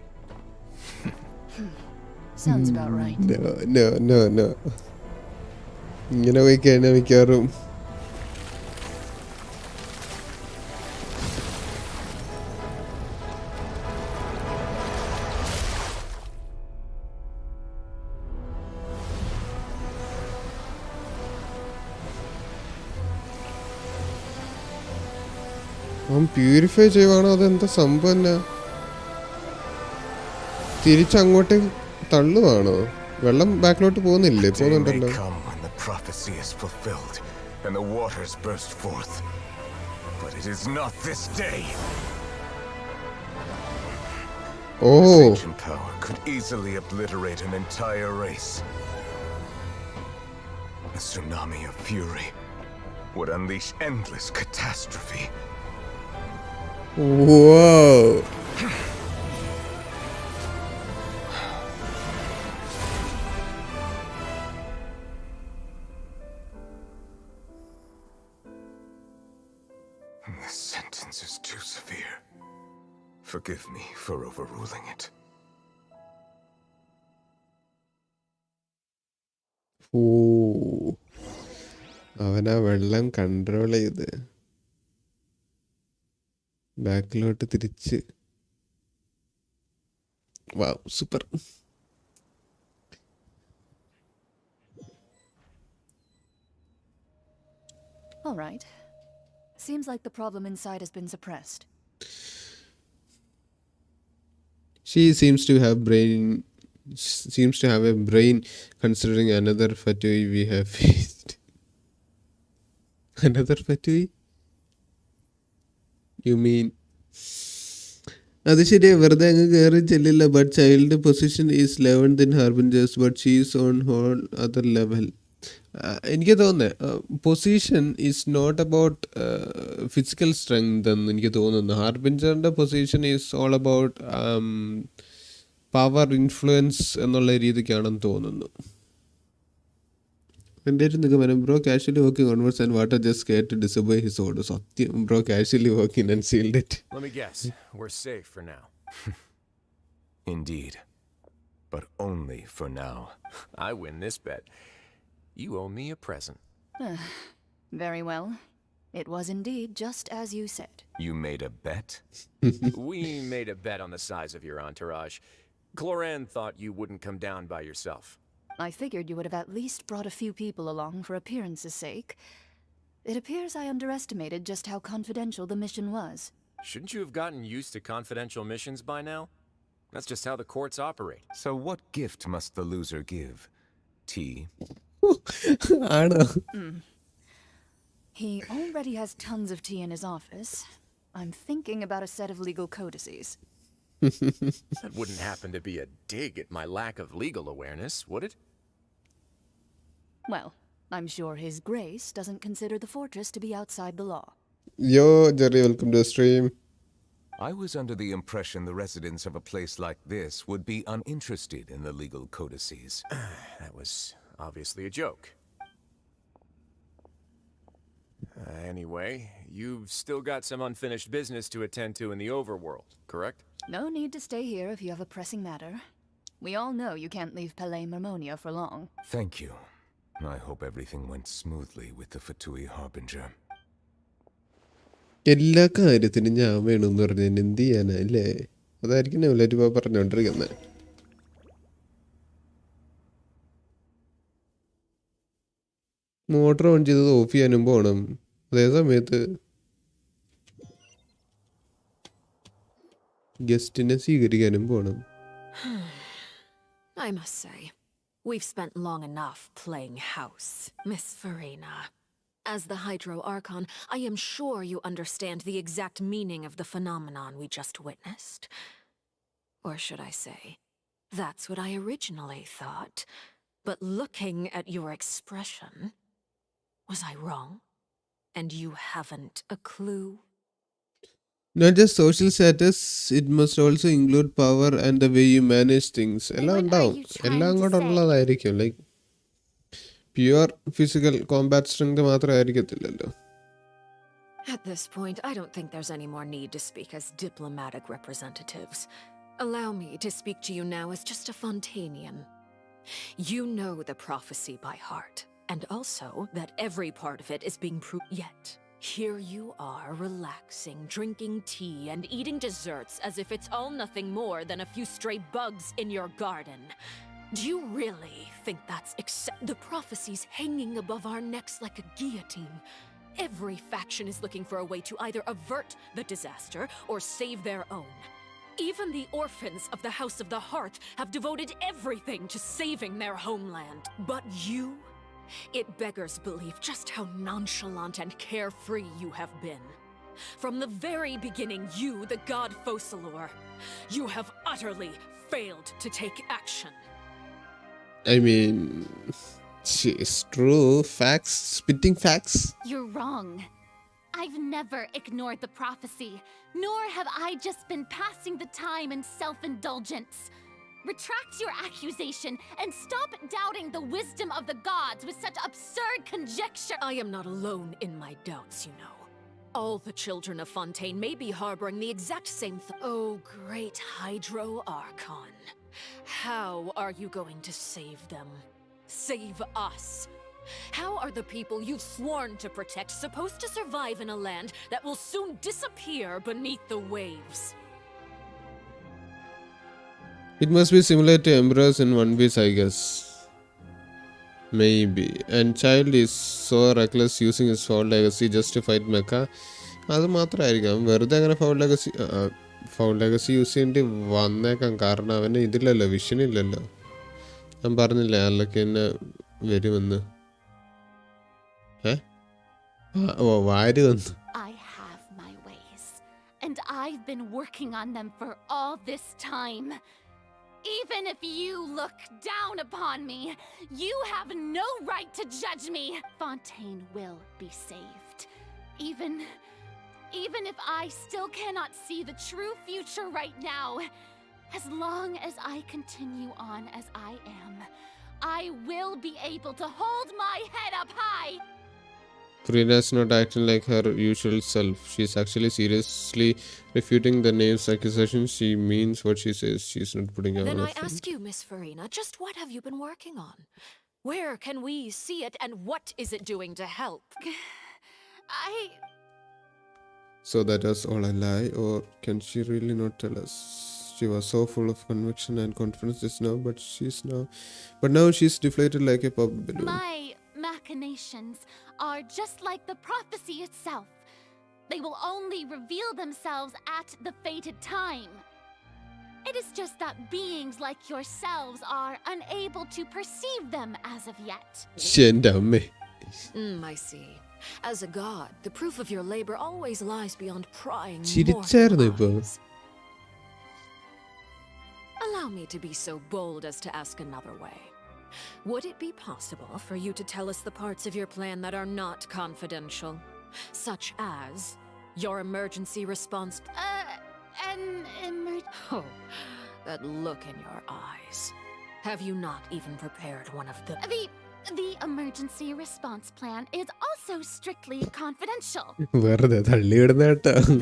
Sounds about right. No. ഇങ്ങനെ പോയി കഴിഞ്ഞാൽ മിക്കവാറും അവൻ purify ചെയ്യുവാണോ അതെന്താ സംഭവം എന്നാ തിരിച്ചങ്ങോട്ട് തള്ളുവാണോ വെള്ളം ബാക്കിലോട്ട് പോകുന്നില്ലേ പോകുന്നുണ്ടല്ലോ prophecy is fulfilled and the waters burst forth. But it is not this day. This ancient power could easily obliterate an entire race. A tsunami of fury would unleash endless catastrophe. Whoa. This sentence is too severe. Forgive me for overruling it. അവനാ വെള്ളം control ചെയ്ത് ബാക്കിലോട്ട് തിരിച്ച് wow super. All right. Seems like the problem inside has been suppressed. She seems to have a brain considering another fatui we have faced. Another fatui? You mean? അത് ശരിയാ വെറുതെ അങ്ങ് കയറി ചെല്ലില്ല. But child position is 11th in Harbingers, but she is on whole other level. എനിക്ക് തോന്നുന്നത് position is not about physical strength എന്ന് എനിക്ക് തോന്നുന്നു. ഹാർബിഞ്ചറിൻ്റെ position is all about power influence എന്നുള്ള രീതിക്കാണെന്ന് തോന്നുന്നു. എൻ്റെ ഒരു നിഗമനം bro casually working onwards and water just care to disobey his order. സത്യം bro casually working and sealed it. Let me guess. We're safe for now. Indeed. But only for now. I win this bet. You owe me a present. Very well. It was indeed just as you said. You made a bet? We made a bet on the size of your entourage. Cloran thought you wouldn't come down by yourself. I figured you would have at least brought a few people along for appearance's sake. It appears I underestimated just how confidential the mission was. Shouldn't you have gotten used to confidential missions by now? That's just how the courts operate. So what gift must the loser give? Tea? ആണോ? He already has tons of tea in his office. I'm thinking about a set of legal codices. That wouldn't happen to be a dig at my lack of legal awareness, would it? Well, I'm sure His Grace doesn't consider the fortress to be outside the law. Yo, Jerry, welcome to the stream. I was under the impression the residents of a place like this would be uninterested in the legal codices. That was obviously a joke. Anyway, you've still got some unfinished business to attend to in the overworld, correct? No need to stay here if you have a pressing matter. We all know you can't leave Palais Mermonia for long. Thank you. I hope everything went smoothly with the Fatui Harbinger. എല്ലാ കാര്യത്തിനും ഞാൻ വേണമെന്ന് പറഞ്ഞു എന്ത് ചെയ്യാനാ അല്ലേ? അതായിരിക്കും നെവലേറ്റ് ഇപ്പോൾ പറഞ്ഞുകൊണ്ടിരിക്കുന്നത്. മോട്ടർ ഓൺ ചെയ്തത് ഓഫ് ചെയ്യാനും പോകണം. അതേ സമയത്ത് ഗസ്റ്റിനെ സ്വീകരിക്കാനും പോകണം. I must say, we've spent long enough playing house, Miss Farina. As the Hydro Archon, I am sure you understand the exact meaning of the phenomenon we just witnessed. Or should I say, that's what I originally thought. But looking at your expression, was I wrong? And you haven't a clue? Not just social status, it must also include power and the way you manage things. എല്ലാം ഉണ്ടാവും. എല്ലാം കൂടെ ഉള്ളതായിരിക്കും. Like pure physical combat strength മാത്രമായിരിക്കത്തില്ലല്ലോ. At this point, I don't think there's any more need to speak as diplomatic representatives. Allow me to speak to you now as just a Fontanian. You know the prophecy by heart, and also that every part of it is being proved. Yet, here you are relaxing, drinking tea, and eating desserts as if it's all nothing more than a few stray bugs in your garden. Do you really think that's The prophecy's hanging above our necks like a guillotine. Every faction is looking for a way to either avert the disaster or save their own. Even the orphans of the House of the Hearth have devoted everything to saving their homeland. But you? It beggars belief just how nonchalant and carefree you have been. From the very beginning, you, the god Focalor, you have utterly failed to take action. I mean, it's true. Facts, spitting facts. You're wrong. I've never ignored the prophecy, nor have I just been passing the time in self-indulgence. Retract your accusation and stop doubting the wisdom of the gods with such absurd conjecture. I am not alone in my doubts, you know. All the children of Fontaine may be harboring the exact same Oh, great Hydro Archon. How are you going to save them? Save us? How are the people you've sworn to protect supposed to survive in a land that will soon disappear beneath the waves? It must be similar to Emperors in One Piece, I guess. Maybe. And child is so reckless using his foul legacy just to fight Mecha. അത് മാത്രമായിരിക്കാം. വെറുതെ അങ്ങനെ foul legacy use ചെയ്യേണ്ടി വന്നേക്കാം. കാരണം അവന് ഇതില്ലല്ലോ, വിഷനില്ലല്ലോ. ഞാൻ പറഞ്ഞില്ലേ ആരിലൊക്കെ എന്നെ വരുമെന്ന്. വാരി വന്നു. I have my ways, and I've been working on them for all this time. Even if you look down upon me, you have no right to judge me. Fontaine will be saved. Even if I still cannot see the true future right now, as long as I continue on as I am, I will be able to hold my head up high. Furina's not acting like her usual self. She's actually seriously refuting the name's accusation. She means what she says. She's not putting out. Then I ask you, Miss Farina, just what have you been working on? Where can we see it, and what is it doing to help? So that was all a lie, or can she really not tell us? She was so full of conviction and confidence just now, but now she's deflated like a pop balloon. My machinations are just like the prophecy itself. They will only reveal themselves at the fated time. It is just that beings like yourselves are unable to perceive them as of yet. I see. As a god, the proof of your labor always lies beyond prying mortal eyes. Allow me to be so bold as to ask another way. Would it be possible for you to tell us the parts of your plan that are not confidential? Such as your emergency response... Oh, that look in your eyes. Have you not even prepared one of the... The emergency response plan is also strictly confidential.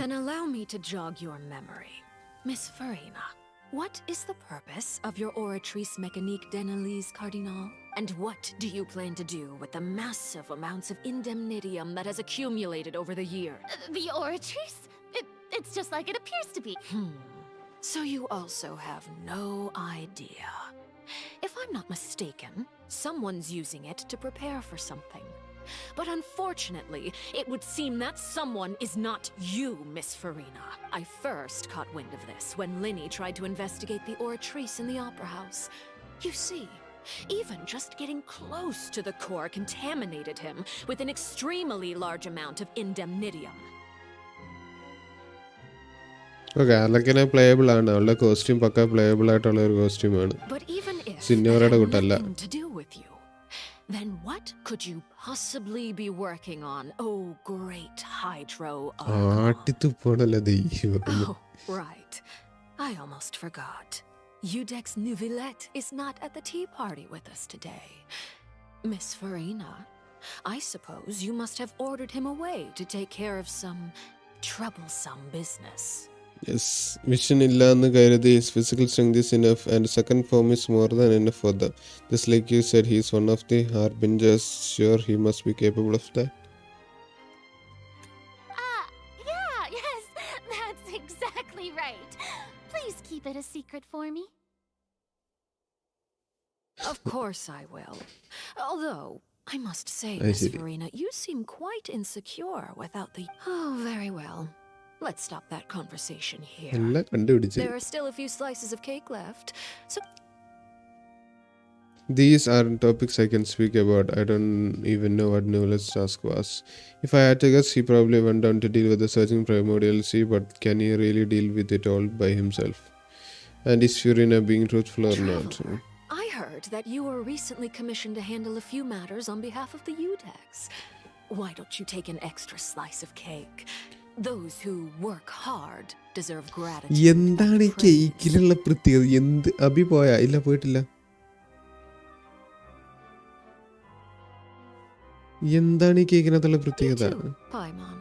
Then allow me to jog your memory. Miss Farina, what is the purpose of your Oratrice Mécanique d'Analyse Cardinal? And what do you plan to do with the massive amounts of indemnitium that has accumulated over the year? The Oratrice? It's just like it appears to be. So you also have no idea. If I'm not mistaken, someone's using it to prepare for something. But unfortunately, it would seem that someone is not you, Miss Farina. I first caught wind of this when Linny tried to investigate the Oratrice in the Opera House. You see, even just getting close to the core contaminated him with an extremely large amount of indemnitium. Okay, അതൊക്കെ playable ആണ്. അവളുടെ costume പക്ക playable ആയിട്ടുള്ള ഒരു കോസ്റ്റ്യൂമാണ്. സിന്നോറയുടെ കൂട്ടല്ല. Then what could you possibly be working on, oh great Hydro ആട്ടിത്തുപ്പോണല്ലോ ദൈവം. Oh, right. I almost forgot. Udex Neuvillette is not at the tea party with us today. Miss Farina, I suppose you must have ordered him away to take care of some troublesome business. Yes, mission illa ennu karudi his physical strength is enough and second form is more than enough for them. Just like you said, he is one of the harbingers. Sure, he must be capable of that. Yes, that's exactly right. Please keep it a secret for me. Of course I will. Although, I must say, I Miss see. Farina, you seem quite insecure without the... Oh, very well. Let's stop that conversation here. എല്ലാം കണ്ടുപിടിച്ച്. There are still a few slices of cake left, so... These aren't topics I can speak about. I don't even know what Newell's task was. If I had to guess, he probably went down to deal with the surging primordial sea, but can he really deal with it all by himself? And is Furina being truthful or not? Traveler, I heard that you were recently commissioned to handle a few matters on behalf of the UTEX. Why don't you take an extra slice of cake? Those who work hard deserve gratitude. എന്താണ് ഈ കേക്കിലുള്ള പ്രത്യേകത? എന്ത് അഭി പോയാ? ഇല്ല, പോയിട്ടില്ല. എന്താണ് ഈ കേക്കിനകത്തുള്ള പ്രത്യേകത? Paimon.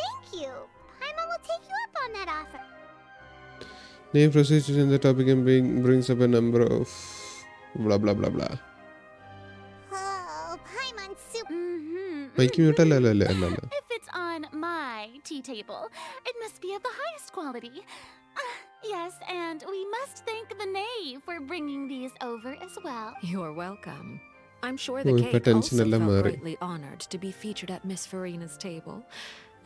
Thank you. Paimon will take you up on that offer. Name procedures in the topic and brings up a number of blah blah blah blah. Oh, Paimon's super. Mic മ്യൂട്ടല്ലല്ലോ അല്ലേ? അല്ലല്ല. If it's on my tea table, it must be of the highest quality. Yes, and we must thank the knave for bringing these over as well. You're welcome. I'm sure the Oh, cake also tension എല്ലാം felt മാറി. greatly honored to be featured at Miss Farina's table.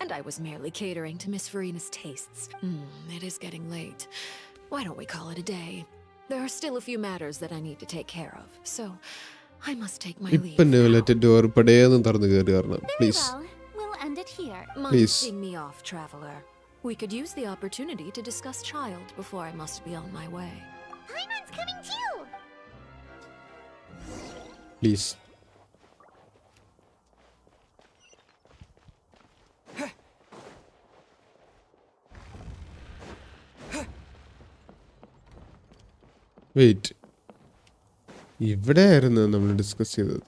And I was merely catering to Miss Farina's tastes. It is getting late. Why don't we call it a day? There are still a few matters that I need to take care of. So, I must take my leave ഇപ്പൊ now. നെവലറ്റ് door പടേന്ന് തുറന്ന് കയറി വരണം. Very please. well. We'll end it here. Mind Please. seeing me off, traveler? We could use the opportunity to discuss child before I must be on my way. Paimon's coming too. Please. Wait, ഇവിടെ ആയിരുന്നു നമ്മൾ discuss ചെയ്തത്.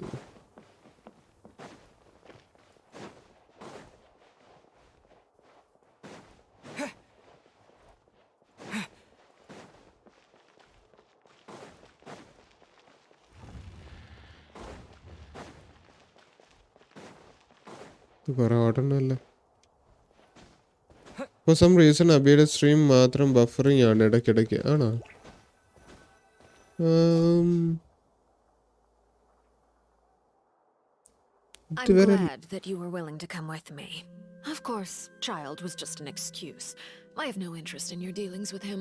കുറെ ഓടണല്ലോ. For some reason അബിയുടെ stream മാത്രം buffering ആണ് ഇടയ്ക്കിടയ്ക്ക്. ആണോ? I'm glad that you were willing to come with me. Of course, child was just an excuse. I have no interest in your dealings with him.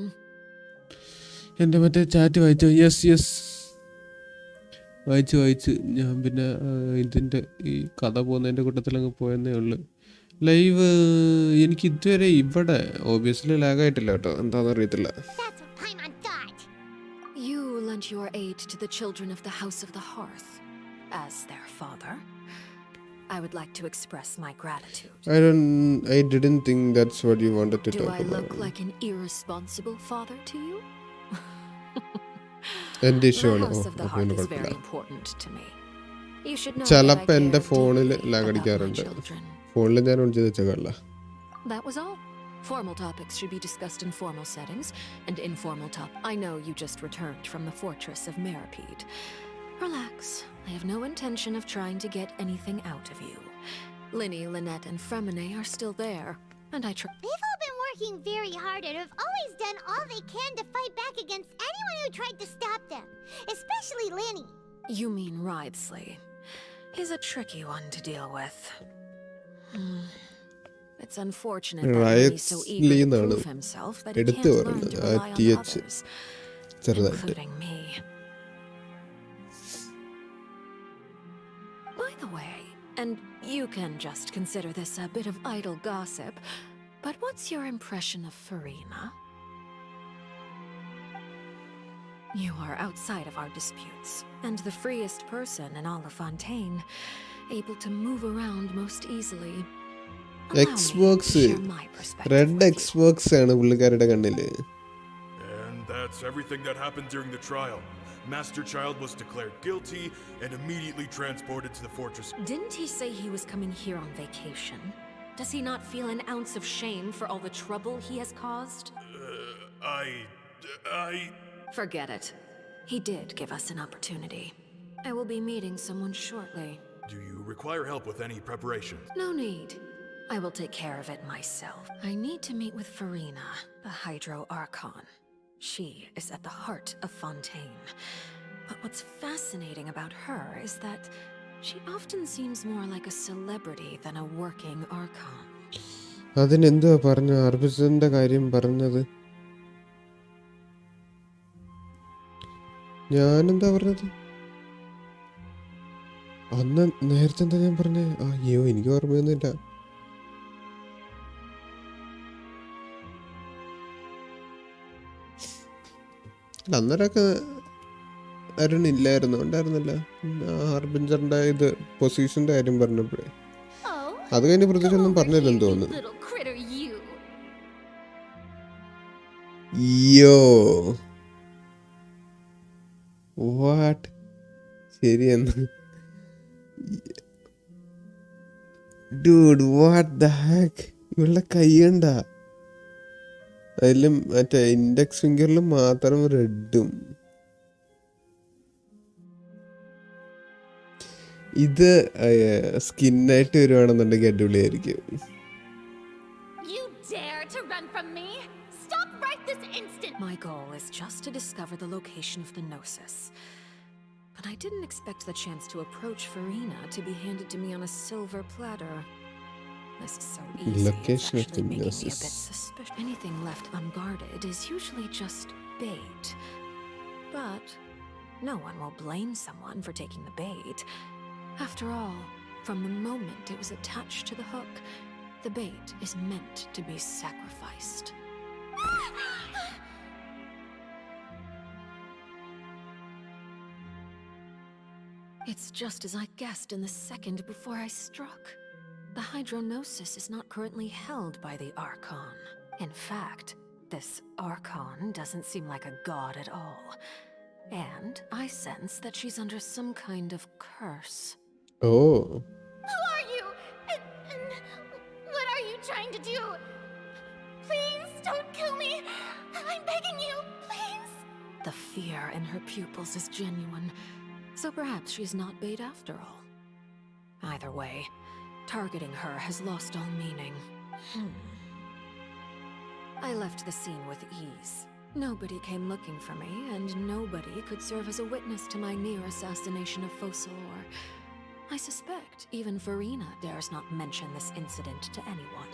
എൻ്റെ മറ്റേ chat വായിച്ചോ? Yes yes, വായിച്ചു. ഞാൻ പിന്നെ ഇതിൻ്റെ ഈ കഥ പോകുന്നതിൻ്റെ കൂട്ടത്തിൽ അങ്ങ് പോയെന്നേ ഉള്ളു. ലൈവ് എനിക്ക് ഇതുവരെ ഇവിടെ ഓബിയസ്ലി ലാഗായിട്ടില്ല കേട്ടോ, എന്താണെന്ന് അറിയത്തില്ല. That's what Paimon thought. You lent your aid to the children of the House of the Hearth. As their father, I would like to express my gratitude. I didn't think that's what you wanted to Do talk I about. look like an irresponsible father to you? എൻ്റെ The issue ആണ്. House of the അപ്പോൾ Hearth പിന്നെ is very കുഴപ്പമില്ല. important to me. You should know that I ചിലപ്പോൾ care എൻ്റെ ഫോണിൽ deeply lag about my അടിക്കാറുണ്ട്. children. ഫോണിൽ ഞാൻ ഓൺ ചെയ്ത് വെച്ചേക്കാറില്ല. That was all. Formal topics should be discussed in formal settings, and informal I know you just returned from the fortress of Meropide. Relax. I have no intention of trying to get anything out of you. Linny, Lynette, and Fremine are still there, and They've all been working very hard and have always done all they can to fight back against anyone who tried to stop them, especially Linny. You mean Wriothesley. He's a tricky one to deal with. It's unfortunate that he's so eager to എന്നാണ് prove himself that he എടുത്തു can't learn പറഞ്ഞത്. to ആ rely on TH others, ചെറുതായിട്ട്. including me. By the way, and you can just consider this a bit of idle gossip, but what's your impression of Farina? You are outside of our disputes, and the freest person in all of Fontaine, able to move around most easily. Allow me to Xbox, share my perspective red with you. Xbox ആണ് പുള്ളിക്കാരുടെ കണ്ണില്. And that's everything that happened during the trial. Master Child was declared guilty and immediately transported to the fortress. Didn't he say he was coming here on vacation? Does he not feel an ounce of shame for all the trouble he has caused? I... Forget it. He did give us an opportunity. I will be meeting someone shortly. Do you require help with any preparations? No need. I will take care of it myself. I need to meet with Farina, the Hydro Archon. She is at the heart of Fontaine. But what's fascinating about her is that she often seems more like a celebrity than a working Archon. അതിനെന്താ പറഞ്ഞ ആർബിസിന്റെ കാര്യം പറഞ്ഞത്? ഞാനെന്താ പറഞ്ഞത്? അന്ന് നേരത്തെ എന്താ ഞാൻ പറഞ്ഞേ? അയ്യോ, എനിക്ക് ഓർമ്മയൊന്നുമില്ല. അന്നേരമൊക്കെ അരുണില്ലായിരുന്നു, ഉണ്ടായിരുന്നല്ല ഹാർബിഞ്ചറിന്റെ ഇത് പൊസിഷന്റെ കാര്യം പറഞ്ഞപ്പോഴേ. അത് കഴിഞ്ഞ് പ്രത്യേകിച്ച് ഒന്നും പറഞ്ഞില്ലെന്ന് തോന്നുന്നു. യോ വാട്ട്, ശരിയെന്ന്. ഡൂഡ് വാട്ട് ദ ഹാക്ക്, ഇവളുടെ കൈയ്യണ്ട, അതിലും മറ്റേ ഇൻഡെക്സ് ഫിംഗറിലും മാത്രം റെഡും. ഇത് സ്കിന്നായിട്ട് വരുവാണെന്നുണ്ടെങ്കിൽ അടിപൊളിയായിരിക്കും. My goal is just to discover the location of the Gnosis. But I didn't expect the chance to approach Farina to be handed to me on a silver platter. This is so easy, Location it's actually of the making me a Gnosis. bit suspicious. Anything left unguarded is usually just bait. But no one will blame someone for taking the bait. After all, from the moment it was attached to the hook, the bait is meant to be sacrificed. It's just as I guessed in the second before I struck. The Hydronosis is not currently held by the Archon. In fact, this Archon doesn't seem like a god at all. And I sense that she's under some kind of curse. Oh. Who are you? And what are you trying to do? Please don't kill me. I'm begging you, please. The fear in her pupils is genuine. So perhaps she's not bait after all. Either way, targeting her has lost all meaning. I left the scene with ease. Nobody came looking for me, and nobody could serve as a witness to my near assassination of Focalor. I suspect even Farina dares not mention this incident to anyone.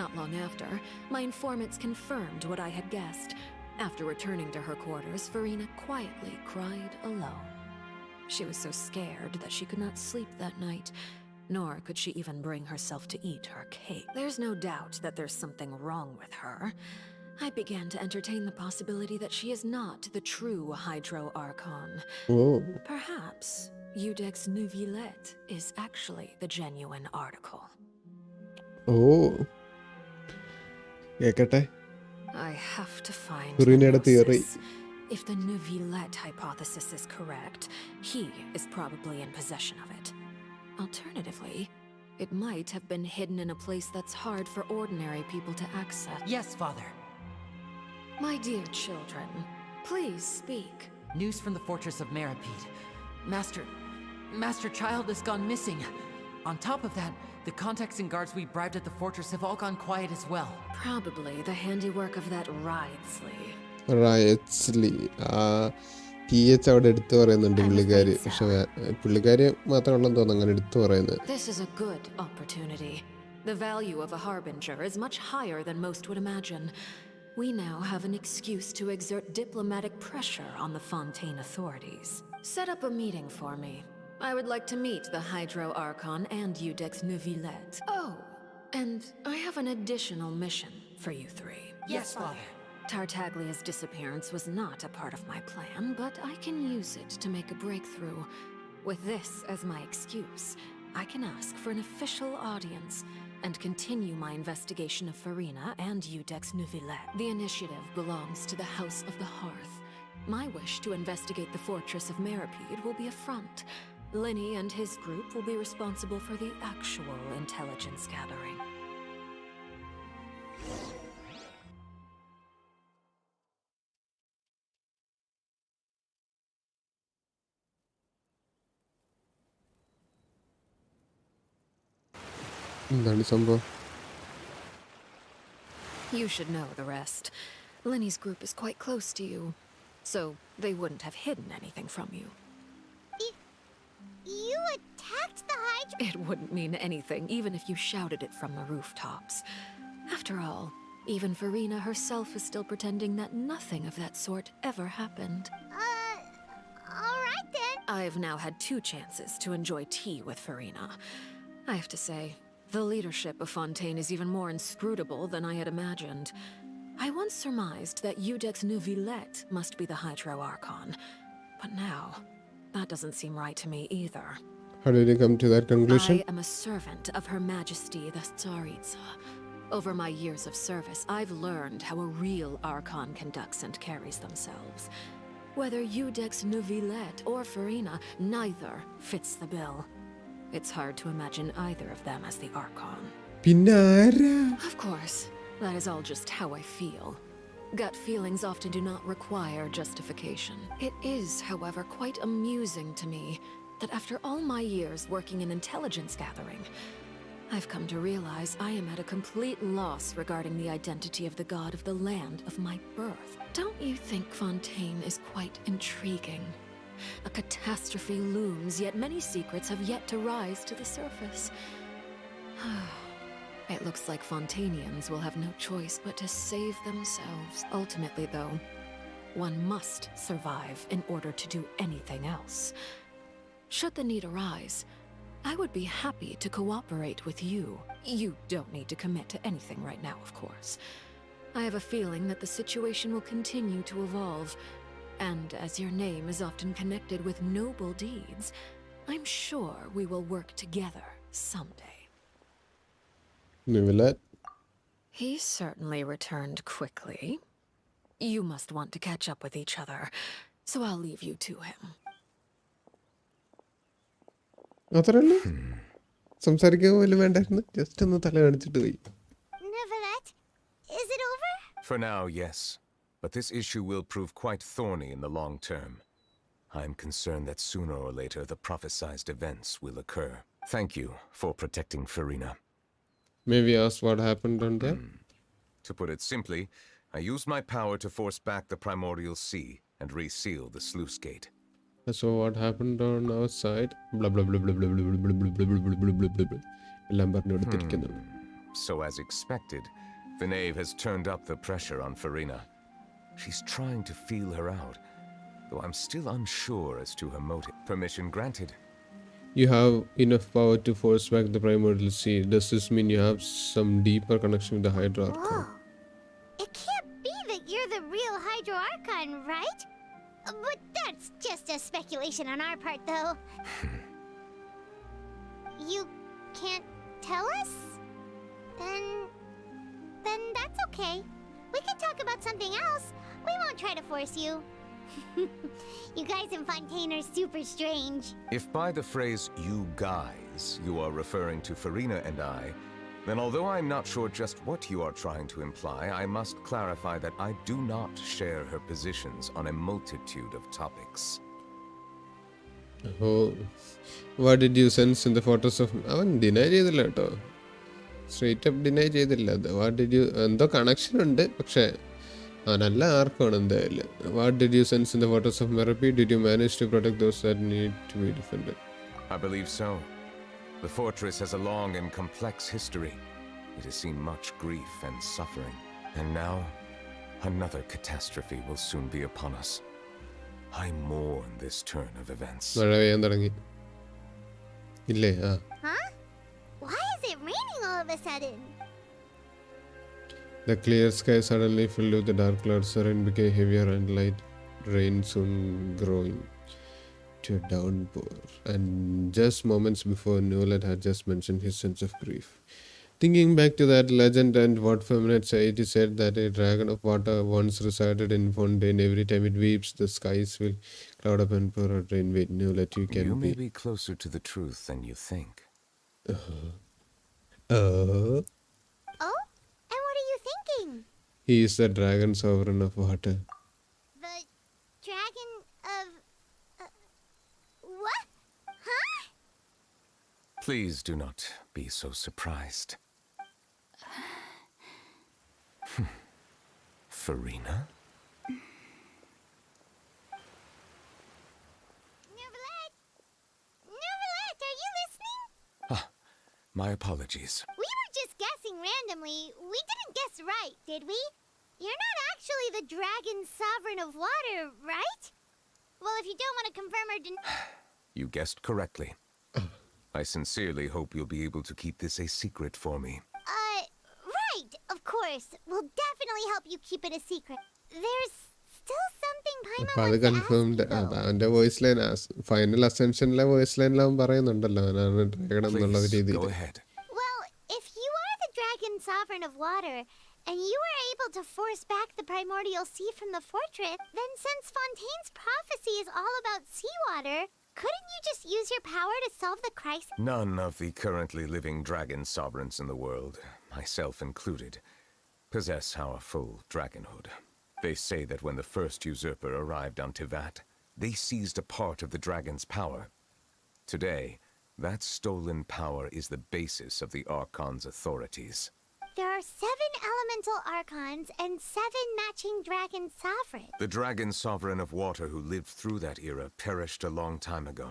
Not long after, my informants confirmed what I had guessed. After returning to her quarters, Farina quietly cried alone. She was so scared that she could not sleep that night, nor could she even bring herself to eat her cake. There's no doubt that there's something wrong with her. I began to entertain the possibility that she is not the true Hydro Archon. Oh. Perhaps Udex Neuvillette is actually the genuine article. Oh. കേക്കട്ടെ. I have to find Farina's theory. If the Neuvillette hypothesis is correct, he is probably in possession of it. Alternatively, it might have been hidden in a place that's hard for ordinary people to access. Yes, Father. My dear children, please speak. News from the fortress of Meropide. Master Child has gone missing. On top of that, the contacts and guards we bribed at the fortress have all gone quiet as well. Probably the handiwork of that Ridesley. റയറ്റ്സ്ലി TH അവിടെ എടുത്തു പറയുന്നുണ്ട് പുള്ളിക്കാരി. പക്ഷെ പുള്ളിക്കാരി മാത്രമുള്ളെന്ന് തോന്നുന്നു അങ്ങനെ എടുത്തു പറയുന്നത്. This is a good opportunity. The value of a harbinger is much higher than most would imagine. We now have an excuse to exert diplomatic pressure on the Fontaine authorities. Set up a meeting for me. I would like to meet the Hydro Archon and Udex Neuvillette. Oh, and I have an additional mission for you three. Yes, Father. Tartaglia's disappearance was not a part of my plan, but I can use it to make a breakthrough. With this as my excuse, I can ask for an official audience and continue my investigation of Farina and Udex Neuvillette. The initiative belongs to the House of the Hearth. My wish to investigate the fortress of Meropide will be a front. Lenny and his group will be responsible for the actual intelligence gathering. എന്താണ് സംഭവം? You should know the rest. Lenny's group is quite close to you, so they wouldn't have hidden anything from you. You attacked the Hydra? It wouldn't mean anything, even if you shouted it from the rooftops. After all, even Farina herself is still pretending that nothing of that sort ever happened. Alright then. I've now had 2 chances to enjoy tea with Farina. I have to say, the leadership of Fontaine is even more inscrutable than I had imagined. I once surmised that Eudex Neuvillette must be the Hydro Archon, but now, that doesn't seem right to me either. How did you come to that conclusion? I am a servant of Her Majesty the Tsaritsa. Over my years of service, I've learned how a real Archon conducts and carries themselves. Whether Eudex Neuvillette or Farina, neither fits the bill. It's hard to imagine either of them as the Archon. Pinara. Of course, that is all just how I feel. Gut feelings often do not require justification. It is, however, quite amusing to me that after all my years working in intelligence gathering, I've come to realize I am at a complete loss regarding the identity of the god of the land of my birth. Don't you think Fontaine is quite intriguing? A catastrophe looms, yet many secrets have yet to rise to the surface. It looks like Fontainians will have no choice but to save themselves. Ultimately, though, one must survive in order to do anything else. Should the need arise, I would be happy to cooperate with you. You don't need to commit to anything right now, of course. I have a feeling that the situation will continue to evolve, and as your name is often connected with noble deeds, I'm sure we will work together someday. Neuvillette? He certainly returned quickly. You must want to catch up with each other, so I'll leave you to him. അത്രയല്ലേ സംസാരിക്കാൻ പോലും വേണ്ടായിരുന്നു. Just ഒന്ന് തല കാണിച്ചിട്ട് പോയി. Neuvillette, is it over? For now, yes. But this issue will prove quite thorny in the long term. I'm concerned that sooner or later the prophesized events will occur. Thank you for protecting Farina. Maybe ask what happened on there? To put it simply, I used my power to force back the primordial sea and reseal the sluice gate. So what happened on our side? Blah blah blah blah blah blah blah blah blah blah blah blah blah blah. എല്ലാം പറഞ്ഞു കൊടുത്തിരിക്കുന്നു. So as expected, the knave has turned up the pressure on Farina. She's trying to feel her out, though I'm still unsure as to her motive. Permission granted. You have enough power to force back the primordial sea. Does this mean you have some deeper connection with the Hydra Archon? It can't be that you're the real Hydro Archon, right? But that's just a speculation on our part, though. You can't tell us? Then that's okay. We can talk about something else. We won't try to force you. You guys in Fontaine are super strange. If by the phrase "you guys" you are referring to Farina and I, then although I'm not sure just what you are trying to imply, I must clarify that I do not share her positions on a multitude of topics. Oh, what did you sense in the photos of? അവൻ deny ചെയ്തില്ല കേട്ടോ. Straight up deny ചെയ്തില്ല. What did you? എന്തോ connection ഉണ്ട്, പക്ഷേ അവനല്ല ആർക്കാണ് എന്തായാലും. What did you sense in the photos of Meropide? Did you manage to protect those that need to be defended? I believe so. The fortress has a long and complex history. It has seen much grief and suffering. And now, another catastrophe will soon be upon us. I mourn this turn of events. മഴ പെയ്യാൻ തുടങ്ങി. ഇല്ലേ? Huh? Why is it raining all of a sudden? The clear sky suddenly filled with the dark clouds. The rain became heavier and light rain soon growing to a downpour. And just moments before, Neuvillette had just mentioned his sense of grief. Thinking back to that legend and what Feminine said, it said that a dragon of water once resided in Fontaine. Every time it weeps, the skies will cloud up and pour out rain. Wait, no, let you can You may be. be closer to the truth than you think. Oh? And what are you thinking? He is the dragon sovereign of water. The dragon of... what? Huh? Please do not be so surprised. Farina? Neverlet, are you listening? Ah, my apologies. We were just guessing randomly. We didn't guess right, did we? You're not actually the dragon sovereign of water, right? Well, if you don't want to confirm or deny... You guessed correctly. I sincerely hope you'll be able to keep this a secret for me. Right, of course. We'll definitely help you keep it a secret. There's still something Paimon അപ്പോൾ അത് wants to ask confirmed you, though. അവൻ്റെ voice line final അസെൻഷനിലെ voice ലൈനിൽ അവൻ പറയുന്നുണ്ടല്ലോ അവനാണ് dragon എന്നുള്ള Please, രീതിയിൽ. go ahead. Well, if you are the dragon sovereign of water, and you were able to force back the primordial sea from the fortress, then since Fontaine's prophecy is all about seawater, couldn't you just use your power to solve the crisis? None of the currently living dragon sovereigns in the world, myself included, possess our full dragonhood. They say that when the first usurper arrived on Teyvat, they seized a part of the dragon's power. Today, that stolen power is the basis of the Archon's authorities. There are 7 elemental archons and 7 matching dragon sovereigns. The dragon sovereign of water who lived through that era perished a long time ago.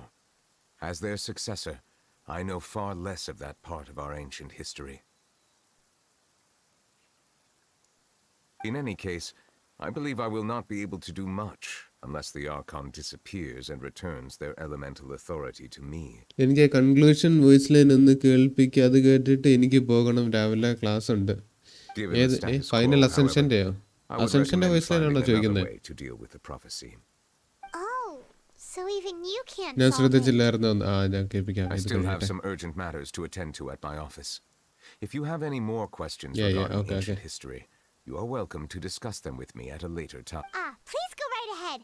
As their successor, I know far less of that part of our ancient history. In any case, I believe I will not be able to do much unless the Archon disappears and returns their elemental authority to me. എനിക്ക് conclusion voice line ഒന്ന് കേൾപ്പിക്കുക. അത് കേട്ടിട്ട് എനിക്ക് പോകണം, രാവിലെ class ഉണ്ട്. Given the ഏത് status final quo, അസെൻഷൻ്റെയോ? I would അസെൻഷൻ്റെ recommend voice line ആണോ finding another ചോദിക്കുന്നത്? way to deal with the prophecy. Oh, so even you can't ഞാൻ solve it. ശ്രദ്ധിച്ചില്ലായിരുന്നു. ഞാൻ കേൾപ്പിക്കാം. I ഇത് still have കഴിയട്ടെ. some urgent matters to attend to at my office. If you have any more questions Yeah, regarding okay, ancient okay. history, you are welcome to discuss them with me at a later time. Please go right ahead.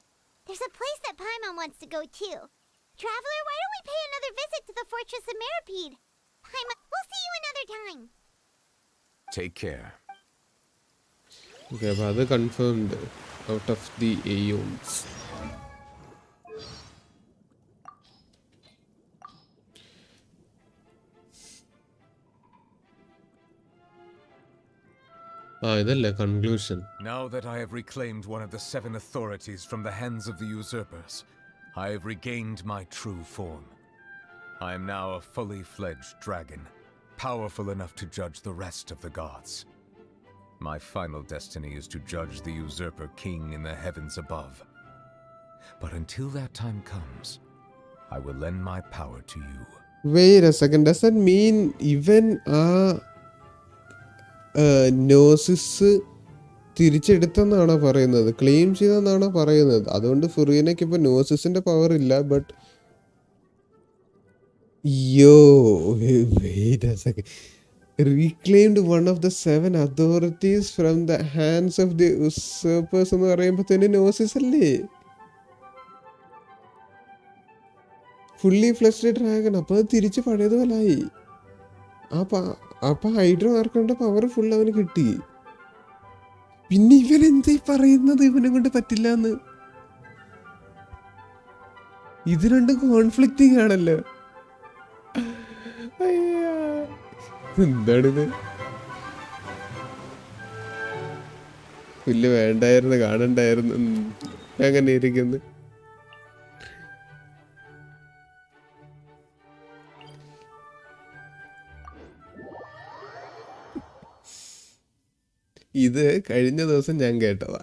There's a place that Paimon wants to go too. Traveler, why don't we pay another visit to the fortress of Meropide? Paimon, we'll see you another time. Take care. Okay, അപ്പോൾ അത് confirmed out of the എയോൺസ്. ഇതല്ലേ conclusion. Now that I have reclaimed one of the 7 authorities from the hands of the usurpers, I have regained my true form. I am now a fully fledged dragon, powerful enough to judge the rest of the gods. My final destiny is to judge the usurper king in the heavens above. But until that time comes, I will lend my power to you. Wait a second, does that mean even Gnosis തിരിച്ചെടുത്തെന്നാണോ പറയുന്നത്, claim ചെയ്തെന്നാണോ പറയുന്നത്? അതുകൊണ്ട് ഫുറീനയ്ക്ക് ഇപ്പോൾ നോസിസിന്റെ power ഇല്ല. But wait a second, reclaimed one of the 7 authorities from the hands of the usurpers എന്ന് പറയുമ്പോൾ തന്നെ നോസിസ് അല്ലേ? Fully flushed dragon. അപ്പോൾ അത് തിരിച്ച് പഴയതുപോലായി. അപ്പൊ ഹൈഡ്രോ ആർക്കണ്ട പവർ ഫുൾ അവന് കിട്ടി. പിന്നെ ഇവൻ എന്താ പറയുന്നത് ഇവനെ കൊണ്ട് പറ്റില്ല എന്ന്? ഇത് രണ്ടും കോൺഫ്ലിക്റ്റിംഗ് ആണല്ലോ. എന്താണിത്? പുല്ല് വേണ്ടായിരുന്നു, കാണണ്ടായിരുന്നു. അങ്ങനെ ഇരിക്കുന്നു. ഇത് കഴിഞ്ഞ ദിവസം ഞാൻ കേട്ടതാ,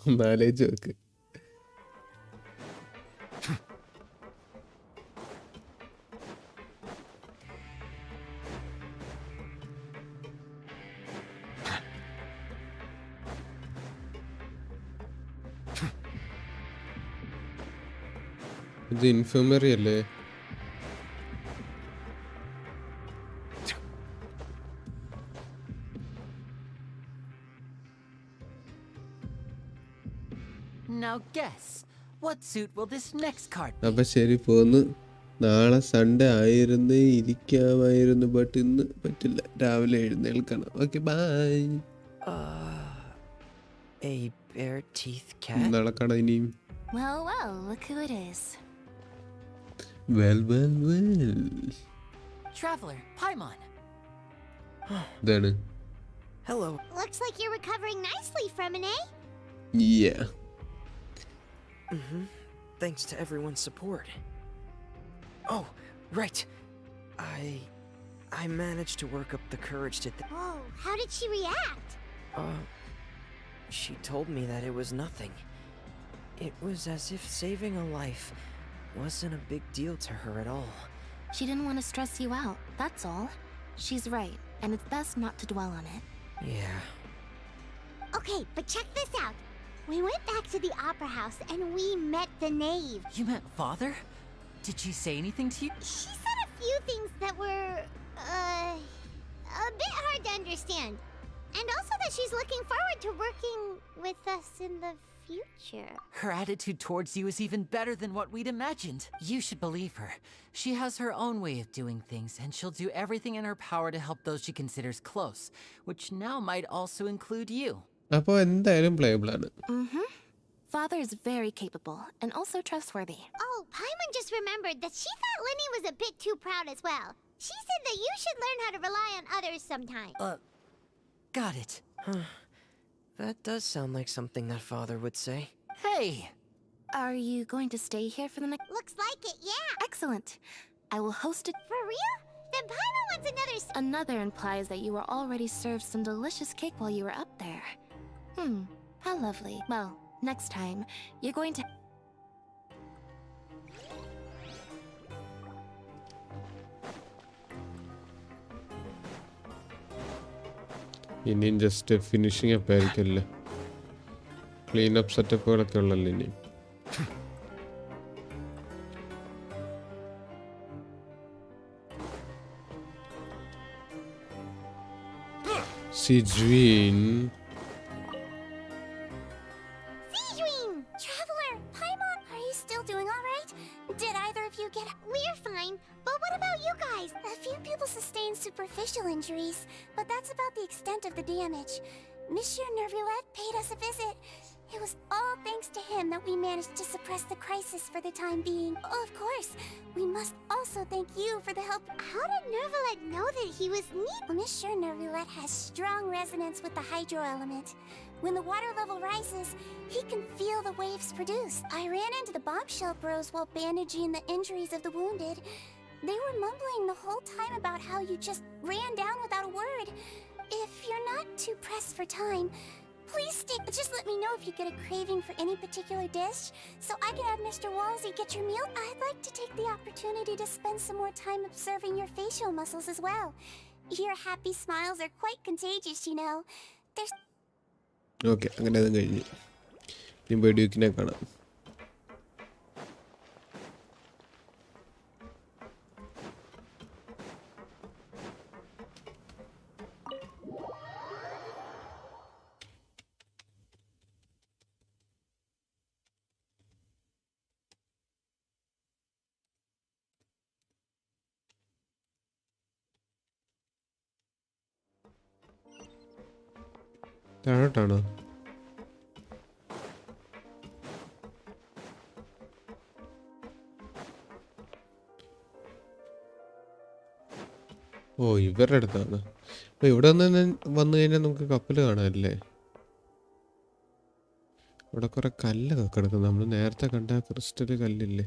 ഒന്നാലോചിച്ച് നോക്ക്. ഇത് ഇൻഫർമറി അല്ലേ? Now guess, what suit will this next card be? അപ്പം ശരി പോന്ന്. നാളെ സൺഡേ ആയിരുന്നേ ഇരിക്കാമായിരുന്നു, ബട്ട് ഇന്ന് പറ്റില്ല, രാവിലെ എഴുന്നേൽക്കണം. Okay bye. A bare teeth cat? നാളെ കാണാം ഇനിയും. Well, well, look who it is. Well. Traveler, Paimon. ഇതാണ്. Hello. Looks like you're recovering nicely from an A. Yeah. Thanks to everyone's support. Oh, right. I managed to work up the courage to Whoa, how did she react? She told me that it was nothing. It was as if saving a life wasn't a big deal to her at all. She didn't want to stress you out, that's all. She's right, and it's best not to dwell on it. Yeah. Okay, but check this out. We went back to the opera house and we met the knave. You met Father? Did she say anything to you? She said a few things that were, a bit hard to understand. And also that she's looking forward to working with us in the future. Her attitude towards you is even better than what we'd imagined. You should believe her. She has her own way of doing things, and she'll do everything in her power to help those she considers close, which now might also include you. അപ്പോൾ എന്തായാലും playable ആണ്. Father is very capable and also trustworthy. Oh, Paimon just remembered that she thought Linny was a bit too proud as well. She said that you should learn how to rely on others sometime. Got it. That does sound like something that Father would say. Hey! Are you going to stay here for the next? Looks like it, yeah. Excellent. I will host it. For real? Then Paimon wants another. Another implies that you were already served some delicious cake while you were up there. How lovely. Well, next time, you're going to... ഇനിയും just finishing up ആയിരിക്കല്ലേ, clean up സെറ്റപ്പുകളൊക്കെ ഉള്ളല്ലോ ഇനി. Sijwin. Traveler, Paimon, are you still doing all right? Did either of you get... We're fine, but what about you guys? A few people sustained superficial injuries, but that's about the extent of the damage. Monsieur Nervulette paid us a visit. It was all thanks to him that we managed to suppress the crisis for the time being. Of course, we must also thank you for the help. How did Nervulette know that he was neat? Monsieur Nervulette has strong resonance with the hydro element. When the water level rises, he can feel the waves produced. I ran into the bombshell bros while bandaging the injuries of the wounded. They were mumbling the whole time about how you just ran down without a word. If you're not too pressed for time, please stick. Just let me know if you get a craving for any particular dish, so I can have Mr. Walsey get your meal. I'd like to take the opportunity to spend some more time observing your facial muscles as well. Your happy smiles are quite contagious, you know. There's... okay, അങ്ങനെ അതും കഴിഞ്ഞ് ഇനി ബെഡ്യൂക്കിനെ കാണാം. താഴോട്ടാണോ? ഓ, ഇവരുടെ അടുത്താണ്. അപ്പോൾ ഇവിടെ വന്നു കഴിഞ്ഞാൽ നമുക്ക് കപ്പൽ കാണാമല്ലേ? ഇവിടെ കുറേ കല്ലൊക്കെ കിടക്കുന്നു. നമ്മൾ നേരത്തെ കണ്ട ക്രിസ്റ്റൽ കല്ലില്ലേ?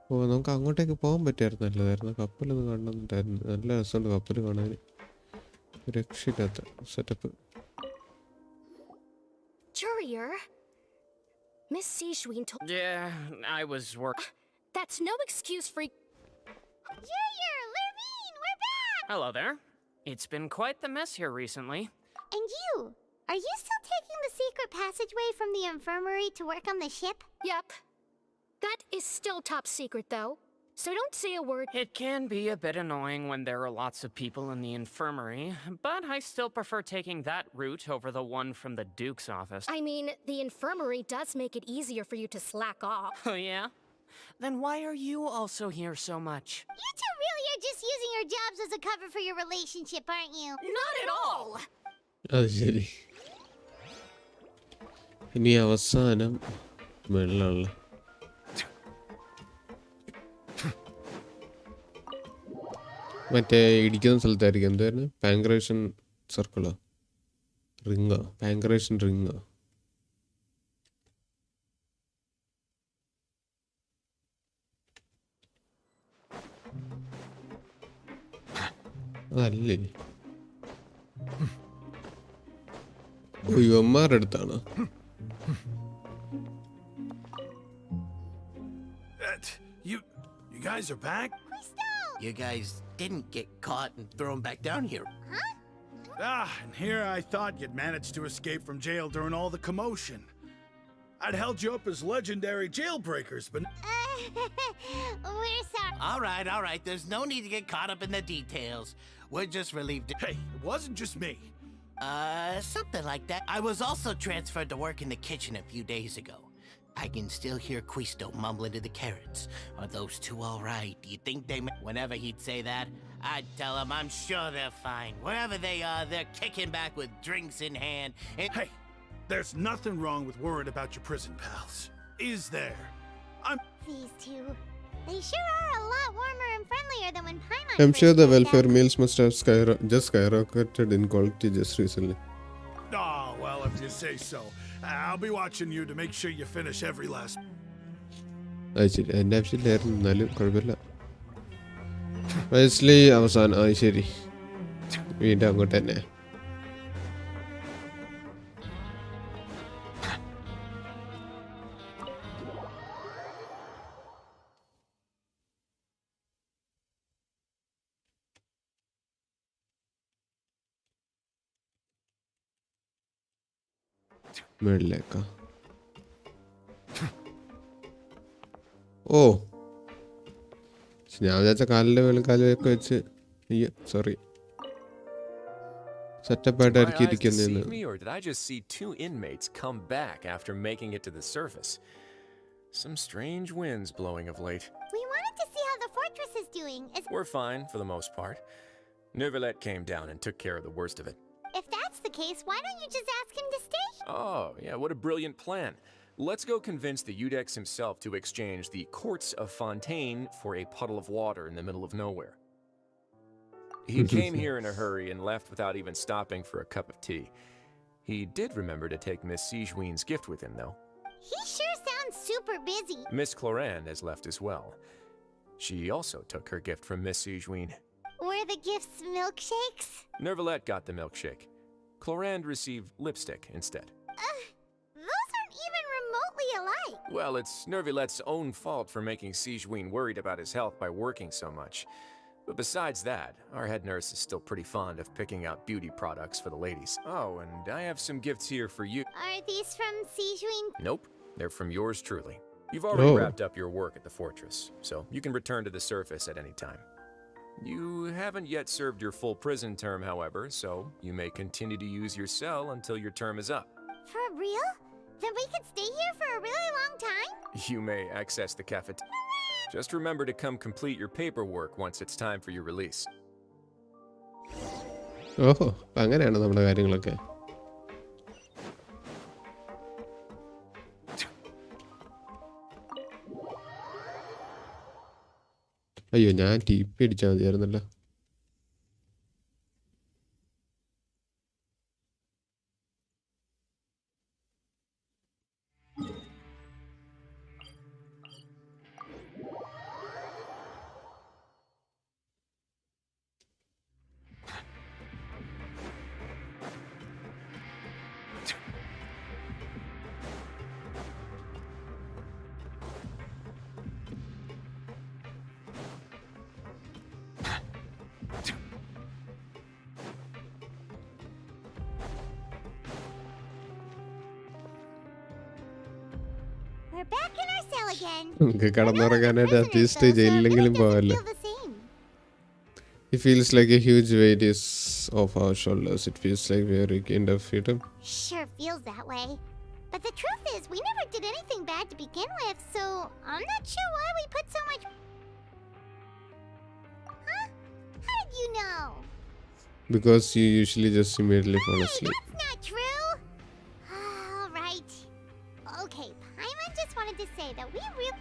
ഓ, നമുക്ക് അങ്ങോട്ടേക്ക് പോകാൻ പറ്റിയായിരുന്നു, നല്ലതായിരുന്നു. കപ്പലൊന്നും കാണണമെന്നുണ്ടായിരുന്നു. നല്ല രസമുണ്ട് കപ്പൽ കാണാൻ. രക്ഷയില്ലാത്ത setup. Courier, Miss Sijwin told... Yeah, I was That's no excuse for... Courier, Lurvine, we're back! Hello there. It's been quite the mess here recently. And you? Are you still taking the secret passageway from the infirmary to work on the ship? Yep. That is still top secret, though. so don't say a word. It can be a bit annoying when there are lots of people in the infirmary, but I still prefer taking that route over the one from the Duke's office. I mean, the infirmary does make it easier for you to slack off. Oh, yeah? Then why are you also here so much? You two really are just using your jobs as a cover for your relationship, aren't you? Not at all! അത് ശരി. ഇനി അവസാനം വെള്ളമുള്ള മറ്റേ ഇടിക്കുന്ന സ്ഥലത്തായിരിക്കും. എന്തായിരുന്നു? പാങ്ക്രേഷൻ സർക്കിളോ റിങ്ങോ? പാങ്ക്രേഷൻ റിങ്ങോ? അതല്ലേ? യുവന്മാരുടെ അടുത്താണ്. You guys are back? You guys didn't get caught and thrown back down here. And here I thought you'd managed to escape from jail during all the commotion. I'd held you up as legendary jailbreakers, but... We're sorry. All right. There's no need to get caught up in the details. We're just relieved. Hey, it wasn't just me. Something like that. I was also transferred to work in the kitchen a few days ago. I can still hear Quisto mumbling to the carrots. Are those two all right? Do you think they... Whenever he'd say that, I'd tell him I'm sure they're fine. Wherever they are, they're kicking back with drinks in hand. And... Hey, there's nothing wrong with worrying about your prison pals. Is there? These two. They sure are a lot warmer and friendlier than when Paimon I'm sure the first showed welfare up. meals must have skyrocketed in quality just recently. Oh, well, if you say so. I'll be watching you to make sure you finish every last... അത് ശരി. എൻ്റെ ആവശ്യമില്ലായിരുന്നു, എന്നാലും കുഴപ്പമില്ല. വയസ്ലി അവസാനം. അത് ശരി. വീണ്ടും അങ്ങോട്ട് തന്നെ. മേളിലേക്കാ. ഓ, ഞാൻ വിചാരിച്ച കാലിൻ്റെ മേളിൽ കാലൊക്കെ വെച്ച്. അയ്യോ, sorry. സെറ്റപ്പായിട്ടായിരിക്കും ഇരിക്കുന്നതെന്ന്. Or did I just see two inmates come back after making it to the surface? Some strange winds blowing of late. We wanted to see how the fortress is doing. We're fine for the most part. Neuvillette came down and took care of the worst of it. If that's the case, why don't you just ask him to stay? Oh, yeah, what a brilliant plan. Let's go convince the Udex himself to exchange the Courts of Fontaine for a puddle of water in the middle of nowhere. He came here in a hurry and left without even stopping for a cup of tea. He did remember to take Miss Sigewin's gift with him, though. He sure sounds super busy. Miss Clorand has left as well. She also took her gift from Miss Sigewin. Were the gifts milkshakes? Neuvillette got the milkshake. Clorand received lipstick instead. Those aren't even remotely alike. Well, it's Neuvillette's own fault for making Sigewin worried about his health by working so much. But besides that, our head nurse is still pretty fond of picking out beauty products for the ladies. Oh, and I have some gifts here for you. Are these from Sigewin? Nope, they're from yours truly. You've already Oh. wrapped up your work at the fortress, so you can return to the surface at any time. You haven't yet served your full prison term, however, so you may continue to use your cell until your term is up. For real? Then we could stay here for a really long time? You may access the cafeteria. Just remember to come complete your paperwork once it's time for your release. ഓഹോ, അപ്പം അങ്ങനെയാണ് നമ്മുടെ കാര്യങ്ങളൊക്കെ. അയ്യോ, ഞാൻ TP അടിച്ചാൽ മതിയായിരുന്നല്ലോ. back in our cell again. നമുക്ക് കടന്നുറങ്ങാനായിട്ട് at least ജയിലിലെങ്കിലും പോവല്ലേ. Feel the same. It feels like a huge weight is off our shoulders. It feels like we are regained our freedom. Sure feels that way. But the truth is, we never did anything bad to begin with, so I'm not sure why we put so much... Huh? How did you know? Because you usually just immediately fall asleep. That's not true! Alright. Okay, Paimon just wanted to say that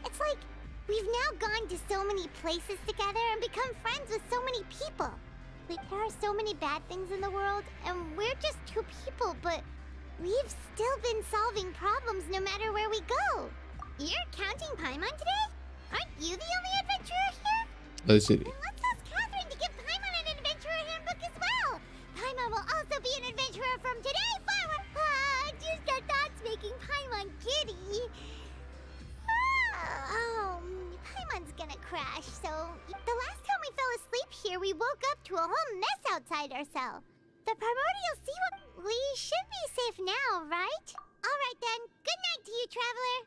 it's like, we've now gone to so many places together and become friends with so many people. Like, there are so many bad things in the world, and we're just two people, but we've still been solving problems no matter where we go. You're counting Paimon today? Aren't you the only adventurer here? That's it. Let's ask Catherine to give Paimon an adventurer handbook as well. Paimon will also be an adventurer from today forward. Just the thoughts making Paimon giddy. Paimon's gonna crash, so... The last time we fell asleep here, we woke up to a whole mess outside our cell. The primordial sea... We should be safe now, right? Alright then, good night to you, traveler.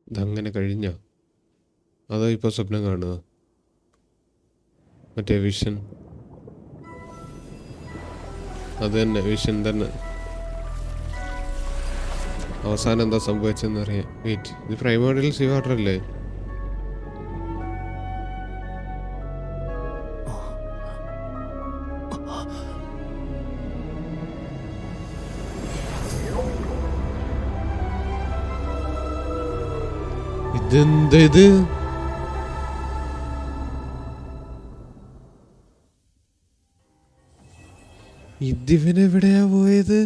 ഇതങ്ങനെ കഴിഞ്ഞോ? അതോ ഇപ്പോൾ സ്വപ്നം കാണുക? മറ്റേ vision. അത് തന്നെ, vision തന്നെ. അവസാനം എന്താ സംഭവിച്ചെന്ന് അറിയാം. വെയിറ്റ്, ഇത് പ്രൈമോറിയൽ സീ വാട്ടർ അല്ലേ? ഇതെന്താ ഇത്? ഇതിവനെവിടെയാ പോയത്?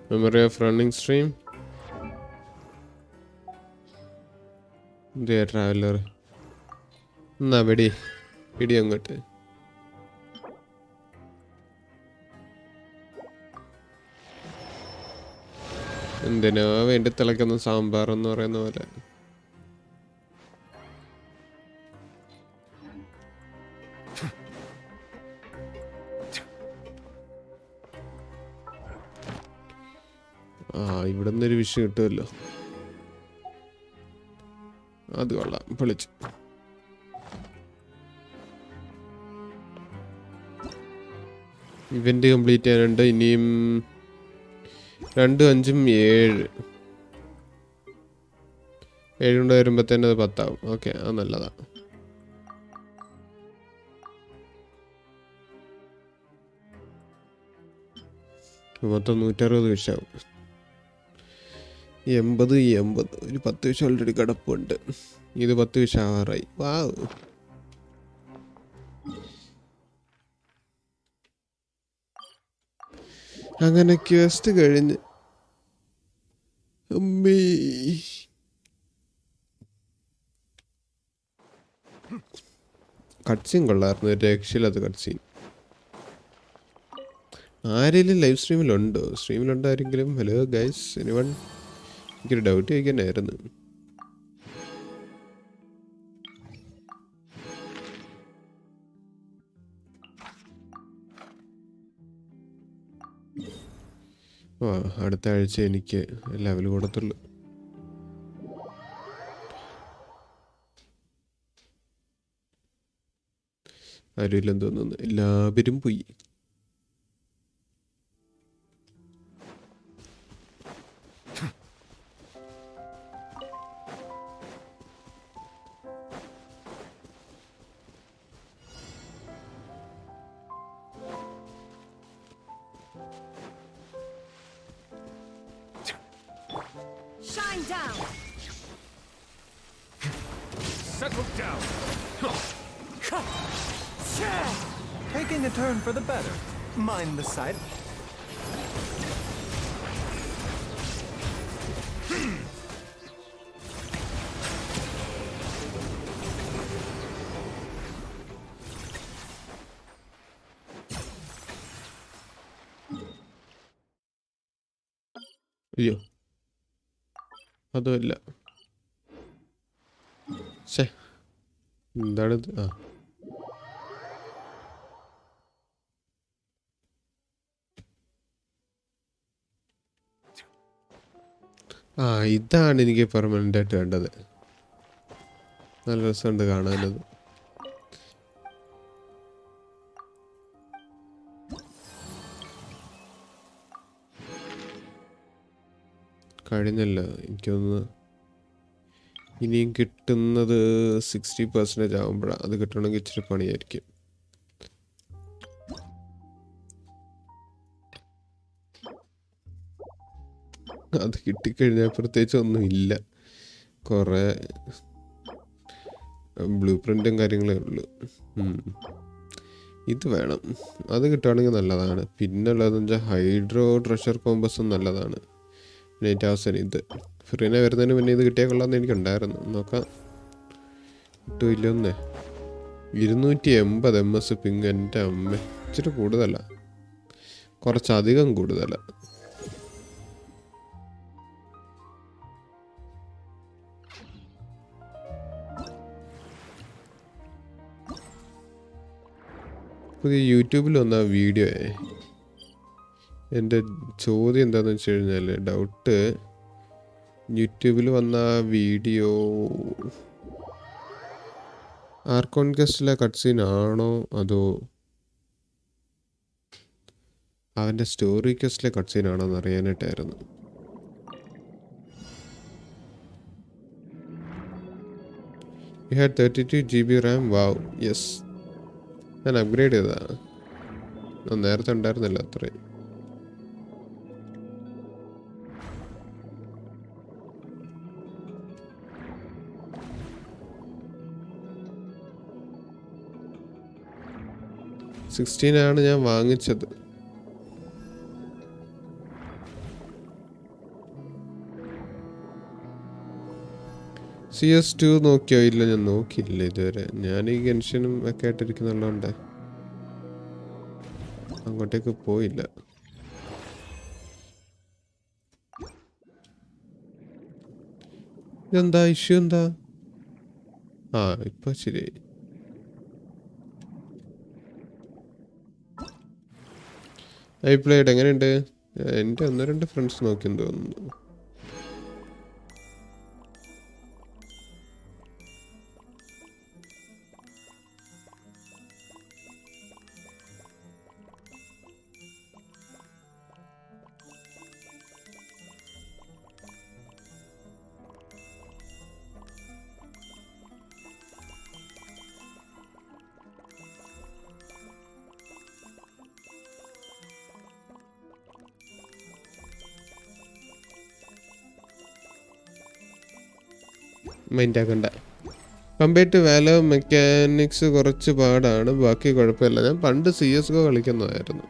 Memory of running stream. Dear traveler. എന്നാ പിടി അങ്ങോട്ട്. എന്തിനാ വേണ്ടി തിളക്കുന്ന സാമ്പാർ എന്ന് പറയുന്ന പോലെ. ഇവിടെ നിന്നൊരു വിഷയം കിട്ടുമല്ലോ. അത് കൊള്ളാം, പൊളിച്ച്. ഇവന്റ് കംപ്ലീറ്റ് ചെയ്യാനുണ്ട്. ഇനിയും 2, 5, 7 കൊണ്ട് വരുമ്പോൾ തന്നെ അത് 10 ആവും. ഓക്കെ, അത് നല്ലതാ. മൊത്തം 160 വിഷാവും. 80 ഒരു 10 വിഷം ഓൾറെഡി കിടപ്പുണ്ട്. ഇത് 10 വിഷം ആവാറായി. വാവ്. അങ്ങനെ ക്വസ്റ്റ് കഴിഞ്ഞ്. അമ്മേ, കട്ട്സീൻ കൊള്ളായിരുന്നു. രക്ഷയില്ലാത്ത കട്ട്സീൻ. ആരെങ്കിലും ലൈവ് സ്ട്രീമിലുണ്ടോ? സ്ട്രീമിലുണ്ടോ ആരെങ്കിലും? Hello guys, anyone? എനിക്കൊരു ഡൗട്ട് ചോദിക്കാനായിരുന്നു. അടുത്ത ആഴ്ച എനിക്ക് ലെവൽ കൊടുത്തുള്ളൂ. ആരുമില്ലെന്ന് തോന്നുന്നു. എല്ലാവരും പോയി. Shine down. Settle down. Taking a turn for the better. Mind the side. അയ്യോ, അതുമല്ല. ശേ, എന്താണിത്? ആ ഇതാണ് എനിക്ക് പെർമനൻ്റ് ആയിട്ട് വേണ്ടത്. നല്ല രസമുണ്ട് കാണാനത്. കഴിഞ്ഞല്ല എനിക്കൊന്ന് ഇനിയും കിട്ടുന്നത് 60% ആകുമ്പോഴാണ്. അത് കിട്ടണമെങ്കിൽ ഇച്ചിരി പണിയായിരിക്കും. അത് കിട്ടിക്കഴിഞ്ഞാൽ പ്രത്യേകിച്ച് ഒന്നുമില്ല. കുറേ ബ്ലൂ പ്രിൻറ്റും കാര്യങ്ങളേ ഉള്ളൂ. ഇത് വേണം. അത് കിട്ടുകയാണെങ്കിൽ നല്ലതാണ്. പിന്നെ ഉള്ളതെന്ന് വെച്ചാൽ ഹൈഡ്രോ ട്രഷർ കോമ്പസും നല്ലതാണ്. പിന്നെ ഏറ്റവും അവസാനം ഇത് ഫ്രീനെ വരുന്നതിന് പിന്നെ ഇത് കിട്ടിയാൽ കൊള്ളാമെന്ന് എനിക്കുണ്ടായിരുന്നു. നോക്കാം കിട്ടുമില്ലൊന്നേ. 280 MS പിങ്. എൻ്റെ അമ്മ ഇച്ചിരി കൂടുതലാണ്, കുറച്ചധികം കൂടുതലാണ്. പുതിയ യൂട്യൂബിൽ വന്ന വീഡിയോ എൻ്റെ ചോദ്യം എന്താണെന്ന് വെച്ച് കഴിഞ്ഞാൽ, ഡൗട്ട് യൂട്യൂബിൽ വന്ന വീഡിയോ ആർക്കോൺ ഗസ്റ്റിലെ കട്ട്സീൻ ആണോ അതോ അവൻ്റെ സ്റ്റോറി ക്വസ്റ്റിലെ കട്ട്സീൻ ആണോ എന്ന് അറിയാനായിട്ടായിരുന്നു. You had 32 GB RAM. Wow, yes. ഞാൻ അപ്ഗ്രേഡ് ചെയ്തതാണ്. നേരത്തെ ഉണ്ടായിരുന്നില്ല അത്രയും. ആണ് ഞാൻ വാങ്ങിച്ചത്. CS2 നോക്കിയോ? ഇല്ല, ഞാൻ നോക്കിയില്ല ഇതുവരെ. ഞാൻ ഈ ഗെൻഷനും ഒക്കെ ആയിട്ടിരിക്കുന്നുള്ളതുകൊണ്ട് അങ്ങോട്ടേക്ക് പോയില്ല. ഇതെന്താ ഇഷ്യൂ? എന്താ? ആ ഇപ്പൊ ശരിയായി. ഐ പ്ലേഡ് എങ്ങനെയുണ്ട്? എൻ്റെ 1-2 ഫ്രണ്ട്സ് നോക്കിയെന്ന് തോന്നുന്നു. മൈൻഡ് ആക്കണ്ട. കമ്പയർ ടു വാലോ മെക്കാനിക്സ് കുറച്ച് പാടാണ്, ബാക്കി കുഴപ്പമില്ല. ഞാൻ പണ്ട് CSGO കളിക്കുന്നതായിരുന്നു.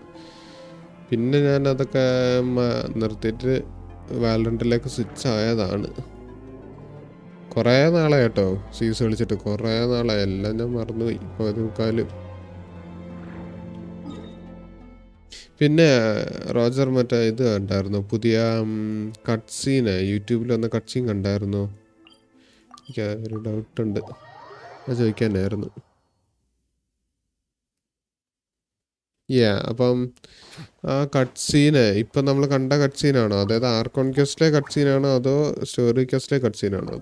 പിന്നെ ഞാൻ അതൊക്കെ നിർത്തിയിട്ട് വാലറന്റിലേക്ക് സ്വിച്ച് ആയതാണ്. കുറേ നാളെ കേട്ടോ CS കളിച്ചിട്ട്, കുറേ നാളെ. എല്ലാം ഞാൻ മറന്നുപോയി പതുക്കാലും. പിന്നെ റോജർ മറ്റേ ഇത് കണ്ടായിരുന്നു, പുതിയ കട്ട്സീന് യൂട്യൂബിൽ വന്ന കട്ട്സീൻ കണ്ടായിരുന്നോ? എനിക്ക് ഒരു ഡൗട്ടുണ്ട്, അത് ചോദിക്കാനായിരുന്നു. അപ്പം ആ കട്ട്സീന് ഇപ്പം നമ്മൾ കണ്ട കട്ട്സീനാണോ? അതായത് ആർക്കോൺ ക്വസ്റ്റിലെ കട്ട്സീനാണോ അതോ സ്റ്റോറി ക്വസ്റ്റിലെ കട്ട്സീനാണോ?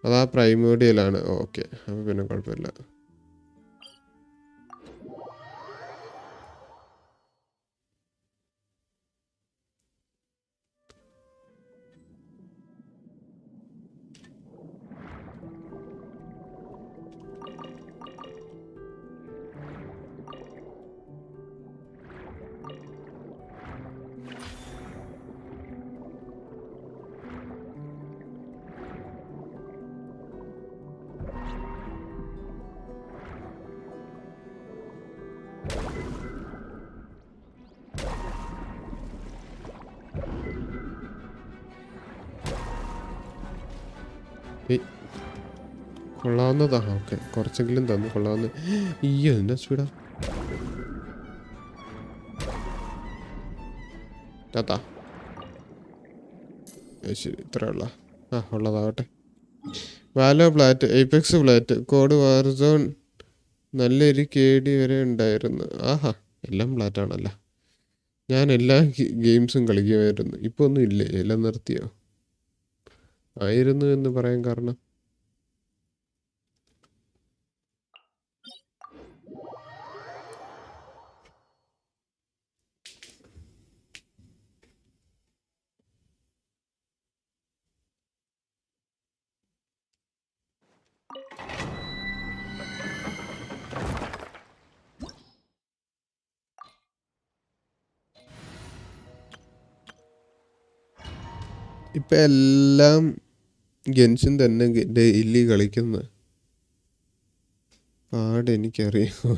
അതാ പ്രൈമോഡിയലാണ്. ഓക്കെ, അപ്പം പിന്നെ കുഴപ്പമില്ല. കൊള്ളാവുന്നതാ. ഓക്കെ, കുറച്ചെങ്കിലും തന്നു. കൊള്ളാവുന്ന. അയ്യോ എന്നാ സ്പീഡാ താത്താ. ശരി, ഇത്ര ഉള്ള ഉള്ളതാവട്ടെ. വാലോ flat, apex flat, code Warzone നല്ലൊരു KD വരെ ഉണ്ടായിരുന്നു. ആഹാ, എല്ലാം ഫ്ലാറ്റാണല്ലോ. ഞാൻ എല്ലാ ഗെയിംസും കളിക്കുമായിരുന്നു. ഇപ്പോൾ ഒന്നും ഇല്ലേ, എല്ലാം നിർത്തിയോ? ആയിരുന്നു എന്ന് പറയാൻ കാരണം ഇപ്പം എല്ലാം ഗെൻഷിൻ തന്നെ ഡെയിലി കളിക്കുന്ന പാട് എനിക്കറിയാം.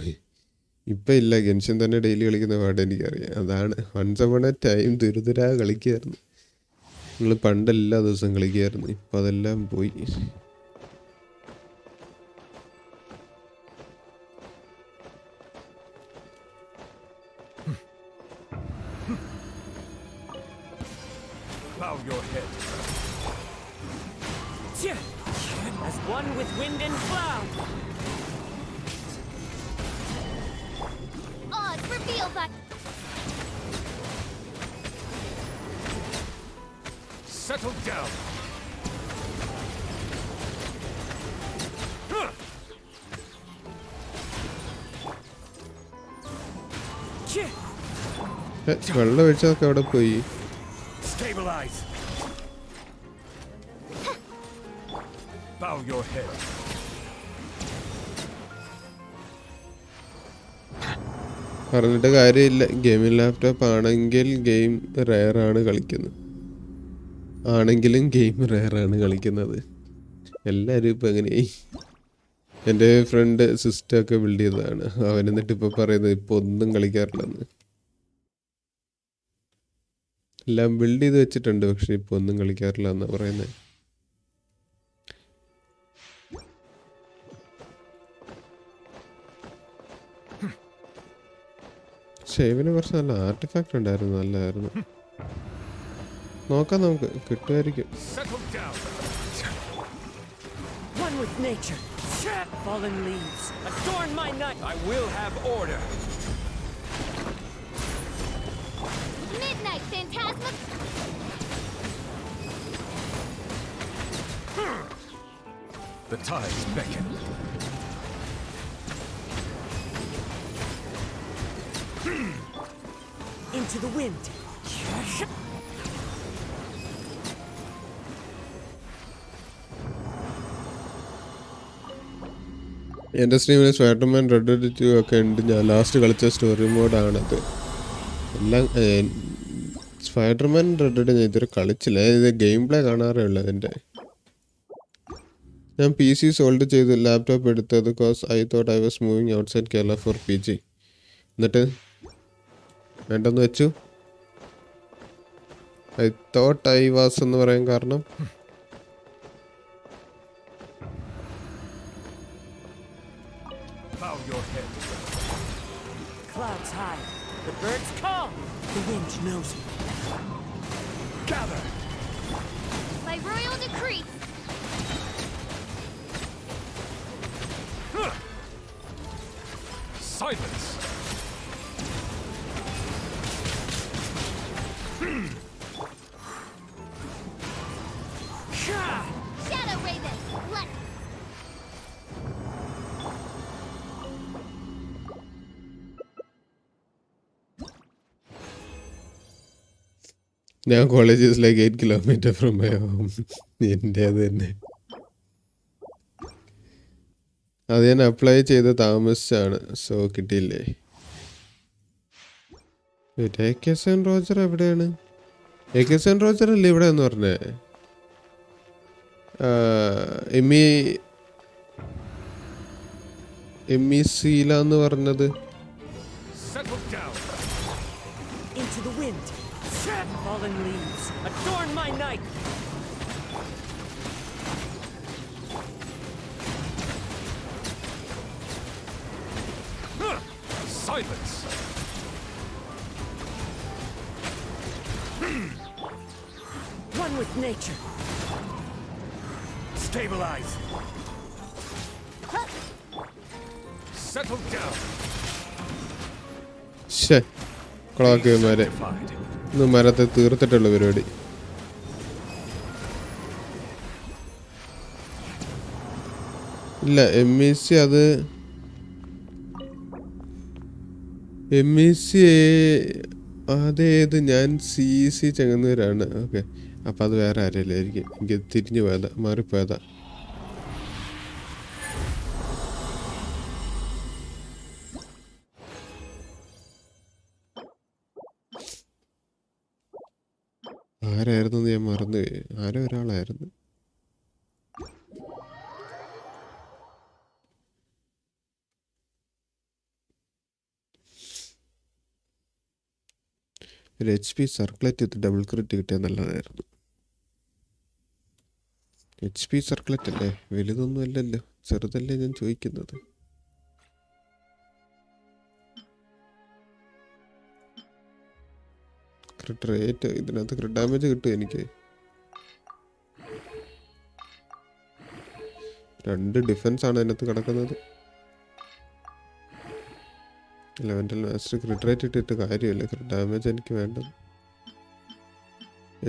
ഇപ്പം ഇല്ല, ഗെൻഷിൻ തന്നെ ഡെയിലി കളിക്കുന്ന പാട് എനിക്കറിയാം. അതാണ് വൺസ് അപ്പോൺ എ ടൈം ദുരിതരാ കളിക്കുമായിരുന്നു. നിങ്ങൾ പണ്ടെല്ലാ ദിവസവും കളിക്കുമായിരുന്നു. ഇപ്പം അതെല്ലാം പോയി. Bow your head. As one with wind and cloud. Oz, reveal that. Settle down. വെള്ളം ഒഴിച്ചതൊക്കെ അവിടെ പോയി. Stabilize. Bow your head. പറഞ്ഞിട്ട് കാര്യമില്ല. ഗെയിമിംഗ് ലാപ്ടോപ്പ് ആണെങ്കിൽ ഗെയിം റെയറാണ് കളിക്കുന്നത്. ആണെങ്കിലും ഗെയിം റെയറാണ് കളിക്കുന്നത്. എല്ലാവരും ഇപ്പം എങ്ങനെയായി. എൻ്റെ ഫ്രണ്ട് സിസ്റ്റമൊക്കെ ബിൽഡ് ചെയ്തതാണ്. അവൻ എന്നിട്ട് ഇപ്പോൾ പറയുന്നത് ഇപ്പോൾ ഒന്നും കളിക്കാറില്ലെന്ന്. എല്ലാം ബിൽഡ് ചെയ്ത് വെച്ചിട്ടുണ്ട്, പക്ഷെ ഇപ്പോൾ ഒന്നും കളിക്കാറില്ല എന്നാണ് പറയുന്നത്. പക്ഷെ ഇവന് കുറച്ച് നല്ല ആർട്ടിഫാക്റ്റ് ഉണ്ടായിരുന്നു, നല്ലതായിരുന്നു. നോക്കാം, നമുക്ക് കിട്ടുമായിരിക്കും. One with nature. Fallen leaves adorn my night. I will have order. Midnight Phantasma. The tides beckon. Into the wind. എൻ്റെ സ്ട്രീമിൽ സ്പൈഡർമാൻ റെഡ് ഡെഡ് 2 ഒക്കെ ഉണ്ട്. ഞാൻ ലാസ്റ്റ് കളിച്ച സ്റ്റോറി മോഡാണത്. എല്ലാം സ്പൈഡർമാൻ റെഡ് ഡെഡ് ഞാൻ ഇതുവരെ കളിച്ചില്ല. ഇത് ഗെയിം പ്ലേ കാണാറേ ഉള്ളൂ അതിൻ്റെ. ഞാൻ PC സോൾഡ് ചെയ്ത് ലാപ്ടോപ്പ് എടുത്തത് because I thought I was moving outside Kerala for PG. എന്നിട്ട് വേണ്ടെന്ന് വെച്ചു. ഐ തോട്ട് ഐ വാസ് എന്ന് പറയാൻ കാരണം Bow your head. Clouds high. The birds call. The wind knows me. Gather. By royal decree. Silence. Shadow Raven. Let. ഞാൻ college is like 8 kilometre from my home. എൻ്റെ അത് തന്നെ. അത് ഞാൻ apply ചെയ്ത് താമസിച്ചാണ്, സോ കിട്ടിയില്ലേ. AK7 റോജർ എവിടെയാണ്? AK7 Roger അല്ലേ ഇവിടെ എന്ന് പറഞ്ഞേ? എമ്മി സീല എന്ന് പറഞ്ഞത്. Settle down. Into the wind. Fallen leaves adorn my night. Silence. One with nature. Stabilize. Settle down. ശ്ശേ, കൊളാക്കിയമാരെ ഇന്ന് മരത്തെ തീർത്തിട്ടുള്ള പരിപാടി. ഇല്ല MEC അത് MEC അതേത് ഞാൻ CEC ചെങ്ങന്നൂരാണ്. ഓക്കെ, അപ്പം അത് വേറെ ആരെയല്ലായിരിക്കും. എനിക്ക് തിരിഞ്ഞു പോയതാ, മാറിപ്പോയതാ. ആരായിരുന്നു ഞാൻ മറന്നുപോയി. ആരോ ഒരാളായിരുന്നു. ഒരു HP സർക്ലറ്റ് വിത്ത് ഡബിൾ ക്രിറ്റ് കിട്ടിയാൽ നല്ലതായിരുന്നു. HP സർക്ലറ്റ് അല്ലേ, വലുതൊന്നും അല്ലല്ലോ, ചെറുതല്ലേ ഞാൻ ചോദിക്കുന്നത്. ക്രിട്ട് റേറ്റ് ഇതിനകത്ത് ക്രിട്ട് ഡാമേജ് കിട്ടും എനിക്ക്. 2 ഡിഫൻസ് ആണ് അതിനകത്ത് കിടക്കുന്നത്. ലെവൻറ്റൽ മാസ്റ്റർ ക്രിട്ട് റേറ്റ് ഇട്ടിട്ട് കാര്യമില്ല, ക്രിട്ട് ഡാമേജ് എനിക്ക് വേണ്ടത്.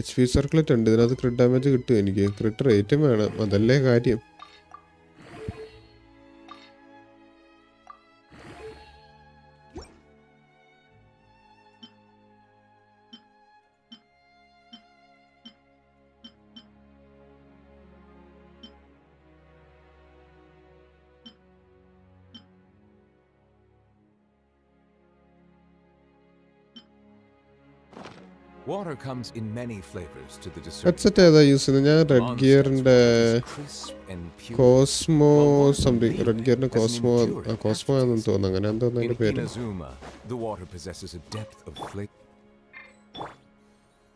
HP സർക്ലറ്റ് ഉണ്ട്, ഇതിനകത്ത് ക്രിട്ട് ഡാമേജ് കിട്ടും എനിക്ക്. ക്രിട്ട് റേറ്റും വേണം, അതല്ലേ കാര്യം. Water comes in many flavors to the dessert. Headset ഏതാ യൂസ് ചെയ്യുന്നത്? ഞാൻ റെഡ് ഗിയറിൻ്റെ കോസ്മോ സംതിങ്, റെഡ് ഗിയറിൻ്റെ കോസ്മോ ആണെന്ന് തോന്നുന്നു, അങ്ങനെ എന്തോന്നു അതിൻ്റെ പേര്.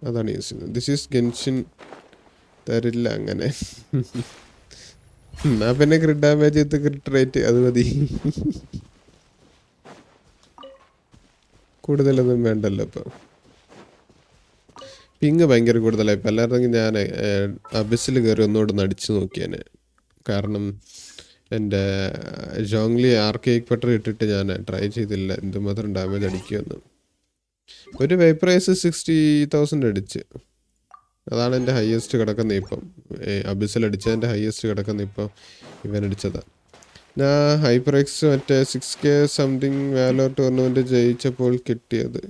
അതാണ് യൂസ് ചെയ്യുന്നത്. This is Genshin. തരില്ല അങ്ങനെ. എന്നാ പിന്നെ ക്രിട്ട് ഡാമേജ് വിത്ത് ക്രിട്ട് റേറ്റ് അത് മതി. കൂടുതലൊന്നും വേണ്ടല്ലോ ഇപ്പം. പിങ് ഭയങ്കര കൂടുതലായി. ഇപ്പം അല്ലായിരുന്നെങ്കിൽ ഞാൻ അബിസിൽ കയറി ഒന്നുകൂടെ നടിച്ചു നോക്കിയേനെ. കാരണം എൻ്റെ ജോങ്ലി ആർക്കേക്ക് പെട്ടർ ഇട്ടിട്ട് ഞാൻ ട്രൈ ചെയ്തില്ല എന്തുമാത്രം ഡാമേജ് അടിക്കുമെന്ന്. ഒരു വൈപ്രൈസ് 60,000 അടിച്ച്. അതാണ് എൻ്റെ ഹയസ്റ്റ് കിടക്കുന്നത് ഇപ്പം. അബിസിൽ അടിച്ചതിൻ്റെ ഹയസ്റ്റ് കിടക്കുന്ന ഇപ്പം ഇവനടിച്ചതാണ്. ഞാൻ ഹൈപ്പറെക്സ് മറ്റേ 6K സംതിങ് വാലോ ടൂർണമെൻറ്റ് ജയിച്ചപ്പോൾ കിട്ടിയത്.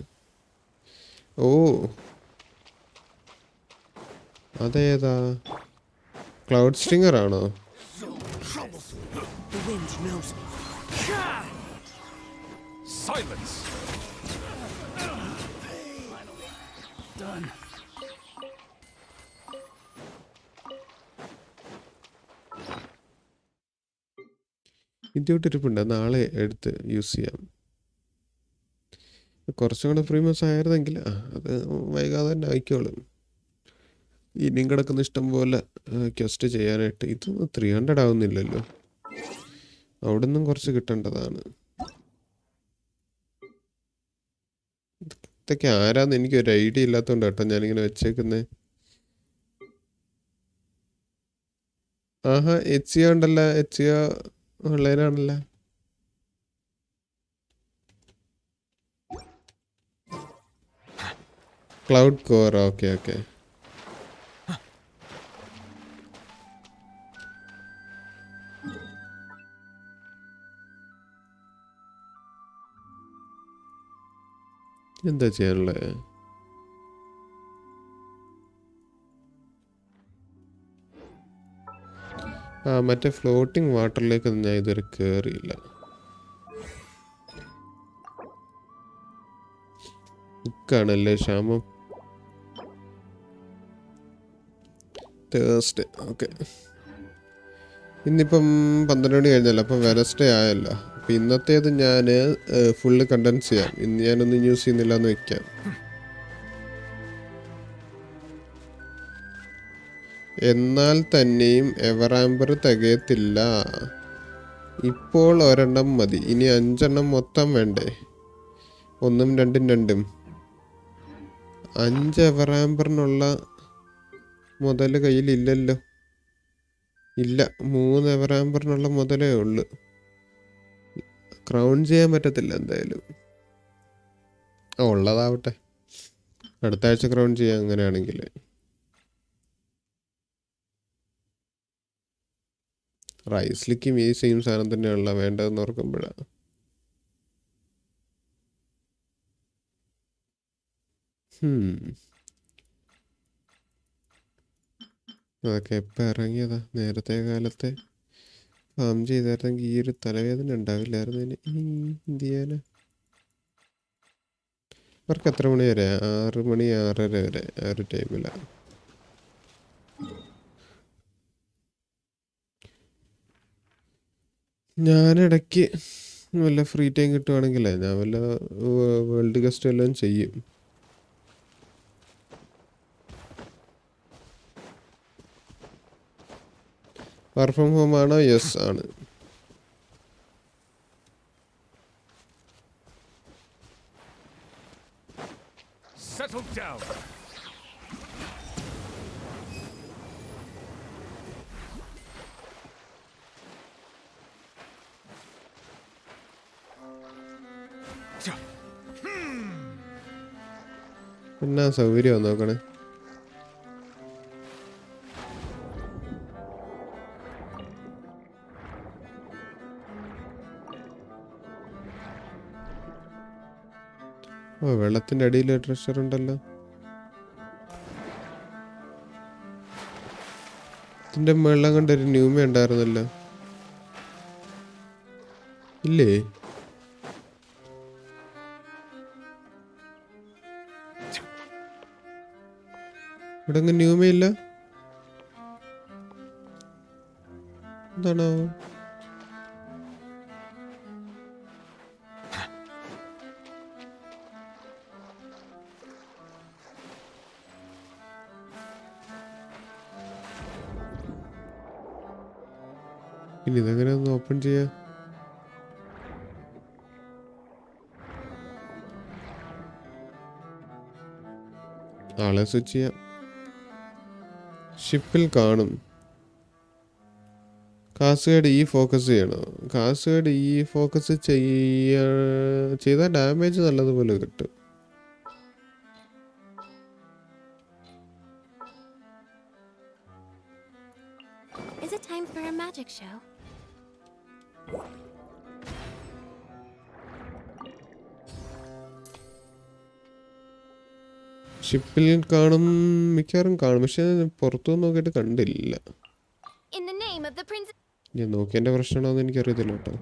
ഓ, അതേതാ? ക്ലൗഡ് സ്റ്റിങ്ങർ ആണോ? ഇതോട്ടിരിപ്പുണ്ട്, നാളെ എടുത്ത് യൂസ് ചെയ്യാം. കുറച്ചും കൂടെ ഫ്രീമസ് ആയിരുന്നെങ്കിൽ അത് വൈകാതെ തന്നെ ആയിക്കോളും. ഇനിയും കിടക്കുന്ന ഇഷ്ടം പോലെ ക്വസ്റ്റ് ചെയ്യാനായിട്ട്. ഇതൊന്നും 300 ആവുന്നില്ലല്ലോ, അവിടെ നിന്നും കുറച്ച് കിട്ടേണ്ടതാണ്. ഇതൊക്കെ ആരാന്ന് എനിക്കൊരു ഐഡിയ ഇല്ലാത്തതുകൊണ്ട് കേട്ടോ ഞാനിങ്ങനെ വെച്ചേക്കുന്നത്. ആഹാ, എച്ചിയോ ഉണ്ടല്ലോ, എച്ചിയോ ഓൺലൈനാണല്ലോ. Cloud core, okay okay. എന്താ ചെയ്യാനുള്ളത്? മറ്റേ ഫ്ലോട്ടിംഗ് വാട്ടറിലേക്കൊന്നും ഞാൻ ഇതുവരെ കയറിയില്ല. ബുക്കാണല്ലേ ക്ഷാമം. Thursday, okay. ഇന്നിപ്പം 12 മണി കഴിഞ്ഞല്ലോ, അപ്പം വെനസ്ഡേ ആയല്ലോ. അപ്പം ഇന്നത്തേത് ഞാൻ ഫുള്ള് കണ്ടൻസ് ചെയ്യാം. ഇന്ന് ഞാനൊന്നും യൂസ് ചെയ്യുന്നില്ല എന്ന് വെക്കാം. എന്നാൽ തന്നെയും എവറാമ്പർ തികയത്തില്ല. ഇപ്പോൾ ഒരെണ്ണം മതി, ഇനി 5 എണ്ണം മൊത്തം വേണ്ടേ? 1 2 2. 5 എവറാമ്പറിനുള്ള മുതൽ കയ്യിലില്ലല്ലോ. ഇല്ല, 3 എവറാമ്പറിനുള്ള മുതലേ ഉള്ളു. ക്രൗൺ ചെയ്യാൻ പറ്റത്തില്ല എന്തായാലും. ഉള്ളതാവട്ടെ, അടുത്ത ആഴ്ച ക്രൗൺ ചെയ്യാം അങ്ങനെയാണെങ്കിൽ. റൈസ്ലിക്കും ഈ സെയിം സാധനം തന്നെയാണല്ലോ വേണ്ടതെന്ന് ഓർക്കുമ്പോഴാണ്. അതൊക്കെ എപ്പോൾ ഇറങ്ങിയതാ? നേരത്തെ കാലത്തെ ഫാം ചെയ്തായിരുന്നെങ്കിൽ ഈ ഒരു തലവേദന ഉണ്ടാവില്ലായിരുന്നു. എന്ത് ചെയ്യാനാ? അവർക്ക് എത്ര മണി വരെ? 6 മണി 6:30 വരെ ആ ഒരു ടൈമിലാണ്. ഞാനിടയ്ക്ക് വല്ല ഫ്രീ ടൈം കിട്ടുവാണെങ്കിലേ ഞാൻ വല്ല വേൾഡ് ഗസ്റ്റ് എല്ലാം ചെയ്യും. വർക്ക് ഫ്രം ഹോം ആണോ? യെസ് ആണ്. Settle down. എന്നാ സൗകര്യമാണ് നോക്കണേ. ഓ, വെള്ളത്തിൻ്റെ അടിയിൽ ട്രഷർ ഉണ്ടല്ലോ. ഇതിൻ്റെ വെള്ളം കണ്ടൊരു ന്യൂമ ഉണ്ടായിരുന്നല്ലോ, ഇല്ലേ? ഇവിടെ അങ്ങ് ന്യൂമയില്ല. എന്താണോ? ഇനി ഇതെങ്ങനെ ഒന്ന് ഓപ്പൺ ചെയ്യാ? ആളെ സ്വിച്ച് ചെയ്യാം. ഷിപ്പിൽ കാണും. കാസ്കേഡ് ഈ ഫോക്കസ് ചെയ്യണോ? കാസ്കേഡ് ഈ ഫോക്കസ് ചെയ്താൽ ഡാമേജ് നല്ലതുപോലെ കിട്ടും. Is it time for a magic show? ഷിപ്പിൽ കാണും, മിക്കവാറും കാണും. പക്ഷെ പുറത്തു നോക്കിയിട്ട് കണ്ടില്ല. In the name of the prince. ഞാൻ നോക്കിയതിൻ്റെ പ്രശ്നമാണോന്ന് എനിക്കറിയത്തില്ല കേട്ടോ.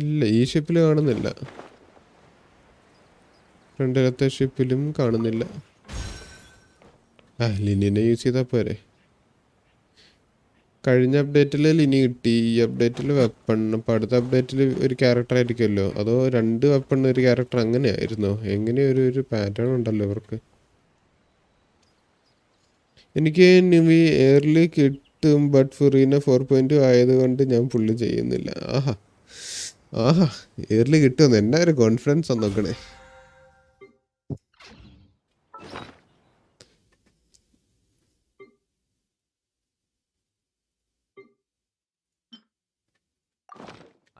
ഇല്ല, ഈ ഷിപ്പിൽ കാണുന്നില്ല. ഫ്രണ്ടിലത്തെ ഷിപ്പിലും കാണുന്നില്ല. ലിനിനെ യൂസ് ചെയ്താൽ പോരെ. കഴിഞ്ഞ അപ്ഡേറ്റിൽ ലിനി കിട്ടി, ഈ അപ്ഡേറ്റിൽ വെപ്പൺ. അപ്പം അടുത്ത അപ്ഡേറ്റിൽ ഒരു ക്യാരക്ടർ ആയിരിക്കുമല്ലോ, അതോ 2 വെപ്പൺ ഒരു ക്യാരക്ടർ അങ്ങനെയായിരുന്നോ? എങ്ങനെ ഒരു പാറ്റേൺ ഉണ്ടല്ലോ ഇവർക്ക്. എനിക്ക് നിവി എയർലി കിട്ടും, ബട്ട് ഫുറീന 4.2 ആയതുകൊണ്ട് ഞാൻ ഫുള്ള് ചെയ്യുന്നില്ല. ആഹാ എയർലി കിട്ടുമെന്ന് എന്നാ ഒരു കോൺഫിഡൻസ് നോക്കണേ.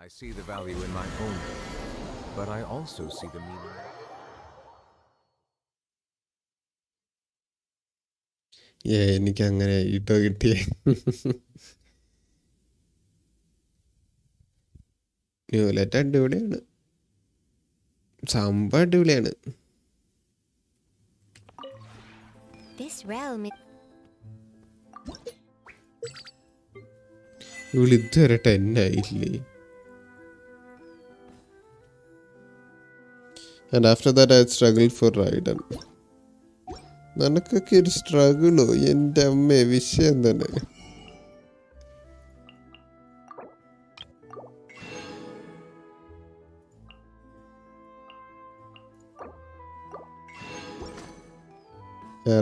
I see the value in my own work, but I also see the meaning. എനിക്ക് അങ്ങനെ ഇട്ടോ കിട്ടിയേ. ന്യൂലെറ്റ് അടിപൊളിയാണ്, സംഭവം അടിപൊളിയാണ്. This realm ഇതുവരെ 10 ആയില്ലേ? And after that I struggled for Raiden. നിനക്കൊക്കെ ഒരു സ്ട്രഗിളോ? എൻ്റെ അമ്മേ, വിഷയം തന്നെ.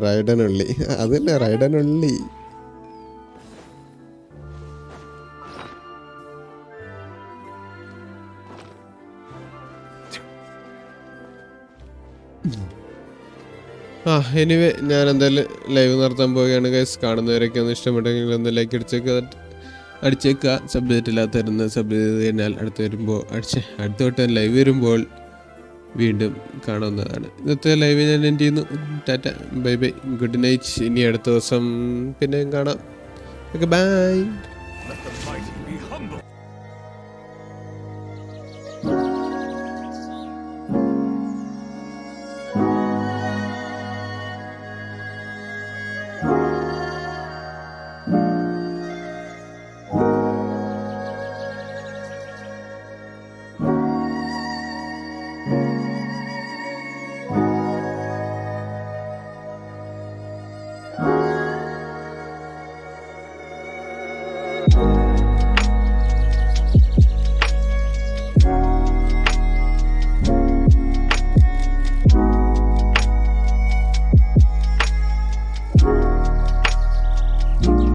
റൈഡനുള്ളി, അതല്ലേ റൈഡനുള്ളി. എനിവേ ഞാൻ എന്തായാലും ലൈവ് നടത്താൻ പോവുകയാണ് ഗൈസ്. കാണുന്നവരൊക്കെ ഒന്ന് ഇഷ്ടപ്പെട്ടെങ്കിൽ ഒന്ന് ലൈക്ക് അടിച്ചേക്കുക. സബ് ചെയ്തിട്ടില്ലാത്തവരുന്ന് സബ് ചെയ്ത് കഴിഞ്ഞാൽ അടുത്ത വട്ടം ലൈവ് വരുമ്പോൾ വീണ്ടും കാണാവുന്നതാണ്. ഇന്നത്തെ ലൈവ് ഞാൻ എൻഡ് ചെയ്യുന്നു. Tata, bye bye, good night. ഇനി അടുത്ത ദിവസം പിന്നെയും കാണാം. Okay, bye. Let the mighty be humble. You